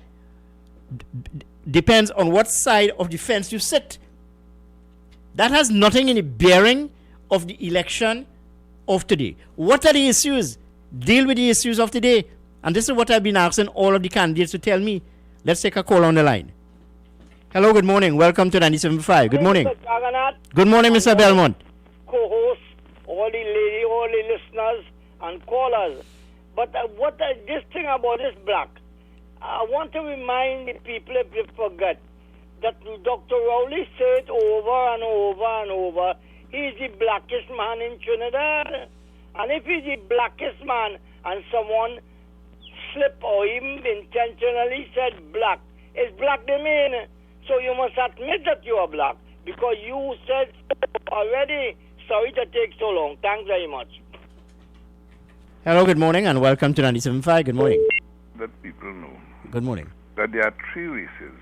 depends on what side of the fence you sit. That has nothing in the bearing of the election of today. What are the issues? Deal with the issues of today. And this is what I've been asking all of the candidates to tell me. Let's take a call on the line. Hello, good morning. Welcome to 97.5. Good morning. Good morning, Mr. Belmont. Co-hosts, all the listeners and callers. But this thing about this black, I want to remind the people, if they forget, that Dr. Rowley said over and over and over, he's the blackest man in Trinidad. And if he's the blackest man and someone slip or even intentionally said black, it's black they mean. So you must admit that you are black because you said already. Sorry to take so long. Thanks very much. Hello, good morning, and welcome to 97.5. Good morning. Let people know. Good morning. That there are 3 races.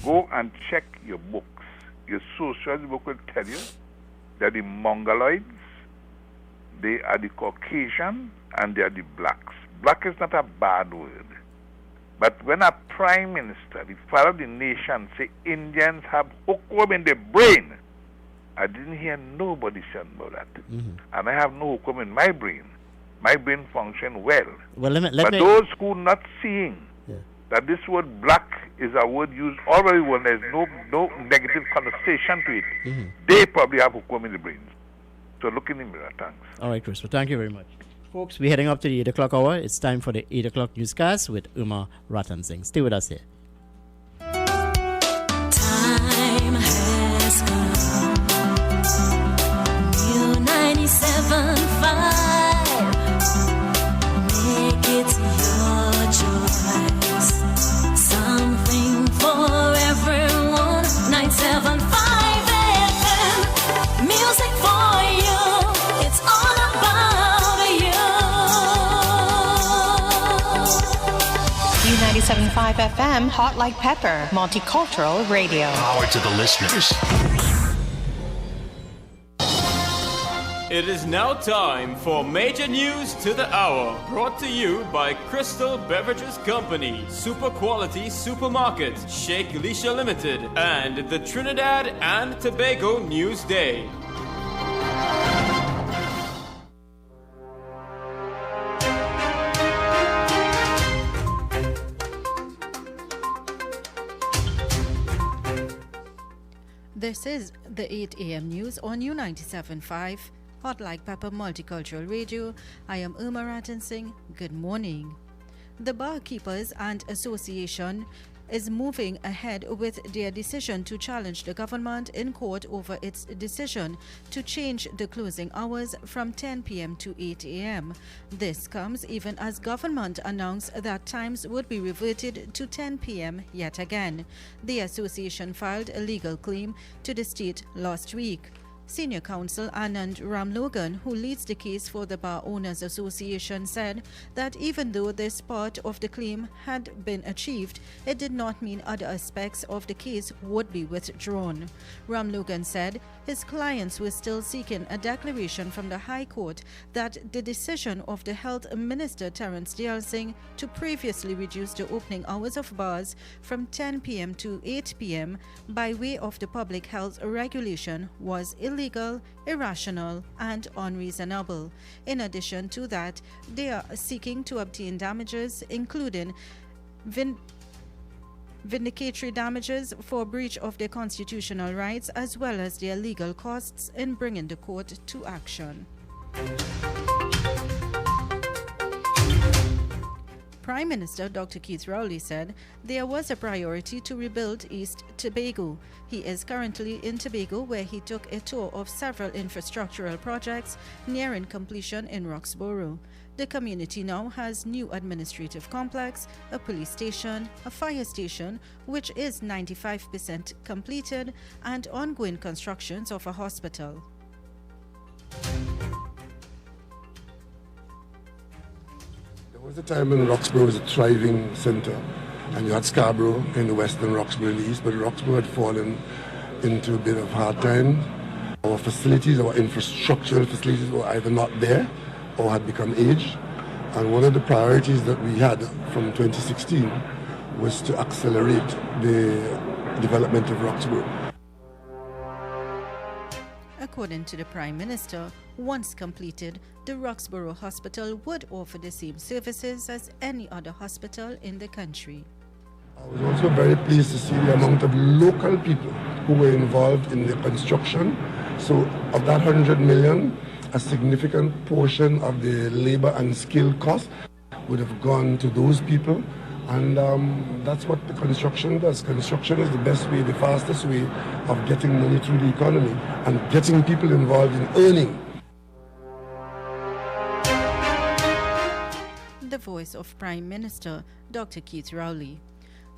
Go and check your books. Your social book will tell you that the Mongoloids, they are the Caucasian, and they are the blacks. Black is not a bad word. But when a prime minister, the father of the nation, say Indians have hookworm in their brain, I didn't hear nobody saying about that. And I have no hookworm in my brain. My brain functions well. But those who not seeing that this word black is a word used all over the world, there's no negative connotation to it, they probably have hookworm in the brains. So look in the mirror. Thanks. All right, Chris. Well, thank you very much. Folks, we're heading up to the 8 o'clock hour. It's time for the 8 o'clock newscast with Uma Ratan Singh. Stay with us here. Time has come. New 97.5. Make it your choice. Something for everyone. 975 FM. Music for 97.5 FM, Hot Like Pepper, Multicultural Radio. Power to the listeners. It is now time for Major News to the Hour, brought to you by Crystal Beverages Company, Super Quality Supermarket, Sheikh Elisha Limited, and the Trinidad and Tobago News Day. This is the 8 a.m. news on U97.5, Hot Like Pepper Multicultural Radio. I am Irma Ratan Singh. Good morning. The Barkeepers and Association is moving ahead with their decision to challenge the government in court over its decision to change the closing hours from 10 p.m. to 8 a.m. This comes even as government announced that times would be reverted to 10 p.m. yet again. The association filed a legal claim to the state last week. Senior counsel Anand Ramlogan, who leads the case for the Bar Owners Association, said that even though this part of the claim had been achieved, it did not mean other aspects of the case would be withdrawn. Ramlogan said his clients were still seeking a declaration from the High Court that the decision of the Health Minister Terence Dayal Singh to previously reduce the opening hours of bars from 10 p.m. to 8 p.m. by way of the public health regulation was illegal, irrational, and unreasonable. In addition to that, they are seeking to obtain damages, including vindicatory damages for breach of their constitutional rights, as well as their legal costs in bringing the court to action. Prime Minister Dr. Keith Rowley said there was a priority to rebuild East Tobago. He is currently in Tobago, where he took a tour of several infrastructural projects nearing completion in Roxborough. The community now has new administrative complex, a police station, a fire station, which is 95% completed, and ongoing constructions of a hospital. There was a time when Roxborough was a thriving centre, and you had Scarborough in the west and Roxborough in the east, but Roxborough had fallen into a bit of hard time. Our facilities, our infrastructural facilities were either not there or had become aged, and one of the priorities that we had from 2016 was to accelerate the development of Roxborough. According to the Prime Minister, once completed, the Roxborough Hospital would offer the same services as any other hospital in the country. I was also very pleased to see the amount of local people who were involved in the construction. So of that 100 million, a significant portion of the labor and skill cost would have gone to those people. And that's what the construction does. Construction is the best way, the fastest way of getting money through the economy and getting people involved in earning. The voice of Prime Minister Dr. Keith Rowley.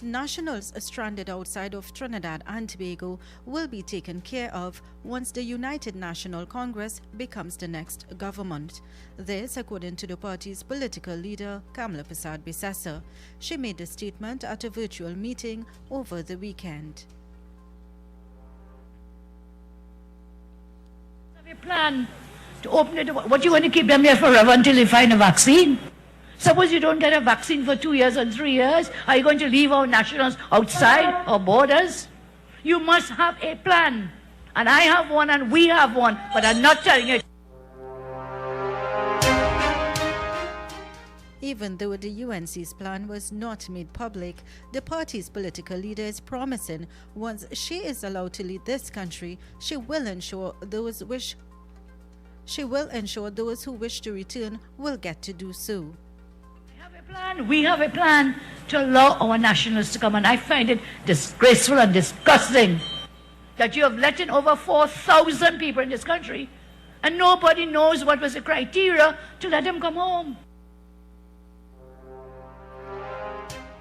Nationals stranded outside of Trinidad and Tobago will be taken care of once the United National Congress becomes the next government. This, according to the party's political leader, Kamla Persad-Bissessar. She made the statement at a virtual meeting over the weekend. Have a plan to open it. What, you want to keep them here forever until they find a vaccine? Suppose you don't get a vaccine for 2 years and 3 years. Are you going to leave our nationals outside our borders? You must have a plan. And I have one and we have one, but I'm not telling you. Even though the UNC's plan was not made public, the party's political leader is promising once she is allowed to lead this country, she will ensure those who wish to return will get to do so. We have a plan to allow our nationals to come, and I find it disgraceful and disgusting that you have let in over 4,000 people in this country and nobody knows what was the criteria to let them come home.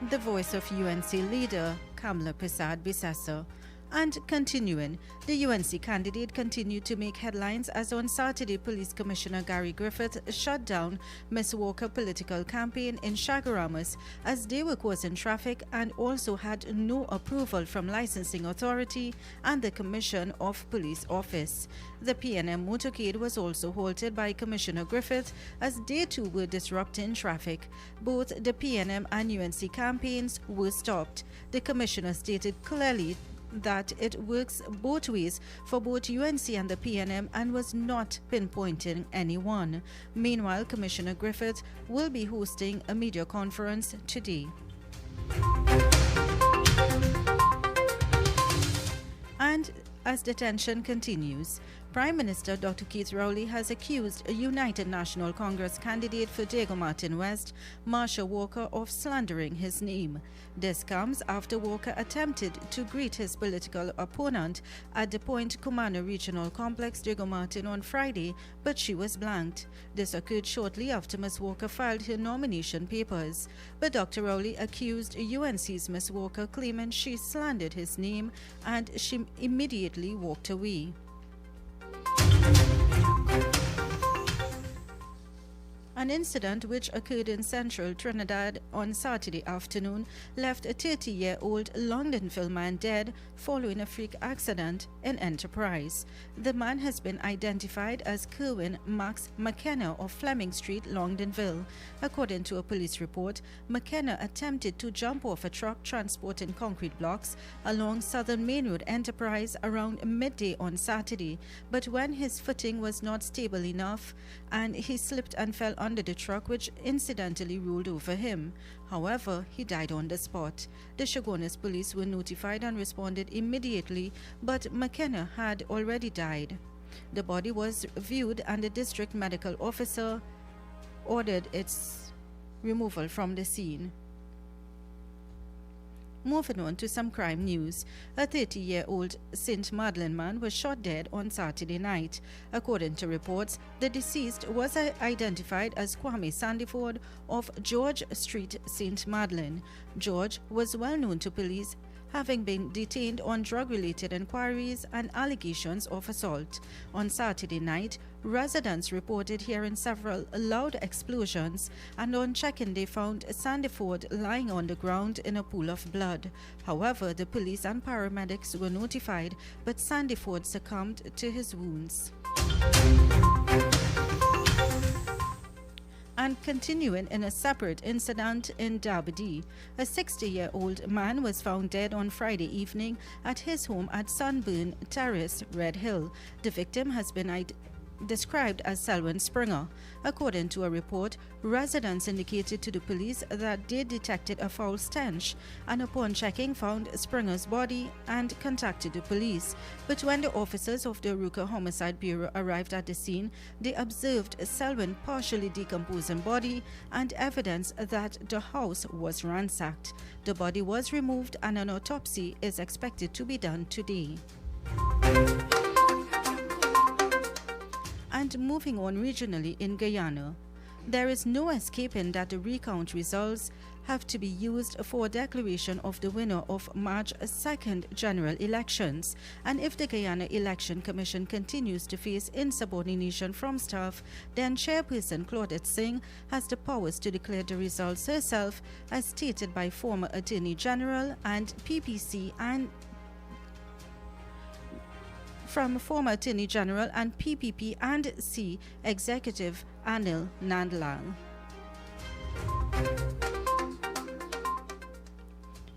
The voice of UNC leader Kamla Persad-Bissessar. And continuing, the UNC candidate continued to make headlines as on Saturday, Police Commissioner Gary Griffith shut down Ms. Walker's political campaign in Chaguaramas as they were causing traffic and also had no approval from licensing authority and the Commission of Police Office. The PNM motorcade was also halted by Commissioner Griffith as they too were disrupting traffic. Both the PNM and UNC campaigns were stopped. The commissioner stated clearly that it works both ways for both UNC and the PNM and was not pinpointing anyone. Meanwhile, Commissioner Griffith will be hosting a media conference today. And as the tension continues, Prime Minister Dr. Keith Rowley has accused a United National Congress candidate for Diego Martin West, Marsha Walker, of slandering his name. This comes after Walker attempted to greet his political opponent at the Point Commander Regional Complex, Diego Martin, on Friday, but she was blanked. This occurred shortly after Ms. Walker filed her nomination papers. But Dr. Rowley accused UNC's Ms. Walker, claiming she slandered his name, and she immediately walked away. An incident which occurred in central Trinidad on Saturday afternoon left a 30-year-old Longdenville man dead following a freak accident in Enterprise. The man has been identified as Kerwin Max McKenna of Fleming Street, Longdenville. According to a police report, McKenna attempted to jump off a truck transporting concrete blocks along Southern Main Road Enterprise around midday on Saturday, but when his footing was not stable enough and he slipped and fell under the truck, which incidentally rolled over him. However, he died on the spot. The Chaguanas police were notified and responded immediately, but McKenna had already died. The body was viewed and the district medical officer ordered its removal from the scene. Moving on to some crime news, a 30-year-old St. Madeleine man was shot dead on Saturday night. According to reports, the deceased was identified as Kwame Sandiford of George Street, St. Madeleine. George was well known to police, having been detained on drug-related inquiries and allegations of assault. On Saturday night, residents reported hearing several loud explosions, and on checking they found Sandiford lying on the ground in a pool of blood. However, the police and paramedics were notified, but Sandiford succumbed to his wounds. And continuing in a separate incident in Dabadee, a 60-year-old man was found dead on Friday evening at his home at Sunburn Terrace, Red Hill. The victim has been described as Selwyn Springer. According to a report, residents indicated to the police that they detected a foul stench and upon checking found Springer's body and contacted the police. But when the officers of the Arouca Homicide Bureau arrived at the scene, they observed Selwyn partially decomposing body and evidence that the house was ransacked. The body was removed and an autopsy is expected to be done today. And moving on regionally in Guyana, there is no escaping that the recount results have to be used for declaration of the winner of March 2nd general elections. And if the Guyana Election Commission continues to face insubordination from staff, then Chairperson Claudette Singh has the powers to declare the results herself, as stated by former Attorney General and PPC and from former Attorney General and PPP and C Executive Anil Nandlal.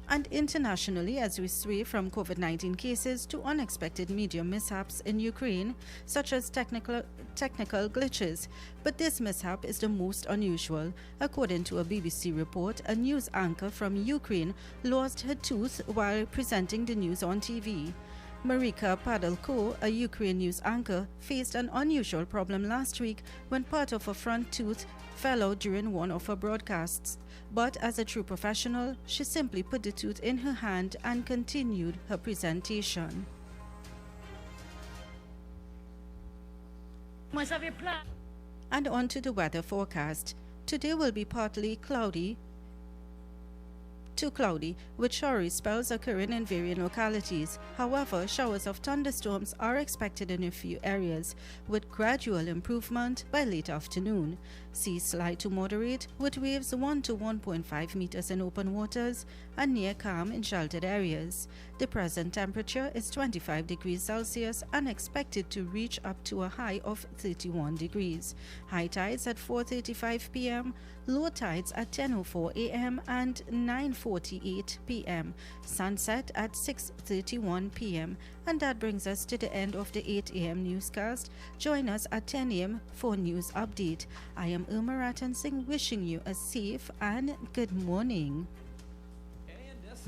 And internationally, as we sway from COVID-19 cases to unexpected media mishaps in Ukraine, such as technical glitches. But this mishap is the most unusual. According to a BBC report, a news anchor from Ukraine lost her tooth while presenting the news on TV. Marika Padalko, a Ukraine news anchor, faced an unusual problem last week when part of her front tooth fell out during one of her broadcasts. But as a true professional, she simply put the tooth in her hand and continued her presentation. And on to the weather forecast. Today will be partly cloudy to cloudy, with showery spells occurring in varying localities. However, showers of thunderstorms are expected in a few areas, with gradual improvement by late afternoon. Seas slight to moderate, with waves 1 to 1.5 meters in open waters and near calm in sheltered areas. The present temperature is 25 degrees Celsius and expected to reach up to a high of 31 degrees. High tides at 4:35 p.m., low tides at 10:04 a.m. and 9:48 p.m. Sunset at 6:31 p.m. And that brings us to the end of the 8 a.m. newscast. Join us at 10 a.m. for news update. I am Irma Ratan Singh, wishing you a safe and good morning.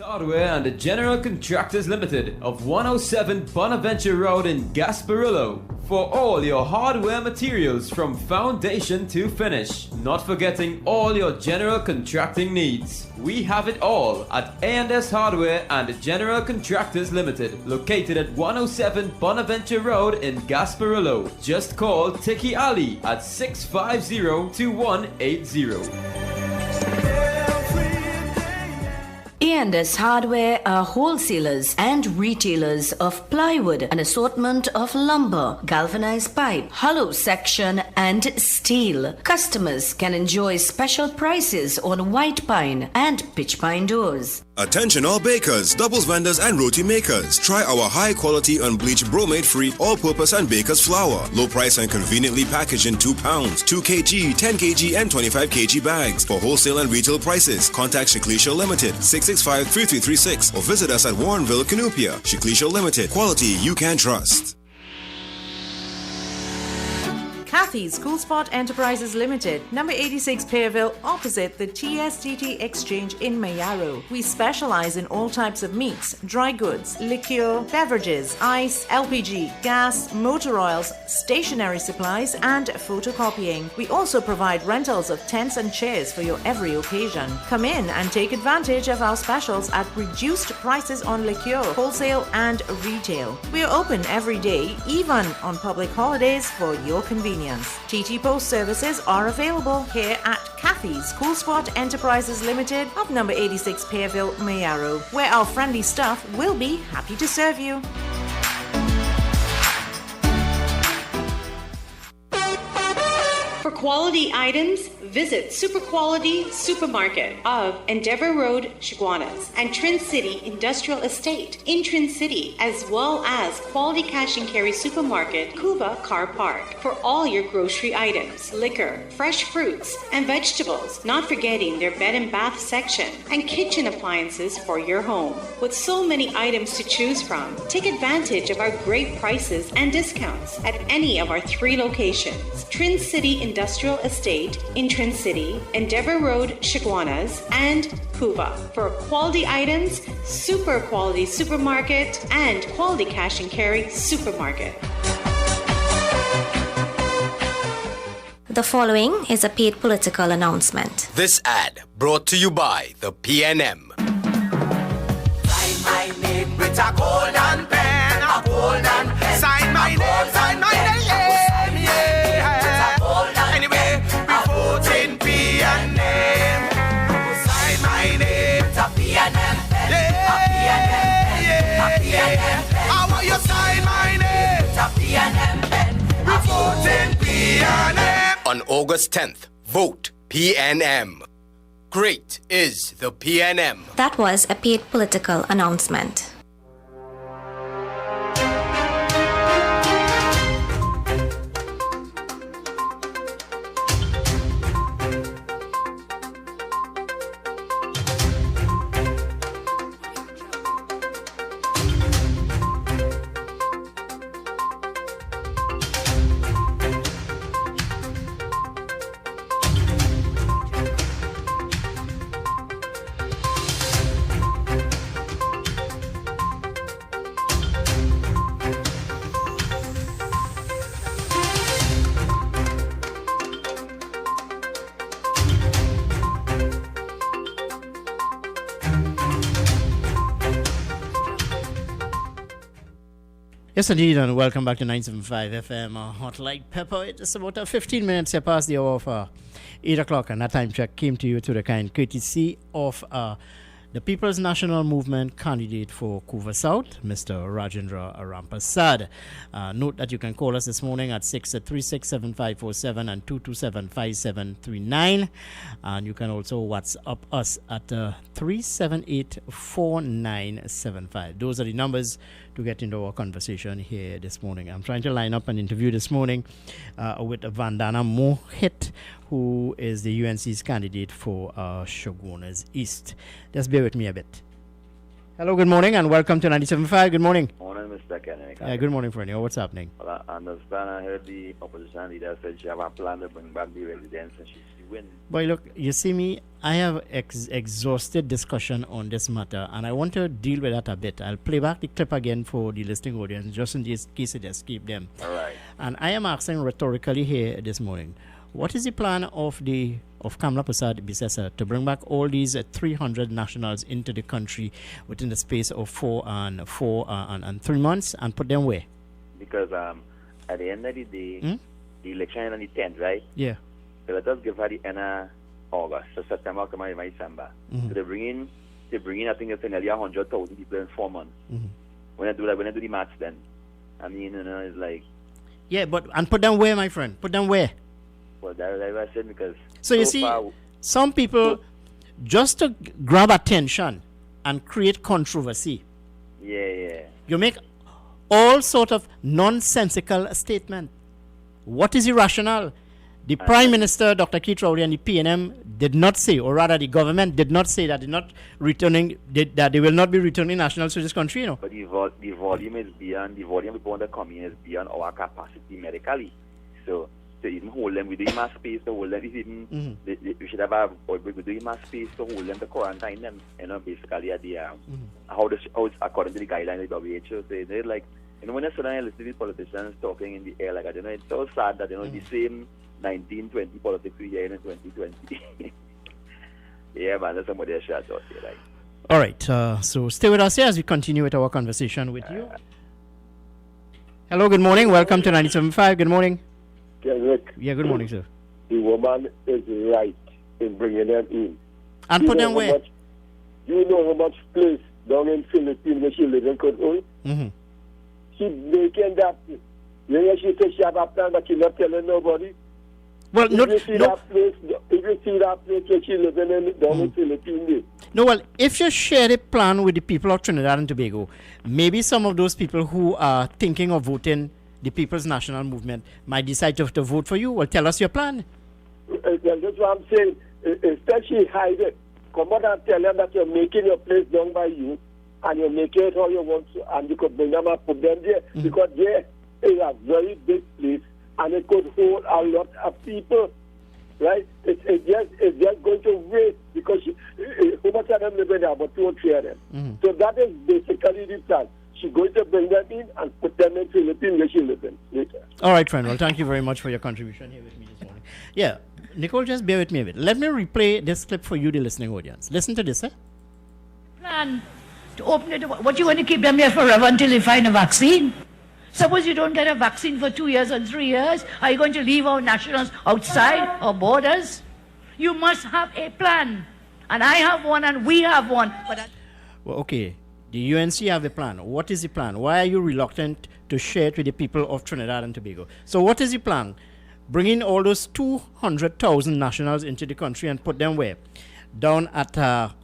Hardware and the General Contractors Limited of 107 Bonaventure Road in Gasparillo for all your hardware materials from foundation to finish. Not forgetting all your general contracting needs. We have it all at A&S Hardware and the General Contractors Limited, located at 107 Bonaventure Road in Gasparillo. Just call Tiki Ali at 650-2180. A&S Hardware are wholesalers and retailers of plywood, an assortment of lumber, galvanized pipe, hollow section, and steel. Customers can enjoy special prices on white pine and pitch pine doors. Attention all bakers, doubles vendors and roti makers. Try our high quality unbleached bromate free all-purpose and baker's flour. Low price and conveniently packaged in 2 pounds, 2 kg, 10 kg and 25 kg bags. For wholesale and retail prices, contact Shiklisha Limited 665-3336 or visit us at Warrenville, Canupia. Shiklisha Limited, quality you can trust. Kathy's Cool Spot Enterprises Limited, number 86 Pearville, opposite the TSTT Exchange in Mayaro. We specialize in all types of meats, dry goods, liqueur, beverages, ice, LPG, gas, motor oils, stationery supplies, and photocopying. We also provide rentals of tents and chairs for your every occasion. Come in and take advantage of our specials at reduced prices on liqueur, wholesale and retail. We are open every day, even on public holidays, for your convenience. TT Post services are available here at Kathy's Cool Spot Enterprises Limited of number 86 Pearville, Mayaro, where our friendly staff will be happy to serve you. For quality items, visit Super Quality Supermarket of Endeavour Road, Chaguanas, and Trin City Industrial Estate in Trin City, as well as Quality Cash and Carry Supermarket, Cuba Car Park, for all your grocery items, liquor, fresh fruits, and vegetables, not forgetting their bed and bath section, and kitchen appliances for your home. With so many items to choose from, take advantage of our great prices and discounts at any of our 3 locations: Trin City Industrial Estate in Trin City, Endeavour Road, Chaguanas, and Cuba. For quality items, Super Quality Supermarket and Quality Cash and Carry Supermarket. The following is a paid political announcement. This ad brought to you by the PNM. Sign my name with a golden pen, a golden pen. Sign my name, yeah. Anyway, we vote in PNM. Sign my name, it's a PNM pen, a PNM pen. How will you sign my name? It's a PNM pen. We vote in PNM. On August 10th, vote PNM. Great is the PNM. That was a paid political announcement. Yes, indeed, and welcome back to 975 FM, Hot Like Pepper. It's about 15 minutes past the hour of 8 o'clock, and that time check came to you to the kind courtesy of the People's National Movement candidate for Couva South, Mr. Rajendra Rampasad. Note that you can call us this morning at 636-7547 and 227-5739. And you can also WhatsApp us at 378-4975. Those are the numbers to get into our conversation here this morning. I'm trying to line up an interview this morning with Vandana Mohit, who is the UNC's candidate for Shogunas East. Just bear with me a bit. Hello, good morning, and welcome to 97.5. Good morning. Morning, Mr. Kennedy. Good morning, Freddie. What's happening? Well, I understand. I heard the opposition leader said she have a plan to bring back the residents and she win. Boy, look, you see me, I have exhausted discussion on this matter, and I want to deal with that a bit. I'll play back the clip again for the listening audience, just in case it escaped them. All right. And I am asking rhetorically here this morning, what is the plan of Kamla Prasad Bisesa to bring back all these 300 nationals into the country within the space of 3 months and put them where? Because at the end of the day, the election is on the 10th, right? Yeah. So let us give her the end of August, so September, October, November, December. So they bring in, I think it's nearly 100,000 people in 4 months. When I do the maths, then I mean, it's like. Yeah, and put them where, my friend? Put them where? Well, that's what I said, because. So you see, some people, just to grab attention and create controversy. Yeah. You make all sort of nonsensical statement. What is the rationale? The Prime Minister, Dr. Keith Rowley, and the PNM did not say, or rather the government did not say that that they will not be returning nationals to this country, But the volume is beyond, the volume of people that come in is beyond our capacity medically. So to even hold them, we do enough space to hold them. Even we should have we do enough space to hold them, to quarantine them. Basically at the how it's according to the guidelines of the WHO. So they're like, when I sit down and listen to these politicians talking in the air, like it's so sad that the same 1920 politics we hear in 2020. Yeah, man, there's somebody else out there, right? All right, so stay with us here as we continue with our conversation with you. Hello, good morning. Welcome to 97.5. Good morning. Yeah, good morning, sir. The woman is right in bringing them in. And put them where? You know how much place down in Philippines where she lives in Cotonou? She making that. You know, she says she have a plan, but she's not telling nobody. Well, if you see that place where she living in down in Philippines. No, well, if you share a plan with the people of Trinidad and Tobago, maybe some of those people who are thinking of voting the People's National Movement might decide to vote for you. Well, tell us your plan. That's what I'm saying. Instead, she hide it. Come out and tell them that you're making your place done by you, and you're making it how you want to, and you could bring them and put them there. Because there is a very big place, and it could hold a lot of people. Right? It's just going to waste, because how much of them live in there? About 2 or 3 of them. So that is basically the plan. She's going to bring them in and put them in Philippines where she lives in later. All right, friend. Well, thank you very much for your contribution here with me this morning. Yeah, Nicole, just bear with me a bit. Let me replay this clip for you, the listening audience. Listen to this, Plan to open it. What, you want to keep them there forever until they find a vaccine? Suppose you don't get a vaccine for 2 years and 3 years. Are you going to leave our nationals outside our borders? You must have a plan. And I have one and we have one. Well, okay. The UNC have a plan. What is the plan? Why are you reluctant to share it with the people of Trinidad and Tobago? So what is the plan? Bring in all those 200,000 nationals into the country and put them where? Down at the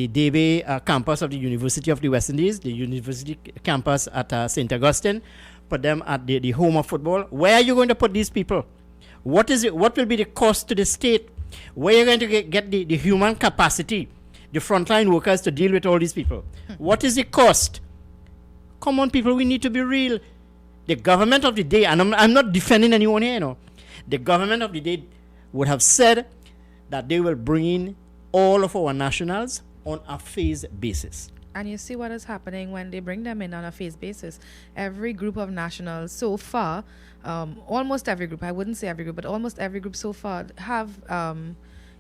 Debe campus of the University of the West Indies, the university campus at St. Augustine, put them at the home of football. Where are you going to put these people? What is it? What will be the cost to the state? Where are you going to get the human capacity, the frontline workers to deal with all these people? What is the cost? Come on, people, we need to be real. The government of the day, and I'm not defending anyone here, the government of the day would have said that they will bring in all of our nationals on a phase basis. And you see what is happening when they bring them in on a phase basis. Every group of nationals so far, almost every group, I wouldn't say every group, but almost every group so far have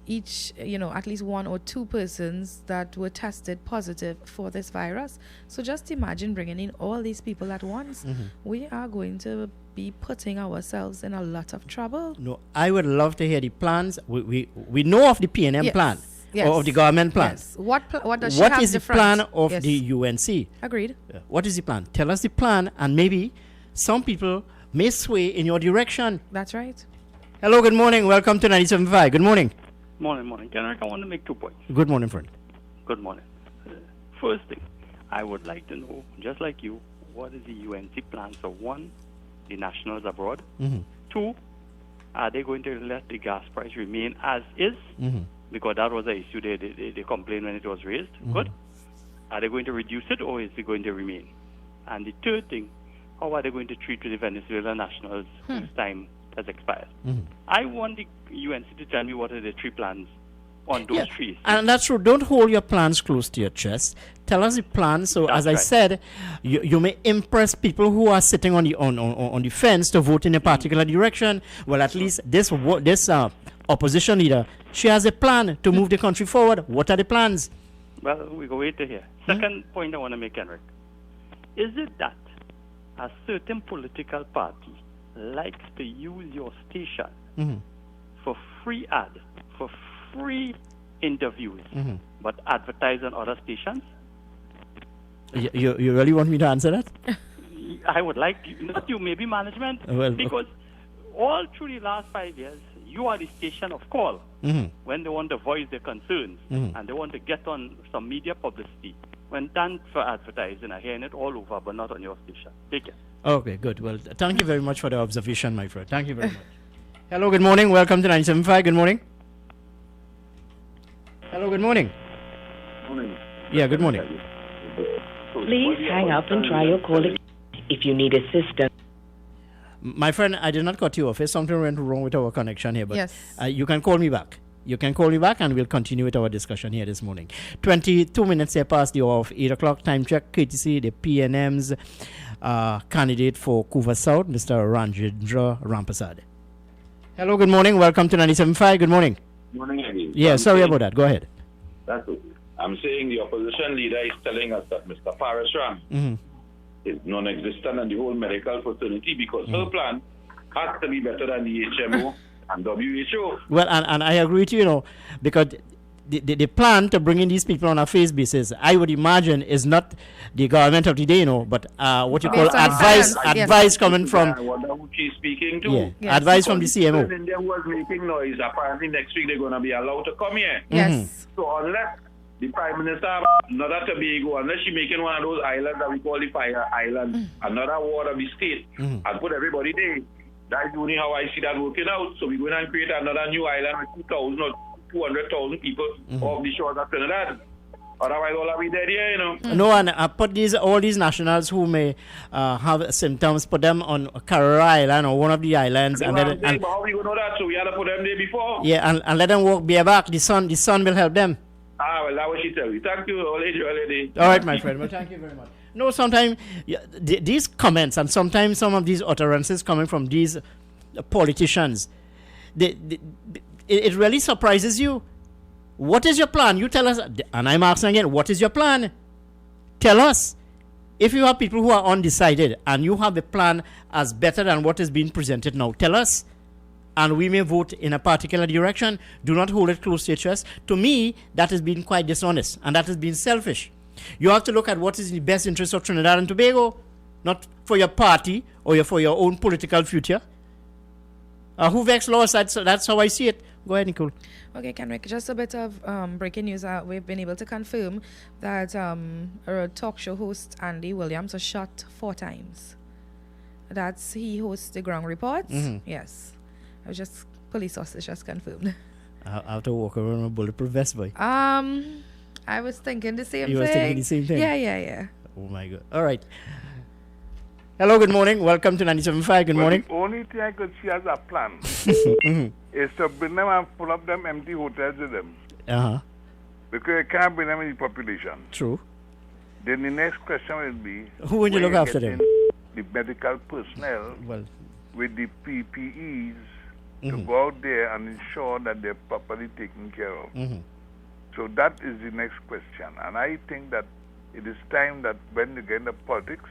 each, at least 1 or 2 persons that were tested positive for this virus. So just imagine bringing in all these people at once. We are going to be putting ourselves in a lot of trouble. No, I would love to hear the plans. We know of the PNM plan. Yes. Or of the government plan. Yes. What does she What have is the different? plan of Yes. the UNC? Agreed. What is the plan? Tell us the plan, and maybe some people may sway in your direction. That's right. Hello, good morning. Welcome to 97.5. Good morning. Morning. Kenrick, I want to make 2 points. Good morning, friend. Good morning. First thing, I would like to know, just like you, what is the UNC plan for 1, the nationals abroad? 2, are they going to let the gas price remain as is? Because that was the issue they complained when it was raised. Good. Are they going to reduce it, or is it going to remain? And the third thing, how are they going to treat the Venezuelan nationals whose time has expired? I want the UNC to tell me what are the 3 plans on those 3. And that's true. Don't hold your plans close to your chest. Tell us the plan. So, as I said, you may impress people who are sitting on the fence to vote in a particular direction. Well, at least this opposition leader, she has a plan to move the country forward. What are the plans? Well, we go wait to hear. Second point I want to make, Henrik. Is it that a certain political party likes to use your station for free ad, for free interviews, but advertise on other stations? You really want me to answer that? I would like you, not you, maybe management, because all through the last 5 years, you are the station of call when they want to voice their concerns and they want to get on some media publicity. When done for advertising, I hear it all over, but not on your station. Take care. Okay, good. Well, thank you very much for the observation, my friend. Thank you very much. Hello, good morning. Welcome to 97.5. Good morning. Hello, good morning. Morning. Yeah, good morning. Please hang up and try your call again if you need assistance. My friend, I did not cut you off. There's something went wrong with our connection here, but Yes. You can call me back. You can call me back and we'll continue with our discussion here this morning. 22 minutes here past the hour of 8 o'clock. Time check, courtesy the PNM's candidate for Couva South, Mr. Ranjendra Rampasad. Hello, good morning. Welcome to 97.5. Good morning. Morning, Eddie. Yeah, sorry about that. Go ahead. That's okay. I'm saying the opposition leader is telling us that Mr. Parashram is non-existent and the whole medical fraternity because her plan has to be better than the HMO and WHO. Well, and I agree with you, because the plan to bring in these people on a phase basis, I would imagine, is not the government of the day, but what you call advice coming from. I wonder who she's speaking to. Yeah. Advice from the CMO. India was making noise. Apparently, next week they're going to be allowed to come here. Yes. So unless the Prime Minister, another Tobago, unless she making one of those islands that we call the Fire Island, another ward of the state, and put everybody there, that's only how I see that working out. So we're going to create another new island with 2,000 or 200,000 people off the shores of Trinidad. Otherwise, all are we dead here, No, and put all these nationals who may have symptoms, put them on Carrera Island or one of the islands. But how we going to know that? So we had to put them there before. Yeah, and let them walk bareback. The sun will help them. Well, that's what she tell you. Thank you, lady. All right, my friend. Well, thank you very much. No, sometimes these comments and sometimes some of these utterances coming from these politicians, it really surprises you. What is your plan? You tell us, and I'm asking again, what is your plan? Tell us. If you have people who are undecided and you have a plan as better than what is being presented now, tell us. And we may vote in a particular direction. Do not hold it close to your chest. To me, that has been quite dishonest and that has been selfish. You have to look at what is in the best interest of Trinidad and Tobago, not for your party or for your own political future. Who vexed laws? That's how I see it. Go ahead, Nicole. Okay, Kenrick, just a bit of breaking news. We've been able to confirm that our talk show host, Andy Williams, was shot 4 times. He hosts the ground reports. Yes. I was just, police sources just confirmed. I have to walk around with a bulletproof vest, boy. I was thinking the same thing. You were thinking the same thing? Yeah. Oh, my God. All right. Hello, good morning. Welcome to 97.5. Good morning. The only thing I could see as a plan is to bring them and pull up them empty hotels with them. Because you can't bring them in the population. True. Then the next question will be, who will you look after them? The medical personnel with the PPEs to go out there and ensure that they're properly taken care of. So that is the next question. And I think that it is time that when you get into politics,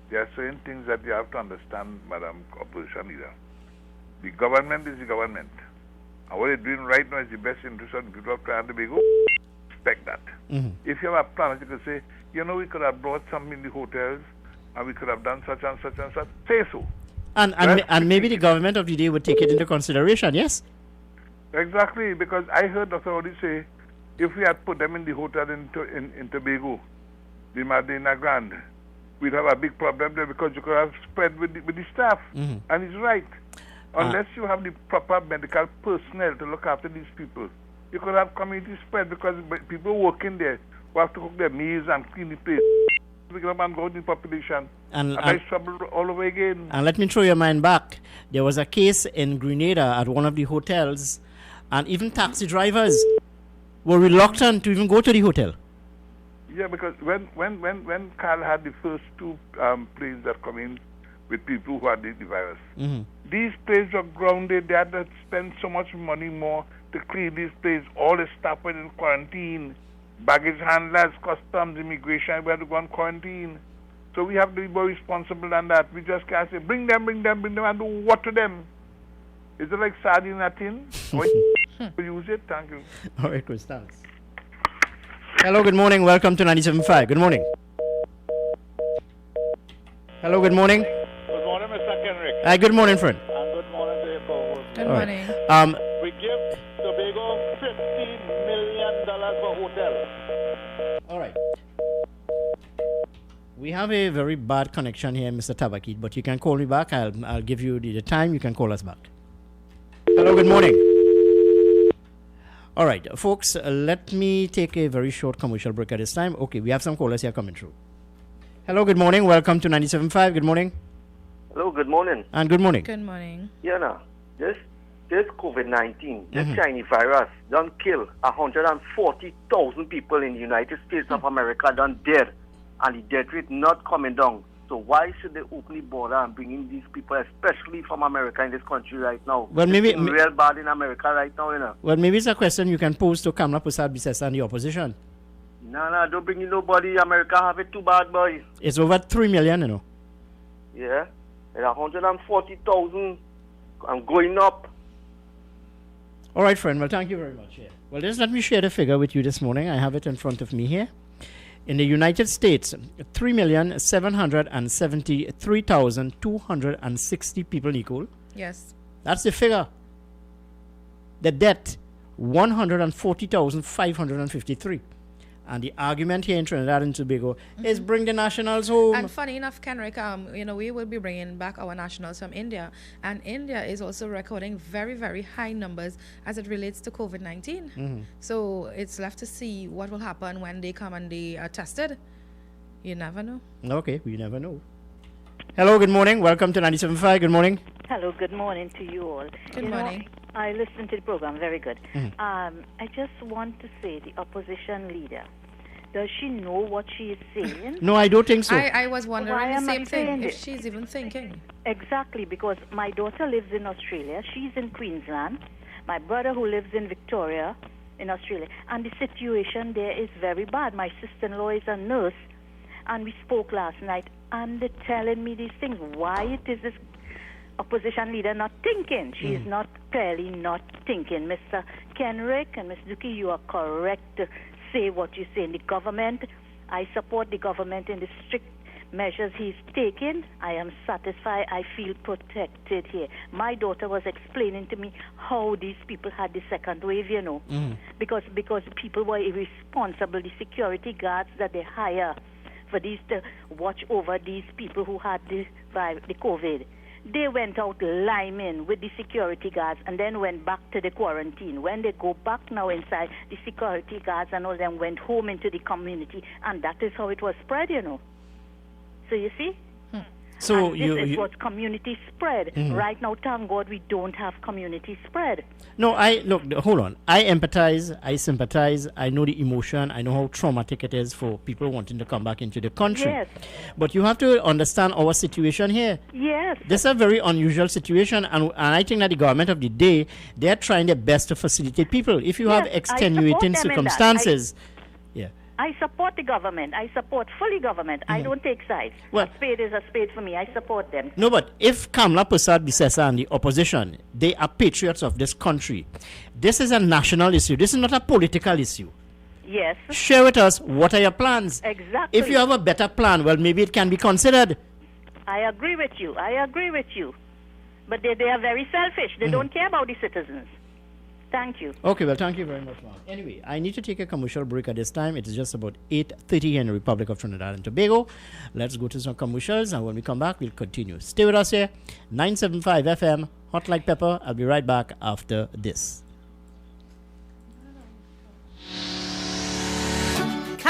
there are certain things that you have to understand, Madam Opposition Leader. The government is the government. And what they're doing right now is the best interest of the people of Trinidad and Tobago. Respect that. If you have a plan, you can say, you know, we could have brought some in the hotels, and we could have done such and such and such. Say so. And maybe the government of the day would take it into consideration, yes? Exactly, because I heard Dr. Odi say, if we had put them in the hotel in Tobago, the Marina Grande, we'd have a big problem there because you could have spread with the staff. And he's right. Unless you have the proper medical personnel to look after these people, you could have community spread because people working there who have to cook their meals and clean the place. We can go in the population. And there's trouble all over again. And let me throw your mind back. There was a case in Grenada at one of the hotels, and even taxi drivers were reluctant to even go to the hotel. Yeah, because when Carl had the first two planes that come in with people who had the virus, these planes were grounded. They had to spend so much money more to clean these planes. All the staff were in quarantine. Baggage handlers, customs, immigration, we had to go on quarantine. So we have to be more responsible than that. We just can't say, bring them, and do what to them? Is it like sardine in a tin? Use it? Thank you. All right, Chris, thanks. Hello, good morning. Welcome to 97.5. Good morning. Hello, good morning. Good morning, Mr. Kenrick. Hi, good morning, friend. And good morning to your co-host. Good morning. We give Tobago $50 million for hotel. All right. We have a very bad connection here, Mr. Tabakit, but you can call me back. I'll give you the time. You can call us back. Hello, good morning. All right, folks, let me take a very short commercial break at this time. Okay, we have some callers here coming through. Hello, good morning. Welcome to 97.5. Good morning. Hello, good morning. And good morning. Good morning. Yeah, now, this COVID-19, this Chinese virus done kill 140,000 people in the United States of America done dead, and the death rate not coming down. So why should they open the border and bring in these people, especially from America in this country right now? Well, maybe it's real bad in America right now, you know. Well, maybe it's a question you can pose to Kamala Prasad-Bisesa and the opposition. No, don't bring in nobody. America have it too bad, boy. It's over 3 million, you know. Yeah, and 140,000 and going up. All right, friend. Well, thank you very much. Yeah. Well, just let me share the figure with you this morning. I have it in front of me here. In the United States, 3,773,260 people equal. Yes. That's the figure. The death, 140,553. And the argument here in Trinidad and Tobago is bring the nationals home. And funny enough, Kenrick, we will be bringing back our nationals from India. And India is also recording very, very high numbers as it relates to COVID-19. So it's left to see what will happen when they come and they are tested. You never know. Okay, we never know. Hello, good morning. Welcome to 97.5. Good morning. Hello, good morning to you all. Good morning. I listened to the program, very good. I just want to say the opposition leader, does she know what she is saying? No, I don't think so. I was wondering the same thing, if she's even thinking. Exactly, because my daughter lives in Australia. She's in Queensland. My brother who lives in Victoria in Australia. And the situation there is very bad. My sister-in-law is a nurse, and we spoke last night, and they're telling me these things. Why it is this opposition leader not thinking? She is not clearly not thinking. Mr. Kenrick and Ms. Duki, you are correct to say what you say in the government. I support the government in the strict measures he's taking. I am satisfied. I feel protected here. My daughter was explaining to me how these people had the second wave, you know, because people were irresponsible. The security guards that they hire for these to watch over these people who had the COVID, they went out liming with the security guards and then went back to the quarantine. When they go back now inside, the security guards and all them went home into the community, and that is how it was spread, you know. So you see? So and this is what community spread. Right now, thank God, we don't have community spread. No, hold on. I empathize, I sympathize, I know the emotion, I know how traumatic it is for people wanting to come back into the country. Yes. But you have to understand our situation here. Yes. This is a very unusual situation, and I think that the government of the day, they're trying their best to facilitate people. If you have extenuating circumstances, I support the government. I support fully government. I don't take sides. Well, a spade is a spade for me. I support them. No, but if Kamla Persad-Bissessar and the opposition, they are patriots of this country. This is a national issue. This is not a political issue. Yes. Share with us, what are your plans? Exactly. If you have a better plan, well, maybe it can be considered. I agree with you. But they are very selfish. They don't care about the citizens. Thank you. Okay, well, thank you very much, ma'am. Anyway, I need to take a commercial break at this time. It is just about 8:30 in the Republic of Trinidad and Tobago. Let's go to some commercials, and when we come back, we'll continue. Stay with us here. 975 FM, Hot Like Pepper. I'll be right back after this.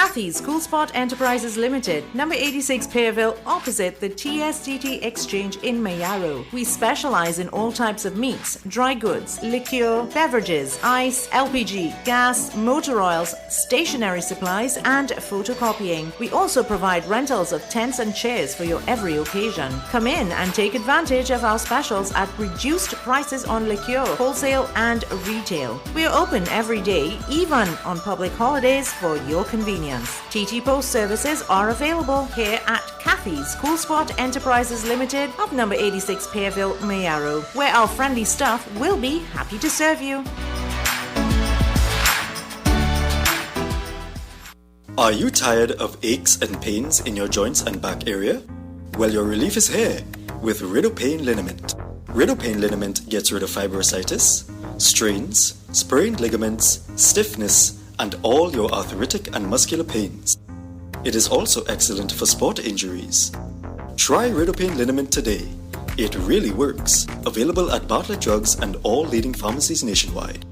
Kathy's Cool Spot Enterprises Limited, number 86 Pearville, opposite the TSTT Exchange in Mayaro. We specialize in all types of meats, dry goods, liquor, beverages, ice, LPG, gas, motor oils, stationery supplies, and photocopying. We also provide rentals of tents and chairs for your every occasion. Come in and take advantage of our specials at reduced prices on liquor, wholesale, and retail. We are open every day, even on public holidays, for your convenience. TT Post services are available here at Kathy's Cool Spot Enterprises Limited of number 86 Pearville, Mayaro, where our friendly staff will be happy to serve you. Are you tired of aches and pains in your joints and back area? Well, your relief is here with Ridopain Liniment. Ridopain Liniment gets rid of fibrositis, strains, sprained ligaments, stiffness, and all your arthritic and muscular pains. It is also excellent for sport injuries. Try Ridopain Liniment today. It really works. Available at Bartlett Drugs and all leading pharmacies nationwide.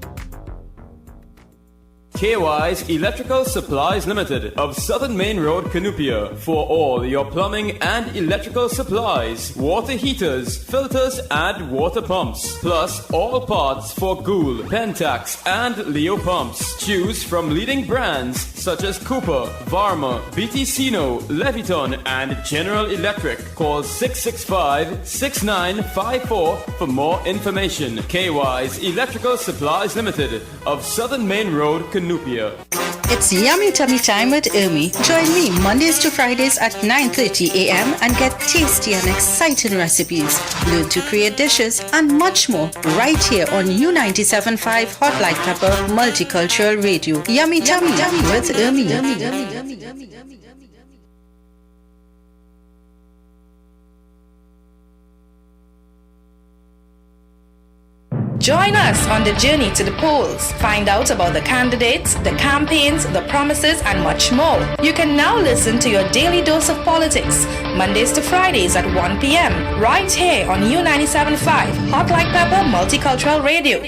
KY's Electrical Supplies Limited of Southern Main Road, Canupia, for all your plumbing and electrical supplies, water heaters, filters, and water pumps, plus all parts for Gould, Pentax, and Leo pumps. Choose from leading brands such as Cooper, Varma, BT Sino, Leviton, and General Electric. Call 665-6954 for more information. KY's Electrical Supplies Limited of Southern Main Road, Canupia. It's Yummy Tummy Time with Ermi. Join me Mondays to Fridays at 9:30 a.m. and get tasty and exciting recipes. Learn to create dishes and much more right here on U97.5 Hot Like Pepper Multicultural Radio. Yummy Tummy with Ermi. Join us on the journey to the polls. Find out about the candidates, the campaigns, the promises, and much more. You can now listen to your daily dose of politics, Mondays to Fridays at 1 p.m. right here on U97.5 Hot Like Pepper Multicultural Radio.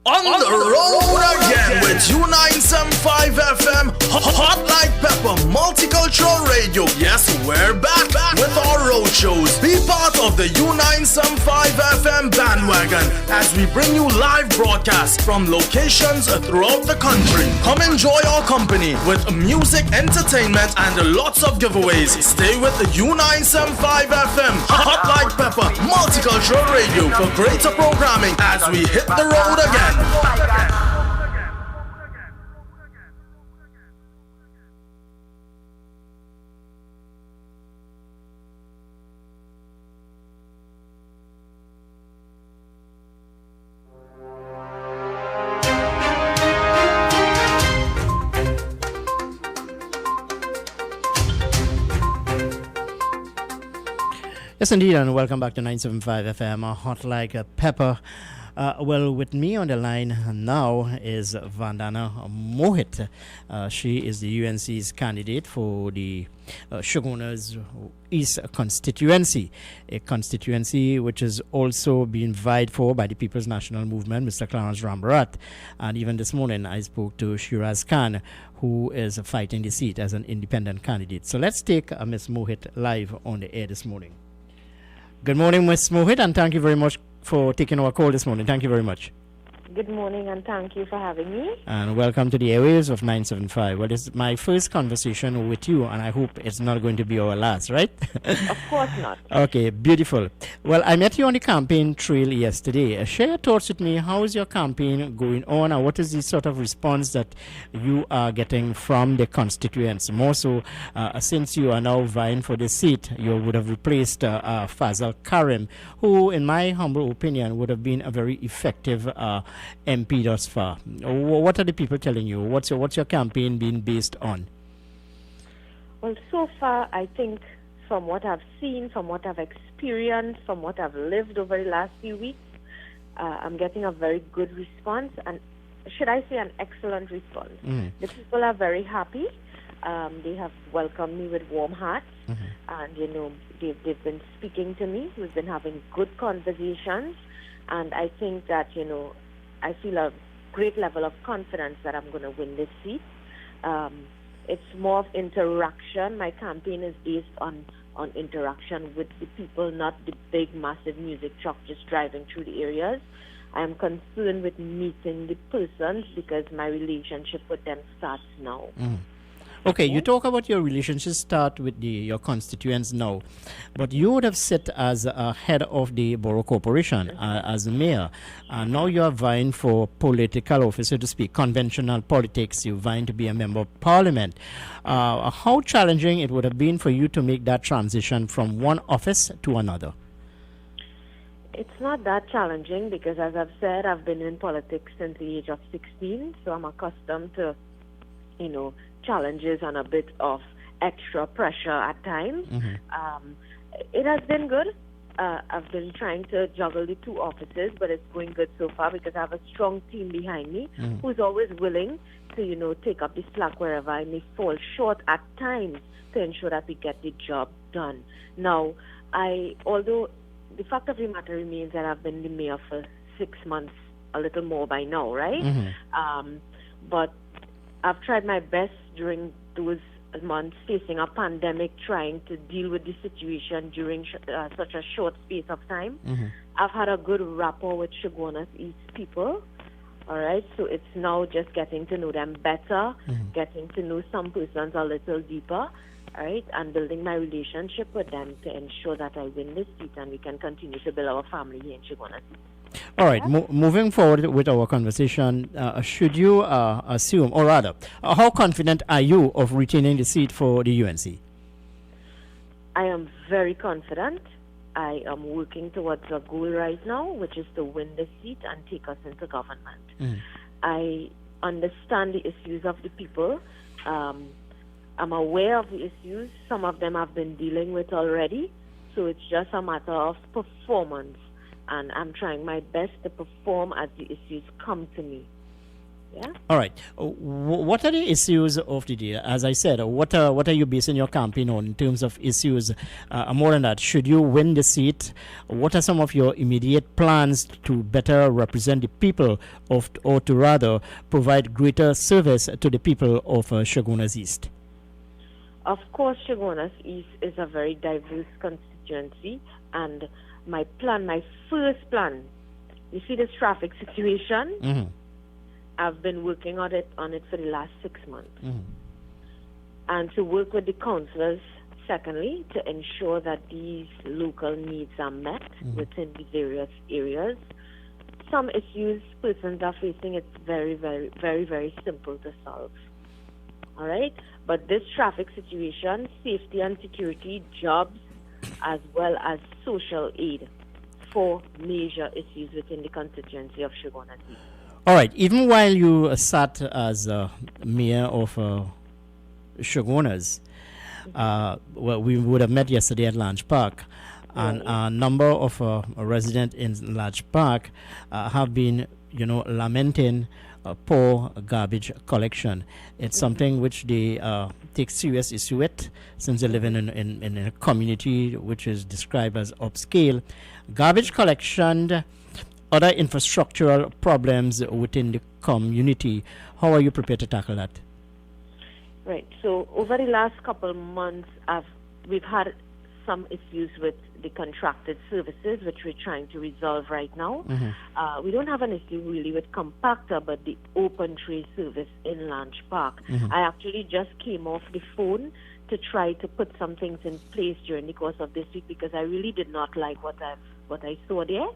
On the road again with U975 FM, Hot Like Pepper Multicultural Radio. Yes, we're back with our road shows. Be part of the U975 FM bandwagon as we bring you live broadcasts from locations throughout the country. Come enjoy our company with music, entertainment, and lots of giveaways. Stay with the U975 FM, Hot Like Pepper Multicultural Radio for greater programming as we hit the road again. Yes, indeed, and welcome back to 975 FM, Hot Like Pepper. Well, with me on the line now is Vandana Mohit. She is the UNC's candidate for the Shogunas East constituency, a constituency which is also being vied for by the People's National Movement, Mr. Clarence Rambarat. And even this morning, I spoke to Shiraz Khan, who is fighting the seat as an independent candidate. So let's take Ms. Mohit live on the air this morning. Good morning, Ms. Mohit, and thank you very much for taking our call this morning. Thank you very much. Good morning and thank you for having me. And welcome to the airwaves of 975. Well, this is my first conversation with you, and I hope it's not going to be our last, right? Of course not. Okay, beautiful. Well, I met you on the campaign trail yesterday. Share your thoughts with me. How is your campaign going on, and what is the sort of response that you are getting from the constituents? More so, since you are now vying for the seat, you would have replaced Fazal Karim, who, in my humble opinion, would have been a very effective MP thus far. What are the people telling you? What's your campaign being based on? Well, so far, I think from what I've seen, from what I've experienced, from what I've lived over the last few weeks, I'm getting a very good response, and should I say an excellent response. The people are very happy. They have welcomed me with warm hearts, and they've been speaking to me. We've been having good conversations, and I think that I feel a great level of confidence that I'm going to win this seat. It's more of interaction. My campaign is based on interaction with the people, not the big, massive music truck just driving through the areas. I am concerned with meeting the persons because my relationship with them starts now. Okay, you talk about your relationship start with your constituents now, but you would have sit as a head of the borough corporation, as mayor. Now you are vying for political office, so to speak, conventional politics. You're vying to be a member of parliament. How challenging it would have been for you to make that transition from one office to another? It's not that challenging because, as I've said, I've been in politics since the age of 16, so I'm accustomed to, challenges and a bit of extra pressure at times. It has been good. I've been trying to juggle the two offices, but it's going good so far because I have a strong team behind me who's always willing to, take up the slack wherever I may fall short at times to ensure that we get the job done. Now, although the fact of the matter remains that I've been the mayor for 6 months, a little more by now, right? But I've tried my best during those months facing a pandemic, trying to deal with the situation during such a short space of time. I've had a good rapport with Shogunas East people, all right? So it's now just getting to know them better, getting to know some persons a little deeper, all right, and building my relationship with them to ensure that I win this seat and we can continue to build our family here in Shogunas East. All right, moving forward with our conversation, should you assume, or rather, how confident are you of retaining the seat for the UNC? I am very confident. I am working towards a goal right now, which is to win the seat and take us into government. I understand the issues of the people. I'm aware of the issues. Some of them I've been dealing with already. So it's just a matter of performance. And I'm trying my best to perform as the issues come to me. Yeah. All right. What are the issues of the day? As I said, what are you basing your campaign on in terms of issues? More than that, should you win the seat, what are some of your immediate plans to better represent the people or to rather provide greater service to the people of Shogunas East? Of course, Shogunas East is a very diverse constituency, and my first plan, you see this traffic situation? I've been working on it for the last 6 months. And to work with the councillors, secondly, to ensure that these local needs are met within the various areas. Some issues persons are facing, it's very, very, very, very simple to solve. All right? But this traffic situation, safety and security, jobs, as well as social aid, 4 major issues within the constituency of Shogunas East. All right. Even while you sat as mayor of Shogunas, well, we would have met yesterday at Lange Park, and a number of residents in Lange Park have been, lamenting poor garbage collection. It's something which they take serious issue with, since they live in a community which is described as upscale. Garbage collection, other infrastructural problems within the community. How are you prepared to tackle that? Right. So over the last couple of months, we've had some issues with the contracted services, which we're trying to resolve right now. We don't have an issue really with compactor, but the open tray service in Lange Park. I actually just came off the phone to try to put some things in place during the course of this week, because I really did not like what I saw there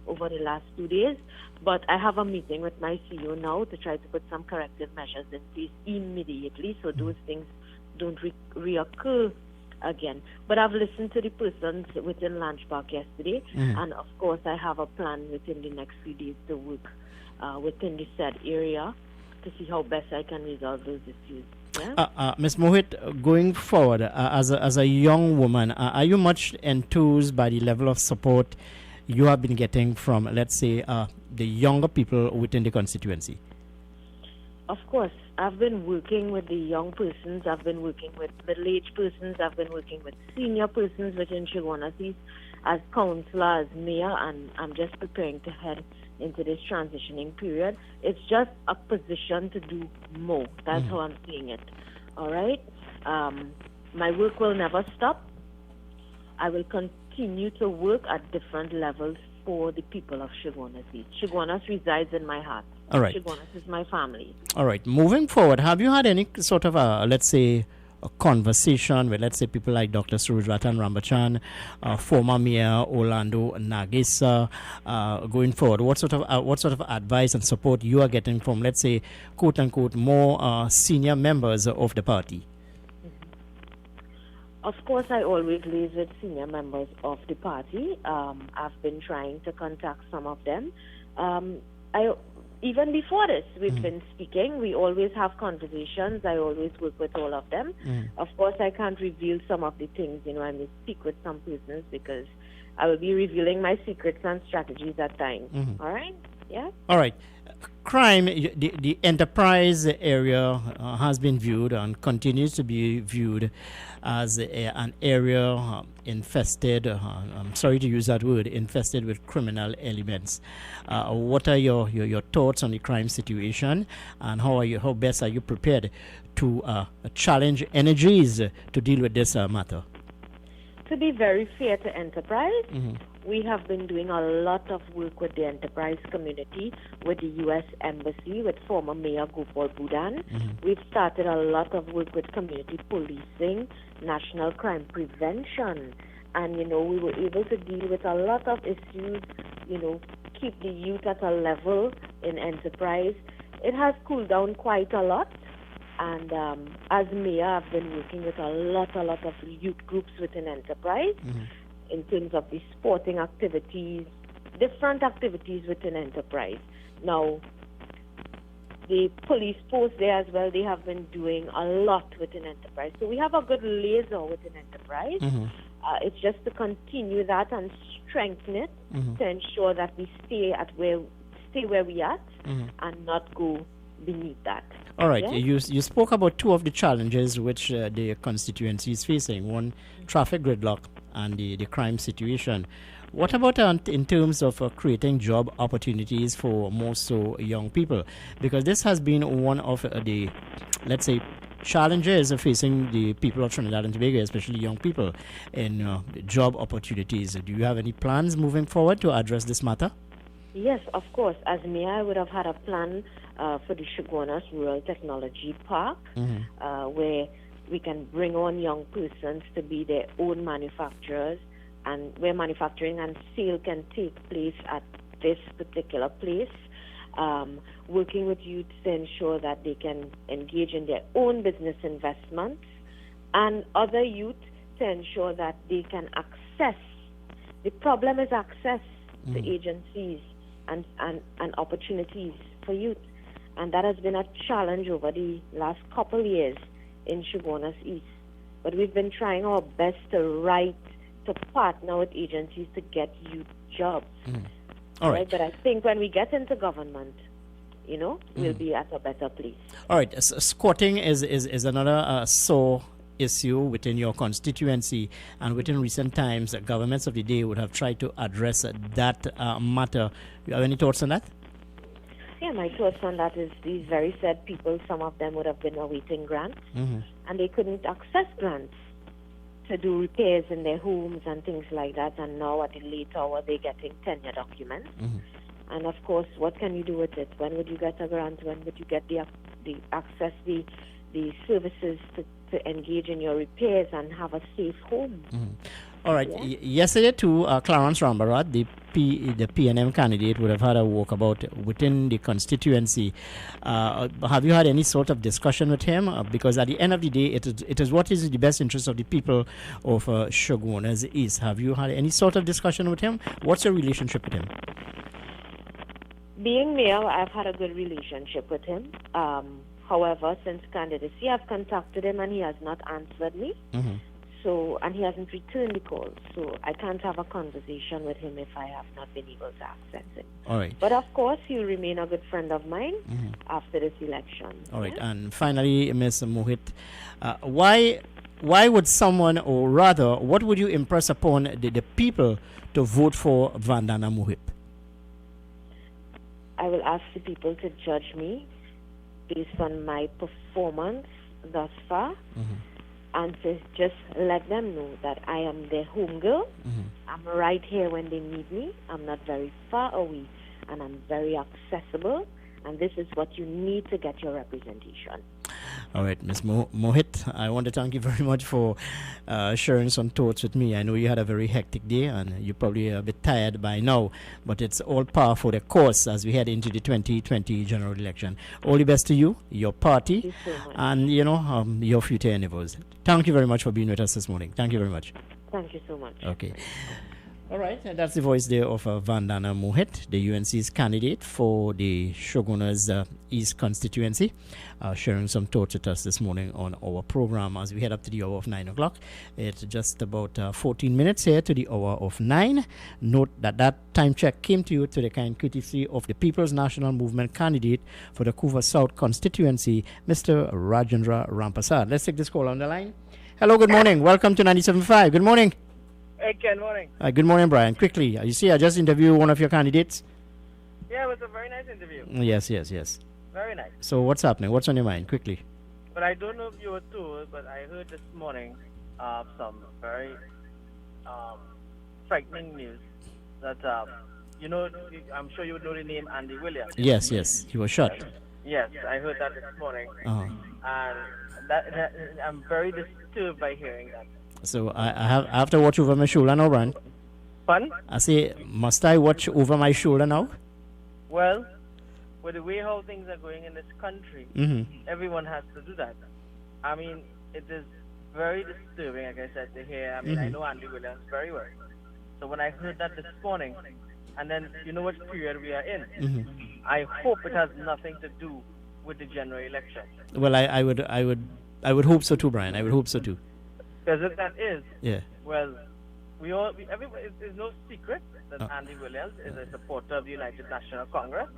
over the last 2 days. But I have a meeting with my CEO now to try to put some corrective measures in place immediately, so those things don't reoccur again. But I've listened to the persons within Lange Park yesterday, and of course I have a plan within the next few days to work within the said area to see how best I can resolve those issues. Yeah? Ms. Mohit, going forward, as a young woman, are you much enthused by the level of support you have been getting from, let's say, the younger people within the constituency? Of course. I've been working with the young persons, I've been working with middle-aged persons, I've been working with senior persons within Chaguanas East as councillor, as mayor, and I'm just preparing to head into this transitioning period. It's just a position to do more. That's how I'm seeing it. All right? My work will never stop. I will continue to work at different levels for the people of Chaguanas East. Chaguanas resides in my heart. All right. Chaguanas is my family. All right. Moving forward, have you had any sort of let's say, a conversation with, let's say, people like Dr. Surajratan Rambachan, former Mayor Orlando Nagisa, going forward? What sort of advice and support you are getting from, let's say, quote unquote, more senior members of the party? Of course, I always liaise with senior members of the party. I've been trying to contact some of them. Even before this, we've been speaking. We always have conversations. I always work with all of them. Of course, I can't reveal some of the things, I may speak with some persons because I will be revealing my secrets and strategies at times. All right? Yeah? All right. Crime, the enterprise area has been viewed and continues to be viewed as an area infested, I'm sorry to use that word, infested with criminal elements. What are your thoughts on the crime situation, and how best are you prepared to challenge energies to deal with this matter? To be very fair to enterprise, we have been doing a lot of work with the enterprise community, with the U.S. Embassy, with former Mayor Gopal Budan. We've started a lot of work with community policing, national crime prevention, and, we were able to deal with a lot of issues, keep the youth at a level in enterprise. It has cooled down quite a lot. And as mayor, I've been working with a lot of youth groups within enterprise in terms of the sporting activities, different activities within enterprise. Now, the police force there as well, they have been doing a lot within enterprise. So we have a good liaison within enterprise. It's just to continue that and strengthen it to ensure that we stay where we are and not go beneath that. All right. Yeah? You spoke about two of the challenges which the constituency is facing. One, traffic gridlock, and the crime situation. What about in terms of creating job opportunities for more so young people? Because this has been one of the, let's say, challenges facing the people of Trinidad and Tobago, especially young people, in job opportunities. Do you have any plans moving forward to address this matter? Yes, of course. As mayor, I would have had a plan for the Chaguanas Rural Technology Park, where we can bring on young persons to be their own manufacturers, and where manufacturing and sale can take place at this particular place, working with youth to ensure that they can engage in their own business investments, and other youth to ensure that they can access. The problem is access to agencies and opportunities for youth. And that has been a challenge over the last couple of years in Chaguanas East. But we've been trying our best to partner with agencies to get youth jobs. All right. But I think when we get into government, we'll be at a better place. All right. Squatting is another sore issue within your constituency, and within recent times, governments of the day would have tried to address that matter. You have any thoughts on that? Yeah, my thoughts on that is these very said people, some of them would have been awaiting grants, and they couldn't access grants. to do repairs in their homes and things like that, and now at the late hour they're getting tenure documents. And of course, what can you do with it? When would you get a grant? When would you get the access the services to engage in your repairs and have a safe home? All right. Yesterday, too, Clarence Rambarat, the PNM candidate, would have had a walkabout within the constituency. Have you had any sort of discussion with him? Because at the end of the day, it is what is in the best interest of the people of Shogunas East. Have you had any sort of discussion with him? What's your relationship with him? Being mayor, I've had a good relationship with him. However, since candidacy, I've contacted him and he has not answered me. So, and he hasn't returned the calls. So I can't have a conversation with him if I have not been able to access him. All right. But of course, he'll remain a good friend of mine after this election. All right. And finally, Ms. Mohit, why would someone, or rather, what would you impress upon the people to vote for Vandana Mohit? I will ask the people to judge me based on my performance thus far. And to just let them know that I am their home girl. I'm right here when they need me. I'm not very far away, and I'm very accessible. And this is what you need to get your representation. All right, Ms. Mohit, I want to thank you very much for sharing some thoughts with me. I know you had a very hectic day and you're probably a bit tired by now, but it's all par for the course as we head into the 2020 general election. All the best to you, your party, and your future endeavors. Thank you very much for being with us this morning. Thank you very much. Thank you so much. Okay. All right, and that's the voice there of Vandana Mohit, the UNC's candidate for the Shogunas East constituency, sharing some thoughts with us this morning on our program as we head up to the hour of 9 o'clock. It's just about 14 minutes here to the hour of 9. Note that time check came to you to the kind courtesy of the People's National Movement candidate for the Couva South constituency, Mr. Rajendra Rampasad. Let's take this call on the line. Hello, good morning. Welcome to 97.5. Good morning. Hey, Ken, morning. Good morning, Brian. Quickly, you see, I just interviewed one of your candidates. Yeah, it was a very nice interview. Yes. Very nice. So what's happening? What's on your mind? Quickly. But I don't know if you were told, but I heard this morning some very frightening news that, I'm sure you would know the name Andy Williams. Yes. He was shot. Yes, I heard that this morning. And that I'm very disturbed by hearing that. So I have to watch over my shoulder now, Brian. Pardon? I say, must I watch over my shoulder now? Well, with the way how things are going in this country, everyone has to do that. I mean, it is very disturbing, like I said, to hear. I mean, I know Andy Williams very well. So when I heard that this morning, and then you know what period we are in, I hope it has nothing to do with the general election. Well, I would hope so too, Brian. I would hope so too. Because if that is, well, everybody, it's no secret that Andy Williams is a supporter of the United National Congress.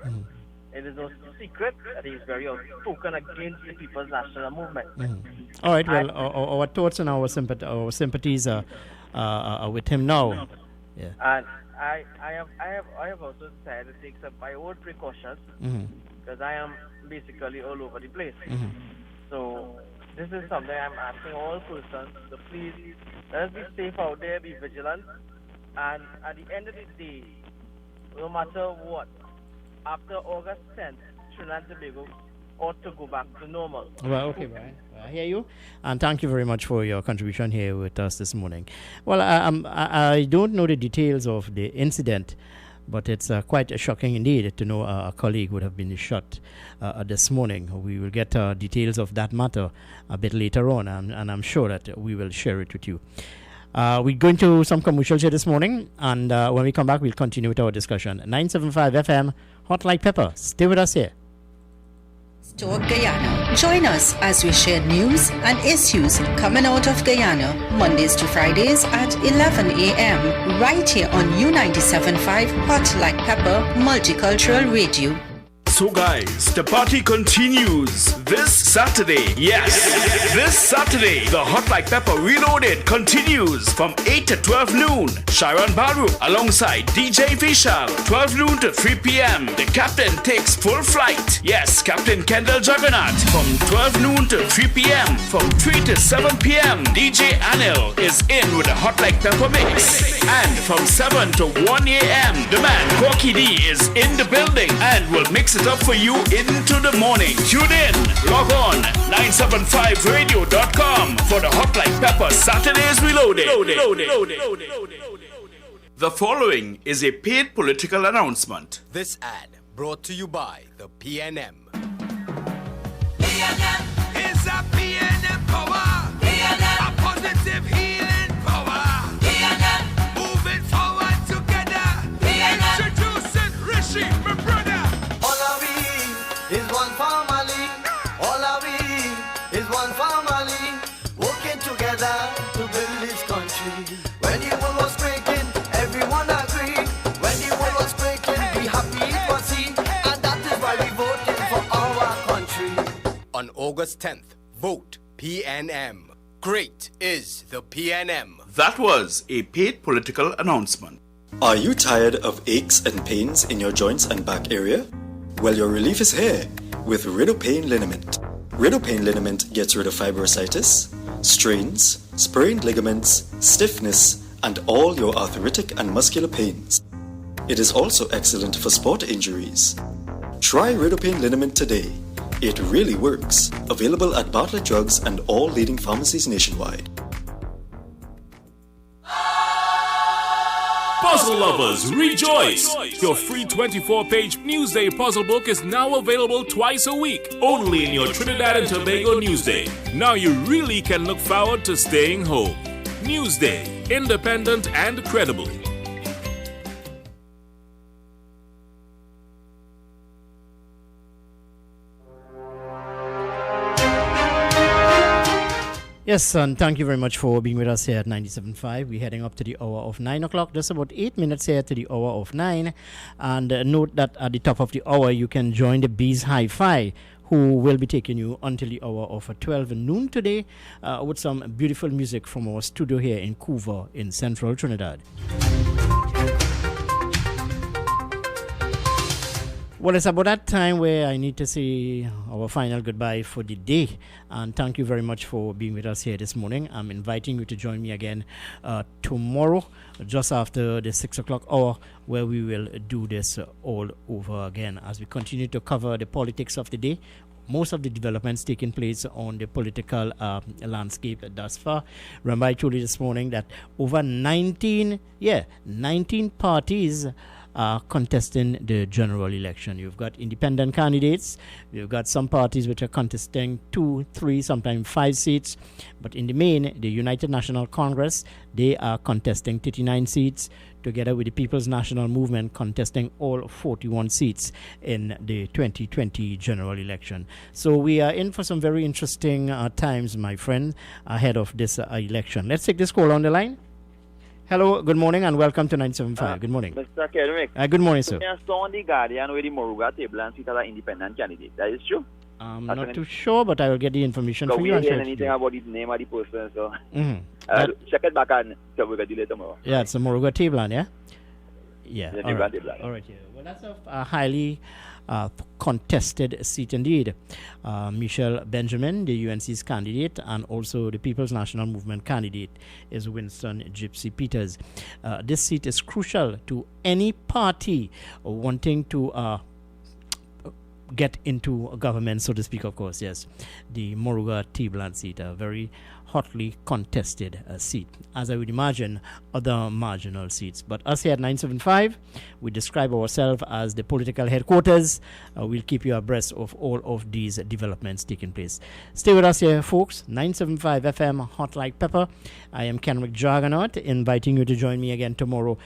It is no secret that he's very outspoken against the People's National Movement. All right, well, our thoughts and our sympathies are with him now. Yeah. And I have also decided to take some my own precautions because I am basically all over the place. So this is something I'm asking all persons to please let us be safe out there, be vigilant, and at the end of the day, no matter what, after August 10th, Trinidad and Tobago ought to go back to normal. Well, okay, Brian. I hear you. And thank you very much for your contribution here with us this morning. Well, I don't know the details of the incident, but it's quite shocking indeed to know a colleague would have been shot this morning. We will get details of that matter a bit later on, and I'm sure that we will share it with you. We're going to some commercials here this morning, and when we come back, we'll continue with our discussion. 975 FM, Hot Like Pepper. Stay with us here. Talk Guyana. Join us as we share news and issues coming out of Guyana, Mondays to Fridays at 11 a.m. right here on U97.5 Hot Like Pepper Multicultural Radio. So guys, the party continues this Saturday. Yes, this Saturday, the Hot Like Pepper Reloaded continues from 8 to 12 noon. Sharon Baru alongside DJ Vishal, 12 noon to 3 p.m. The captain takes full flight. Yes, Captain Kendall Juggernaut from 12 noon to 3 p.m. From 3 to 7 p.m. DJ Anil is in with a Hot Like Pepper mix. And from 7 to 1 a.m. the man Corky D is in the building and will mix it up for you into the morning. Tune in, log on 975radio.com for the Hot Like Pepper Saturdays Reloaded. The following is a paid political announcement. This ad brought to you by the PNM. PNM is a PNM power. PNM, a positive healing power. PNM, moving forward together. PNM, introducing Rishi, my brother. All of we is one family. All of we is one family. Working together to build this country. When the world was breaking, everyone agreed. When the world was breaking, be happy it was seen. And that is why we voted for our country. On August 10th, vote PNM. Great is the PNM. That was a paid political announcement. Are you tired of aches and pains in your joints and back area? Well, your relief is here with Ridopain Liniment. Ridopain Liniment gets rid of fibrositis, strains, sprained ligaments, stiffness, and all your arthritic and muscular pains. It is also excellent for sport injuries. Try Ridopain Liniment today. It really works. Available at Bartlett Drugs and all leading pharmacies nationwide. Puzzle lovers, rejoice! Your free 24-page Newsday puzzle book is now available twice a week, only in your Trinidad and Tobago Newsday. Now you really can look forward to staying home. Newsday, independent and credible. Yes, and thank you very much for being with us here at 97.5. We're heading up to the hour of 9 o'clock, just about 8 minutes here to the hour of 9. And note that at the top of the hour, you can join the Bees Hi-Fi, who will be taking you until the hour of 12 noon today with some beautiful music from our studio here in Couva in central Trinidad. Well, it's about that time where I need to say our final goodbye for the day. And thank you very much for being with us here this morning. I'm inviting you to join me again tomorrow, just after the 6 o'clock hour, where we will do this all over again as we continue to cover the politics of the day. Most of the developments taking place on the political landscape thus far. Remember, I told you this morning that over 19 parties are contesting the general election. You've got independent candidates. You've got some parties which are contesting 2, 3, sometimes 5 seats. But in the main, the United National Congress, they are contesting 39 seats, together with the People's National Movement contesting all 41 seats in the 2020 general election. So we are in for some very interesting times, my friend, ahead of this election. Let's take this call on the line. Hello, good morning, and welcome to 975. Good morning. Mr. Kendrick. Good morning, sir. I saw on the Guardian where the Moruga table and seat as an independent candidate. That is true? I'm not too sure, but I will get the information for you. We hear anything about the name of the person, so check it back and we'll get it tomorrow. Yeah, it's the Moruga Tablan, yeah? Yeah. All right. All right, yeah. Well, that's a highly contested seat indeed. Michelle Benjamin, the UNC's candidate, and also the People's National Movement candidate is Winston Gypsy Peters. This seat is crucial to any party wanting to get into government, so to speak, of course, yes. The Moruga Tablan seat, a very hotly contested seat, as I would imagine other marginal seats. But us here at 975, we describe ourselves as the political headquarters. We'll keep you abreast of all of these developments taking place. Stay with us here, folks. 975 FM, Hot Like Pepper. I am Kenrick Juggernaut, inviting you to join me again tomorrow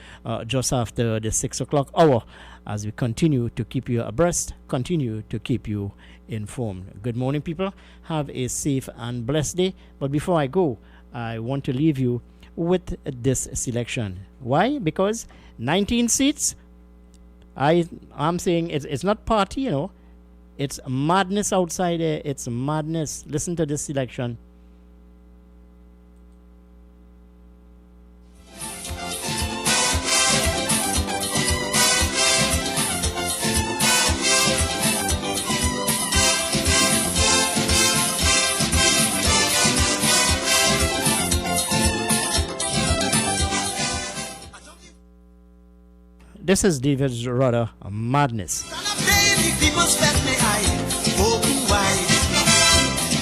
just after the 6 o'clock hour as we continue to keep you abreast, continue to keep you informed. Good morning, people. Have a safe and blessed day. But before I go, I want to leave you with this selection. Why? Because 19 seats. I'm saying it's not party, It's madness outside there. It's madness. Listen to this selection. This is David Rudder, Madness. People spend me eye open wide.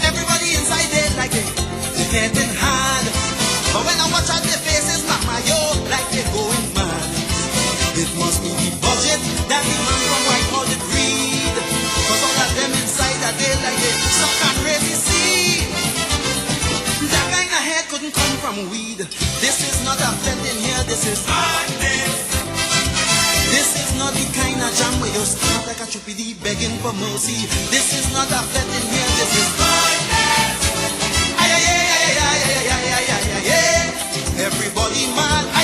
Everybody inside there like it's getting hard. But when I watch out their faces, mama, yo, like they're going mad. It must be the budget that the man from White called it greed. Cause all of them inside are there like they suck and crazy see. That kind of hair couldn't come from weed. This is not a blending here, this is madness. This is not the kind of jam where you stand like a choopy begging for mercy. This is not a flat in here, this is madness. Ay, ay, ay, ay, ay, ay, ay, ay, ay, ay, ay. Everybody mad.